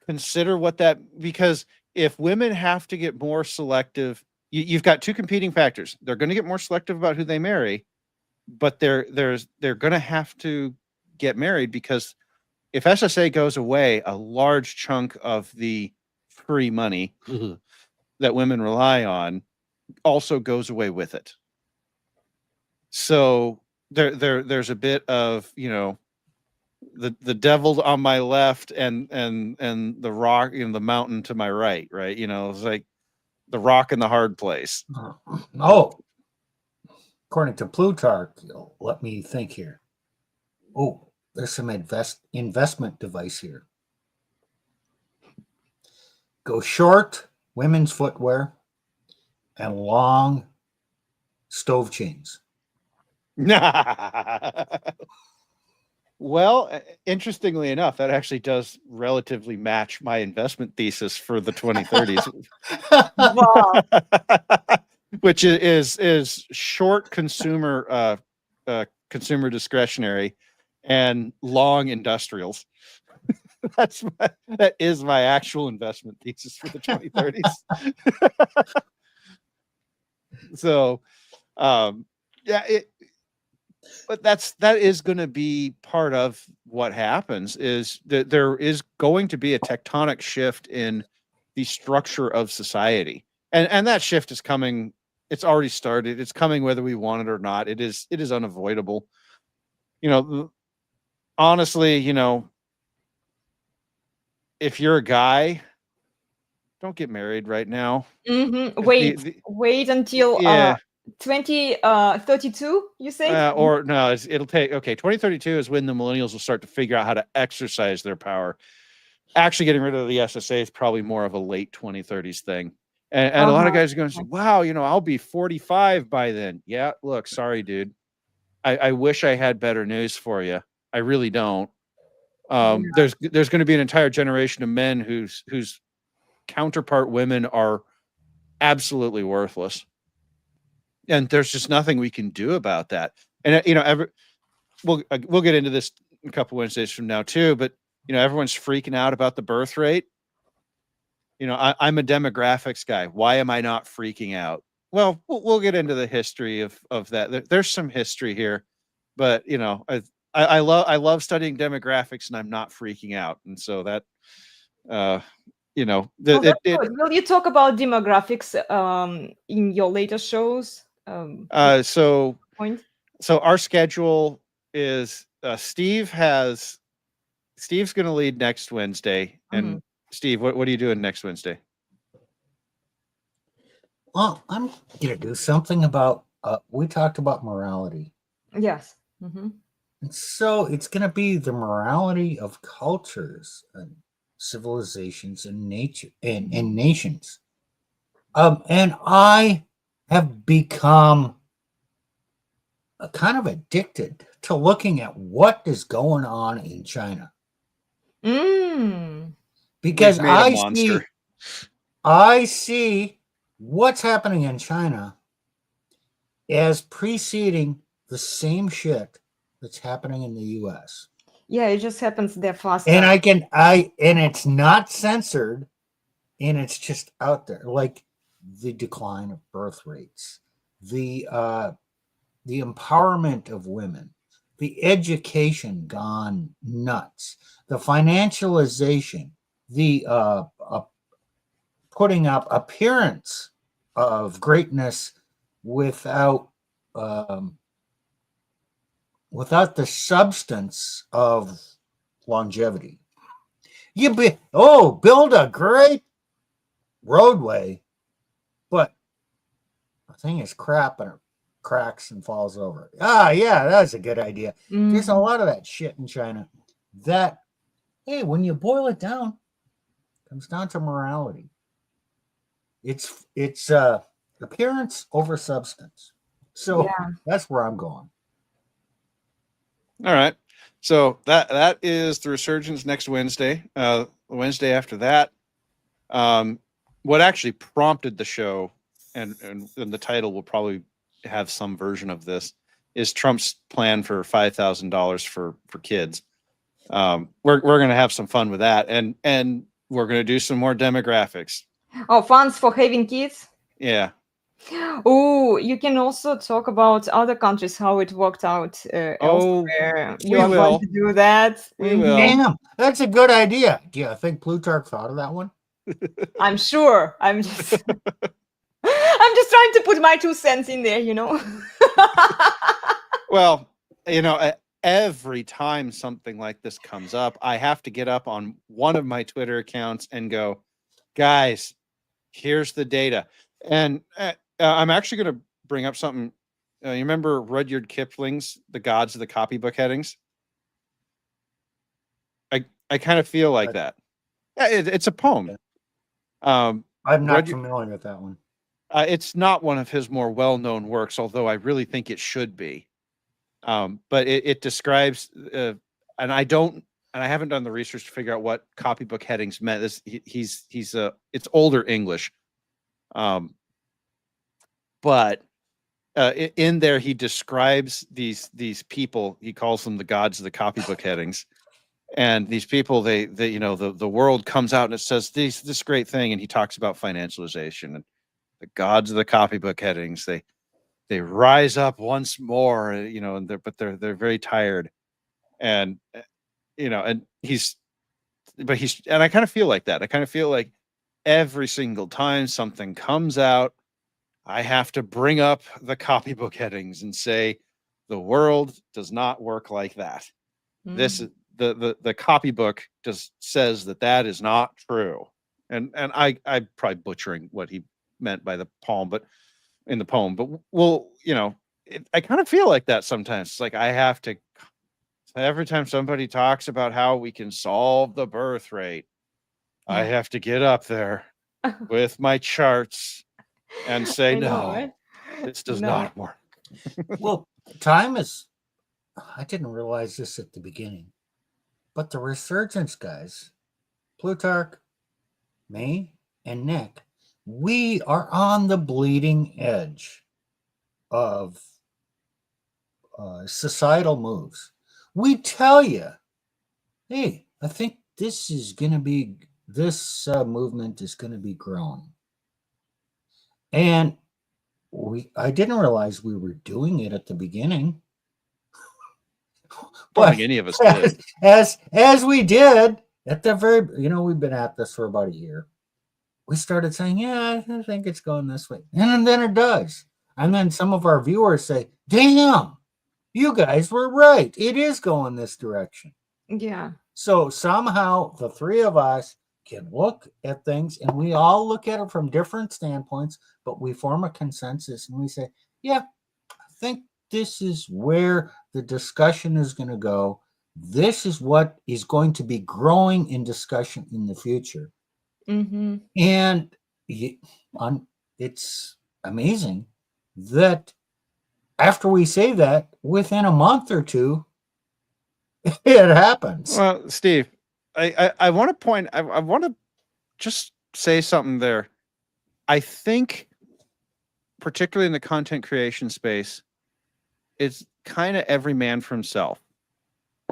consider what because if women have to get more selective, you've got two competing factors. They're going to get more selective about who they marry, but they're going to have to get married, because if SSA goes away, a large chunk of the free money that women rely on also goes away with it. So there's a bit of, the devil on my left and the rock, the mountain to my right. It's like the rock in the hard place. Oh, according to Plutarch, let me think here. Oh, there's some investment device here. Go short women's footwear and long stove chains. Well, interestingly enough, that actually does relatively match my investment thesis for the 2030s. Wow. Which is short consumer discretionary and long industrials. That is my actual investment thesis for the 2030s. So, but that is going to be part of what happens, is that there is going to be a tectonic shift in the structure of society. And that shift is coming. It's already started. It's coming whether we want it or not. It is unavoidable. Honestly, if you're a guy, don't get married right now. Mm-hmm. Wait until 2032, you say? Or no, it'll take, 2032 is when the millennials will start to figure out how to exercise their power. Actually getting rid of the SSA is probably more of a late 2030s thing. And a lot of guys are going to say, wow, I'll be 45 by then. Yeah, look, sorry, dude. I wish I had better news for you. I really don't. There's going to be an entire generation of men whose counterpart women are absolutely worthless. And there's just nothing we can do about that. And, we'll get into this a couple Wednesdays from now too, but, everyone's freaking out about the birth rate. I'm a demographics guy. Why am I not freaking out? Well, we'll get into the history of that. There's some history here, but I love studying demographics, and I'm not freaking out. And so that, Will you talk about demographics in your later shows? So our schedule is Steve's going to lead next Wednesday, and Steve, what are you doing next Wednesday? Well, I'm going to do something about, we talked about morality. Yes. Mm-hmm. And so it's going to be the morality of cultures and civilizations and nature and nations. And I have become kind of addicted to looking at what is going on in China. Because I see what's happening in China as preceding the same shit that's happening in the US. Yeah, it just happens there fast. And and it's not censored, and it's just out there, like the decline of birth rates, the empowerment of women, the education gone nuts, the financialization, the putting up appearance of greatness without the substance of longevity. Build a great roadway, but the thing is crap, and cracks and falls over. Ah, yeah, that's a good idea. There's a Mhm. lot of that shit in China that, hey, when you boil it down, comes down to morality. It's appearance over substance. So Yeah. that's where I'm going. All right. So that is the Resurgence next Wednesday. The Wednesday after that, what actually prompted the show, and the title will probably have some version of this, is Trump's plan for $5,000 for kids. We're gonna have some fun with that, and we're gonna do some more demographics. Oh, funds for having kids. Yeah. Oh, you can also talk about other countries, how it worked out Oh, elsewhere. You we are going will. to do that. We Mhm. will. Damn, that's a good idea. Do you think Plutarch thought of that one? I'm sure. I'm just I'm just trying to put my 2 cents in there, you know. Well, every time something like this comes up, I have to get up on one of my Twitter accounts and go, guys, here's the data. And I'm actually going to bring up something. You remember Rudyard Kipling's The Gods of the Copybook Headings? I kind of feel like that. Yeah, it's a poem. I'm not Rudyard, familiar with that one. it's not one of his more well-known works, although I really think it should be. But it describes, and I haven't done the research to figure out what copybook headings meant. It's older English, but in there he describes these people. He calls them the gods of the copybook headings, and these people, they the world comes out and it says this great thing, and he talks about financialization and the gods of the copybook headings. They rise up once more, and they're very tired, and and I kind of feel like that. I kind of feel like every single time something comes out, I have to bring up the copybook headings and say the world does not work like that. This is the copybook just says that is not true, and I'm probably butchering what he meant by the poem, but in the poem, but I kind of feel like that sometimes. It's like I have to, every time somebody talks about how we can solve the birth rate, I have to get up there with my charts and say, I know, no, right? this does No. not work. Well, time is, I didn't realize this at the beginning, but the Resurgence guys, Plutarch, me, and Nick, we are on the bleeding edge of societal moves. We tell you, hey, I think this movement is going to be growing. And I didn't realize we were doing it at the beginning. Don't think any of us did. As we did at the very, we've been at this for about a year. We started saying, yeah, I think it's going this way. And then it does. And then some of our viewers say, damn, you guys were right. It is going this direction. Yeah. So somehow the three of us can look at things, and we all look at it from different standpoints, but we form a consensus and we say, yeah, I think this is where the discussion is going to go. This is what is going to be growing in discussion in the future. Mm-hmm. And it's amazing that after we say that, within a month or two, it happens. Well, Steve, I want to point, I want to just say something there. I think, particularly in the content creation space, it's kind of every man for himself.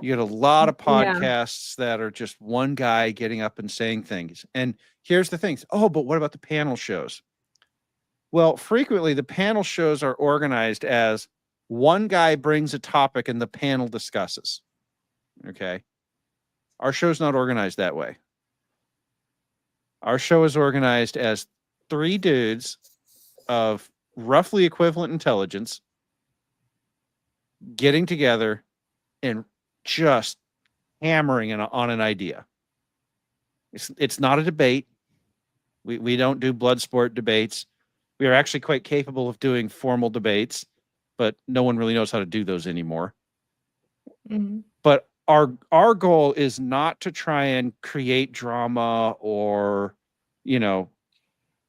You get a lot of podcasts that are just one guy getting up and saying things. And here's the things. Oh, but what about the panel shows? Well, frequently the panel shows are organized as one guy brings a topic and the panel discusses. Okay. Our show's not organized that way. Our show is organized as three dudes of roughly equivalent intelligence getting together and just hammering on an idea. It's not a debate. We don't do blood sport debates. We are actually quite capable of doing formal debates. but no one really knows how to do those anymore. Mhm. But our goal is not to try and create drama or, you know,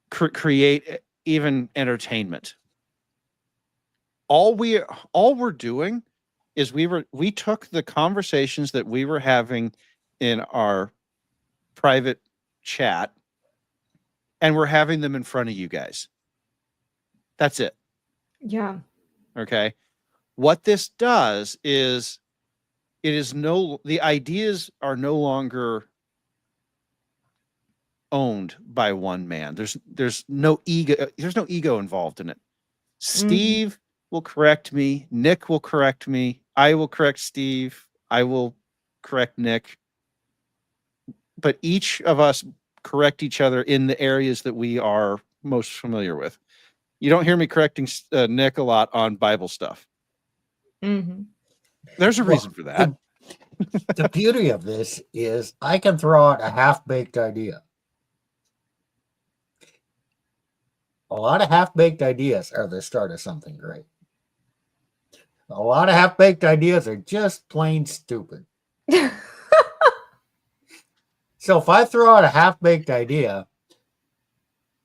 create even entertainment. All we're doing is we took the conversations that we were having in our private chat and we're having them in front of you guys. That's it. Yeah. Okay. What this does is the ideas are no longer owned by one man. There's no ego involved in it. Steve will correct me, Nick will correct me, I will correct Steve, I will correct Nick. But each of us correct each other in the areas that we are most familiar with. You don't hear me correcting Nick a lot on Bible stuff. Mhm. There's a reason for that. The beauty of this is I can throw out a half-baked idea. A lot of half-baked ideas are the start of something great. A lot of half-baked ideas are just plain stupid. So if I throw out a half-baked idea,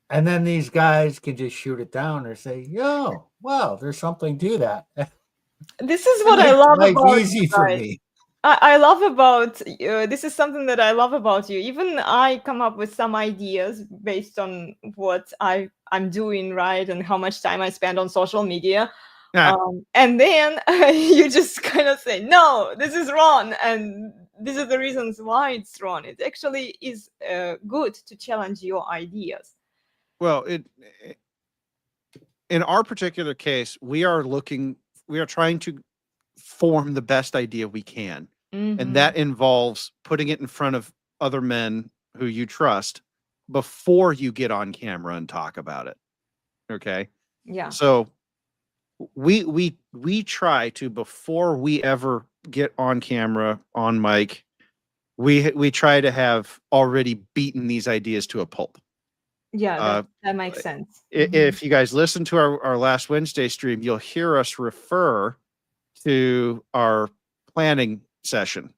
and then these guys can just shoot it down or say, yo, wow, there's something to that. This is what I love Life about easy you for guys. me. I love about this is something that I love about you. Even I come up with some ideas based on what I'm doing, right, and how much time I spend on social media. Yeah. And then you just kind of say, no, this is wrong, and these are the reasons why it's wrong. It actually is good to challenge your ideas. Well, in our particular case, we are trying to form the best idea we can. And that involves putting it in front of other men who you trust before you get on camera and talk about it. Okay? Yeah. So we try to, before we ever get on camera, on mic, we try to have already beaten these ideas to a pulp. Yeah, that makes sense. If you guys listen to our last Wednesday stream, you'll hear us refer to our planning session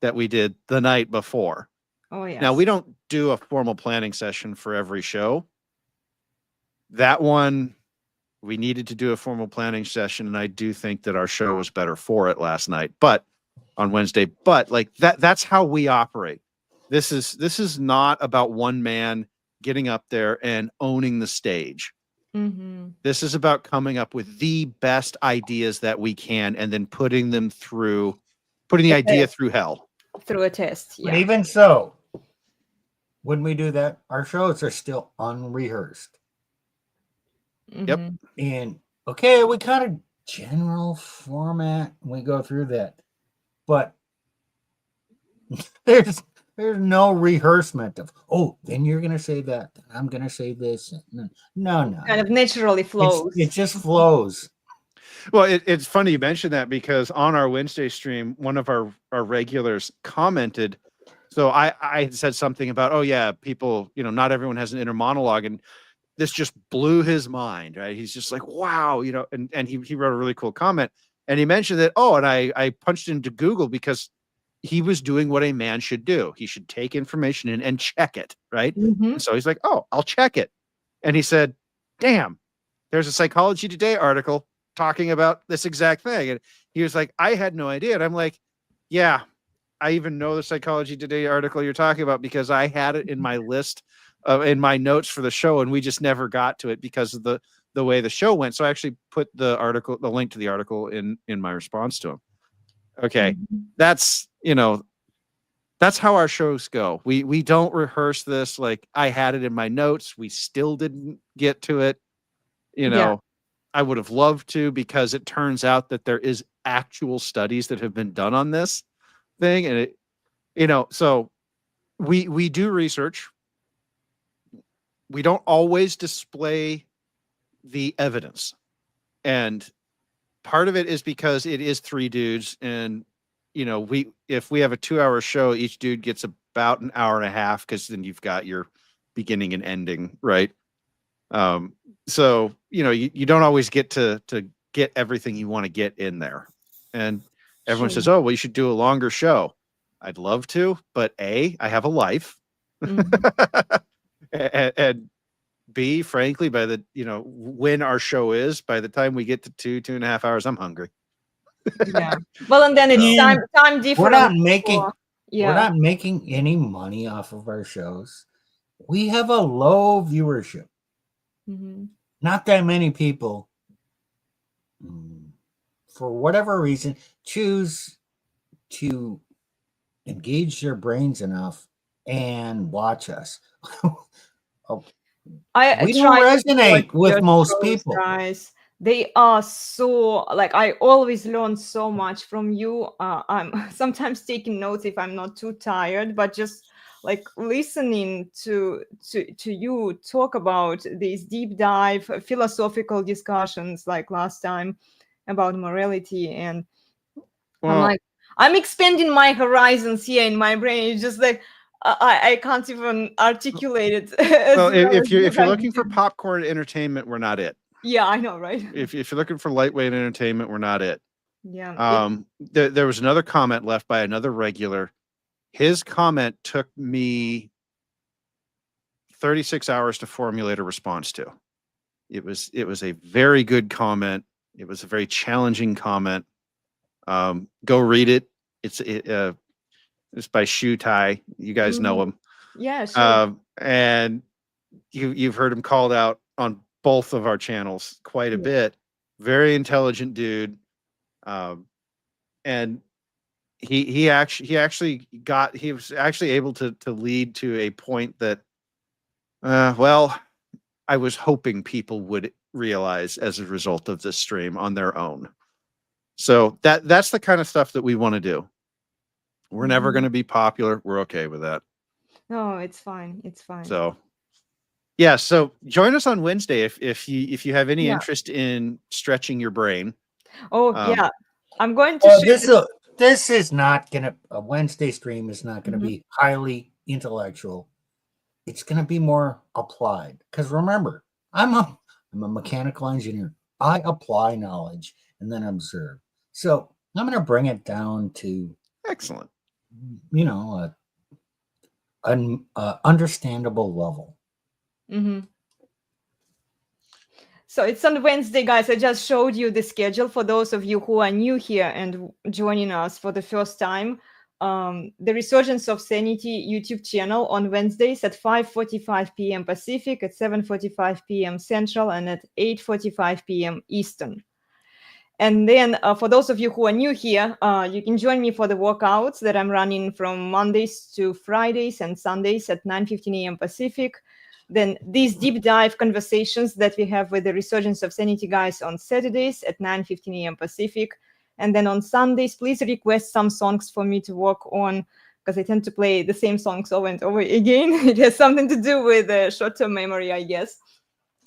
that we did the night before. Oh, yes. Now, we don't do a formal planning session for every show. That one, we needed to do a formal planning session, and I do think that our show was better for it last night, but on Wednesday. But like that's how we operate. This is not about one man getting up there and owning the stage. This is about coming up with the best ideas that we can and then putting the idea through hell. Through a test, But yeah. even so, when we do that, our shows are still unrehearsed. Yep. And okay, we kind of general format, we go through that. But there's no rehearsement of, oh, then you're going to say that. I'm going to say this. No. Kind of naturally flows. It just flows. Well, it's funny you mentioned that because on our Wednesday stream, one of our regulars commented. So I had said something about, oh yeah, people, not everyone has an inner monologue, and this just blew his mind, right? He's just like, wow, and he wrote a really cool comment, and he mentioned that, and I punched into Google because he was doing what a man should do. He should take information in and check it, right? And so he's like, oh, I'll check it. And he said, damn, there's a Psychology Today article talking about this exact thing. And he was like, I had no idea. And I'm like, yeah, I even know the Psychology Today article you're talking about because I had it in my list in my notes for the show, and we just never got to it because of the way the show went. So I actually put the link to the article in my response to him. Okay. That's how our shows go. We don't rehearse this. Like, I had it in my notes. We still didn't get to it. I would have loved to, because it turns out that there is actual studies that have been done on this thing. And so we do research. We don't always display the evidence. And part of it is because it is three dudes, and if we have a 2-hour show, each dude gets about an hour and a half, because then you've got your beginning and ending, right? So you don't always get to get everything you want to get in there. And everyone Sure. says, oh, well, you should do a longer show. I'd love to, but A, I have a life. Mhm. and B, frankly, by the, when our show is, by the time we get to 2.5 hours, I'm hungry. Yeah. Well, and then it's And time difference. we're not making for- we're yeah. not making any money off of our shows. We have a low viewership. Mhm. Not that many people, for whatever reason, choose to engage their brains enough and watch us. I We don't try to watch resonate with your most shows, people. guys. They are so like I always learn so much from you. I'm sometimes taking notes if I'm not too tired, but just like listening to you talk about these deep dive philosophical discussions like last time about morality, and I'm Well, like I'm expanding my horizons here in my brain. It's just like I can't even articulate it as well, well if as you're you if you're guys looking for do. popcorn entertainment, we're not it. Yeah, I know, right? If you're looking for lightweight entertainment, we're not it. Yeah. There was another comment left by another regular. His comment took me 36 hours to formulate a response to. It was a very good comment. It was a very challenging comment. Go read it. It's by Shu Tai. You guys know him. Yeah, sure. And you've heard him called out on both of our channels quite a Yeah. bit. Very intelligent dude. And he was actually able to lead to a point that well, I was hoping people would realize as a result of this stream on their own. So that's the kind of stuff that we want to do. We're never going to be popular. We're okay with that. No, it's fine. It's fine. So yeah, so join us on Wednesday if you have any Yeah. interest in stretching your brain. Oh, yeah. I'm going to share This is not gonna a Wednesday stream is not gonna Mhm. be highly intellectual. It's gonna be more applied. Because remember, I'm a mechanical engineer. I apply knowledge and then observe. So I'm gonna bring it down to Excellent. an understandable level. Mhm. So it's on Wednesday, guys. I just showed you the schedule for those of you who are new here and joining us for the first time. The Resurgence of Sanity YouTube channel on Wednesdays at 5:45 p.m. Pacific, at 7:45 p.m. Central, and at 8:45 p.m. Eastern. And then for those of you who are new here, you can join me for the workouts that I'm running from Mondays to Fridays and Sundays at 9:15 a.m. Pacific. Then these deep dive conversations that we have with the Resurgence of Sanity guys on Saturdays at 9:15 a.m. Pacific. And then on Sundays, please request some songs for me to work on, because I tend to play the same songs over and over again. It has something to do with short-term memory, I guess.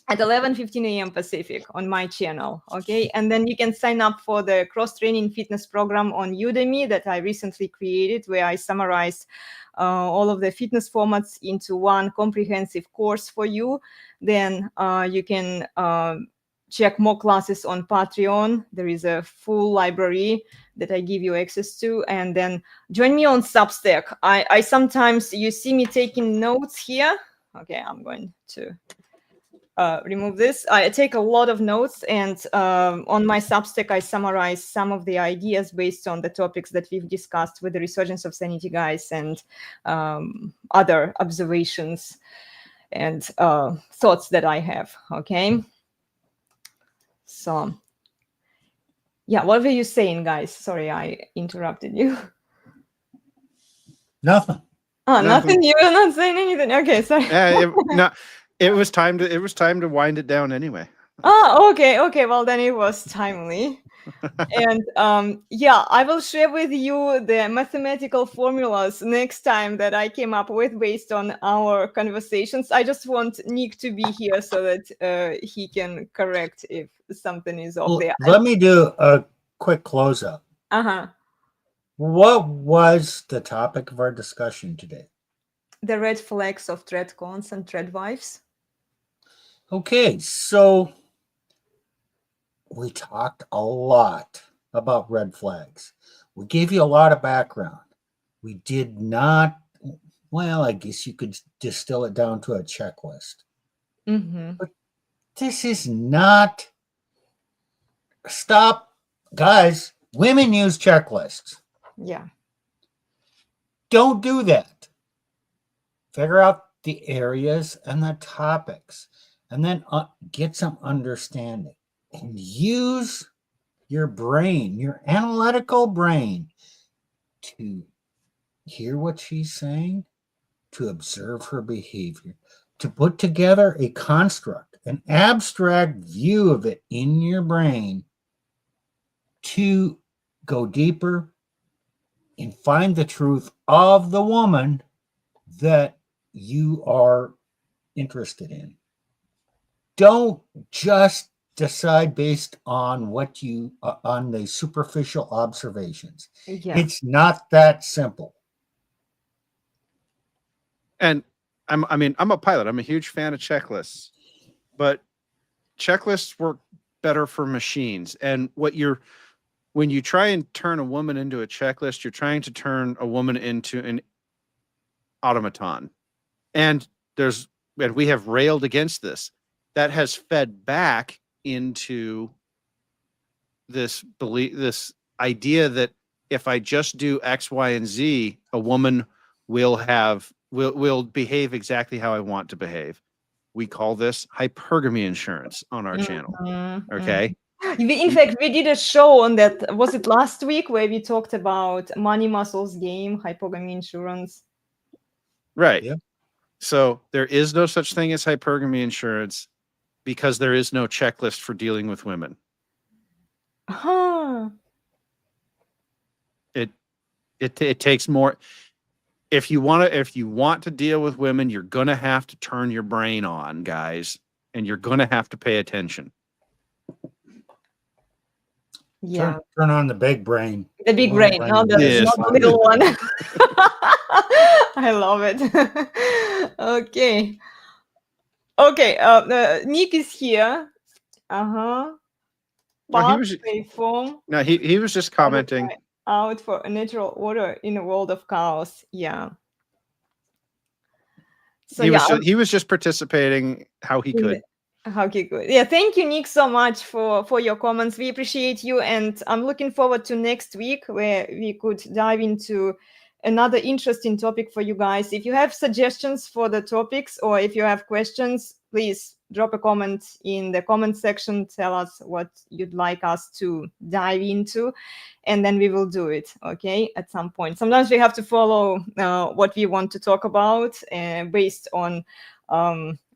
At 11:15 a.m. Pacific on my channel, okay? And then you can sign up for the cross-training fitness program on Udemy that I recently created, where I summarize all of the fitness formats into one comprehensive course for you. Then you can check more classes on Patreon. There is a full library that I give you access to. And then join me on Substack. I sometimes, you see me taking notes here. Okay, I'm going to remove this. I take a lot of notes, and on my Substack, I summarize some of the ideas based on the topics that we've discussed with the Resurgence of Sanity guys, and other observations and thoughts that I have. Okay. So, yeah, what were you saying, guys? Sorry, I interrupted you. Nothing. Oh, nothing. You were not saying anything. Okay, sorry. It was time to wind it down anyway. Oh, okay. Well, then it was timely. And yeah, I will share with you the mathematical formulas next time that I came up with based on our conversations. I just want Nick to be here so that he can correct if something is off there. Let me do a quick close up. What was the topic of our discussion today? The red flags of TradCons and TradWives. Okay, so we talked a lot about red flags. We gave you a lot of background. We did not, well, I guess you could distill it down to a checklist. Mm-hmm. But this is not, stop, guys, women use checklists. Yeah. Don't do that. Figure out the areas and the topics, and then get some understanding. And use your brain, your analytical brain, to hear what she's saying, to observe her behavior, to put together a construct, an abstract view of it in your brain, to go deeper and find the truth of the woman that you are interested in. Don't just decide based on what you on the superficial observations. Yeah. It's not that simple. And I'm a pilot. I'm a huge fan of checklists, but checklists work better for machines. And when you try and turn a woman into a checklist, you're trying to turn a woman into an automaton. And we have railed against this. That has fed back into this belief, this idea that if I just do X, Y, and Z, a woman will behave exactly how I want to behave. We call this hypergamy insurance on our channel. Okay. In fact, we did a show on that. Was it last week where we talked about money muscles game, hypergamy insurance? Right. Yeah. So there is no such thing as hypergamy insurance because there is no checklist for dealing with women. Huh. It takes more. If you want to deal with women, you're gonna have to turn your brain on, guys, and you're gonna have to pay attention. Yeah. Turn on the big brain. The big brain, not the little one. I love it. Okay. Okay. Nick is here. No, he was just commenting. Out for a natural order in a world of chaos. Yeah. So he was just participating how he could. Okay, good. Yeah, thank you, Nick, so much for your comments. We appreciate you, and I'm looking forward to next week where we could dive into another interesting topic for you guys. If you have suggestions for the topics or if you have questions, please drop a comment in the comment section. Tell us what you'd like us to dive into, and then we will do it, okay, at some point. Sometimes we have to follow what we want to talk about based on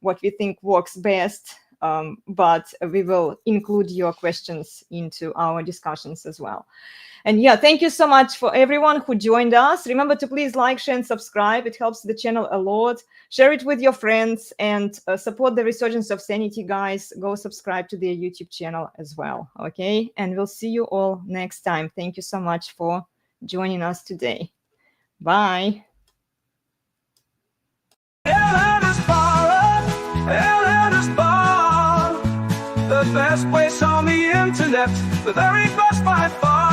what we think works best, but we will include your questions into our discussions as well. And yeah, thank you so much for everyone who joined us. Remember to please like, share, and subscribe. It helps the channel a lot. Share it with your friends and support the resurgence of sanity, guys. Go subscribe to their YouTube channel as well, okay? And we'll see you all next time. Thank you so much for joining us today. Bye. Elena's Barre, the best place on the internet, the very best by far.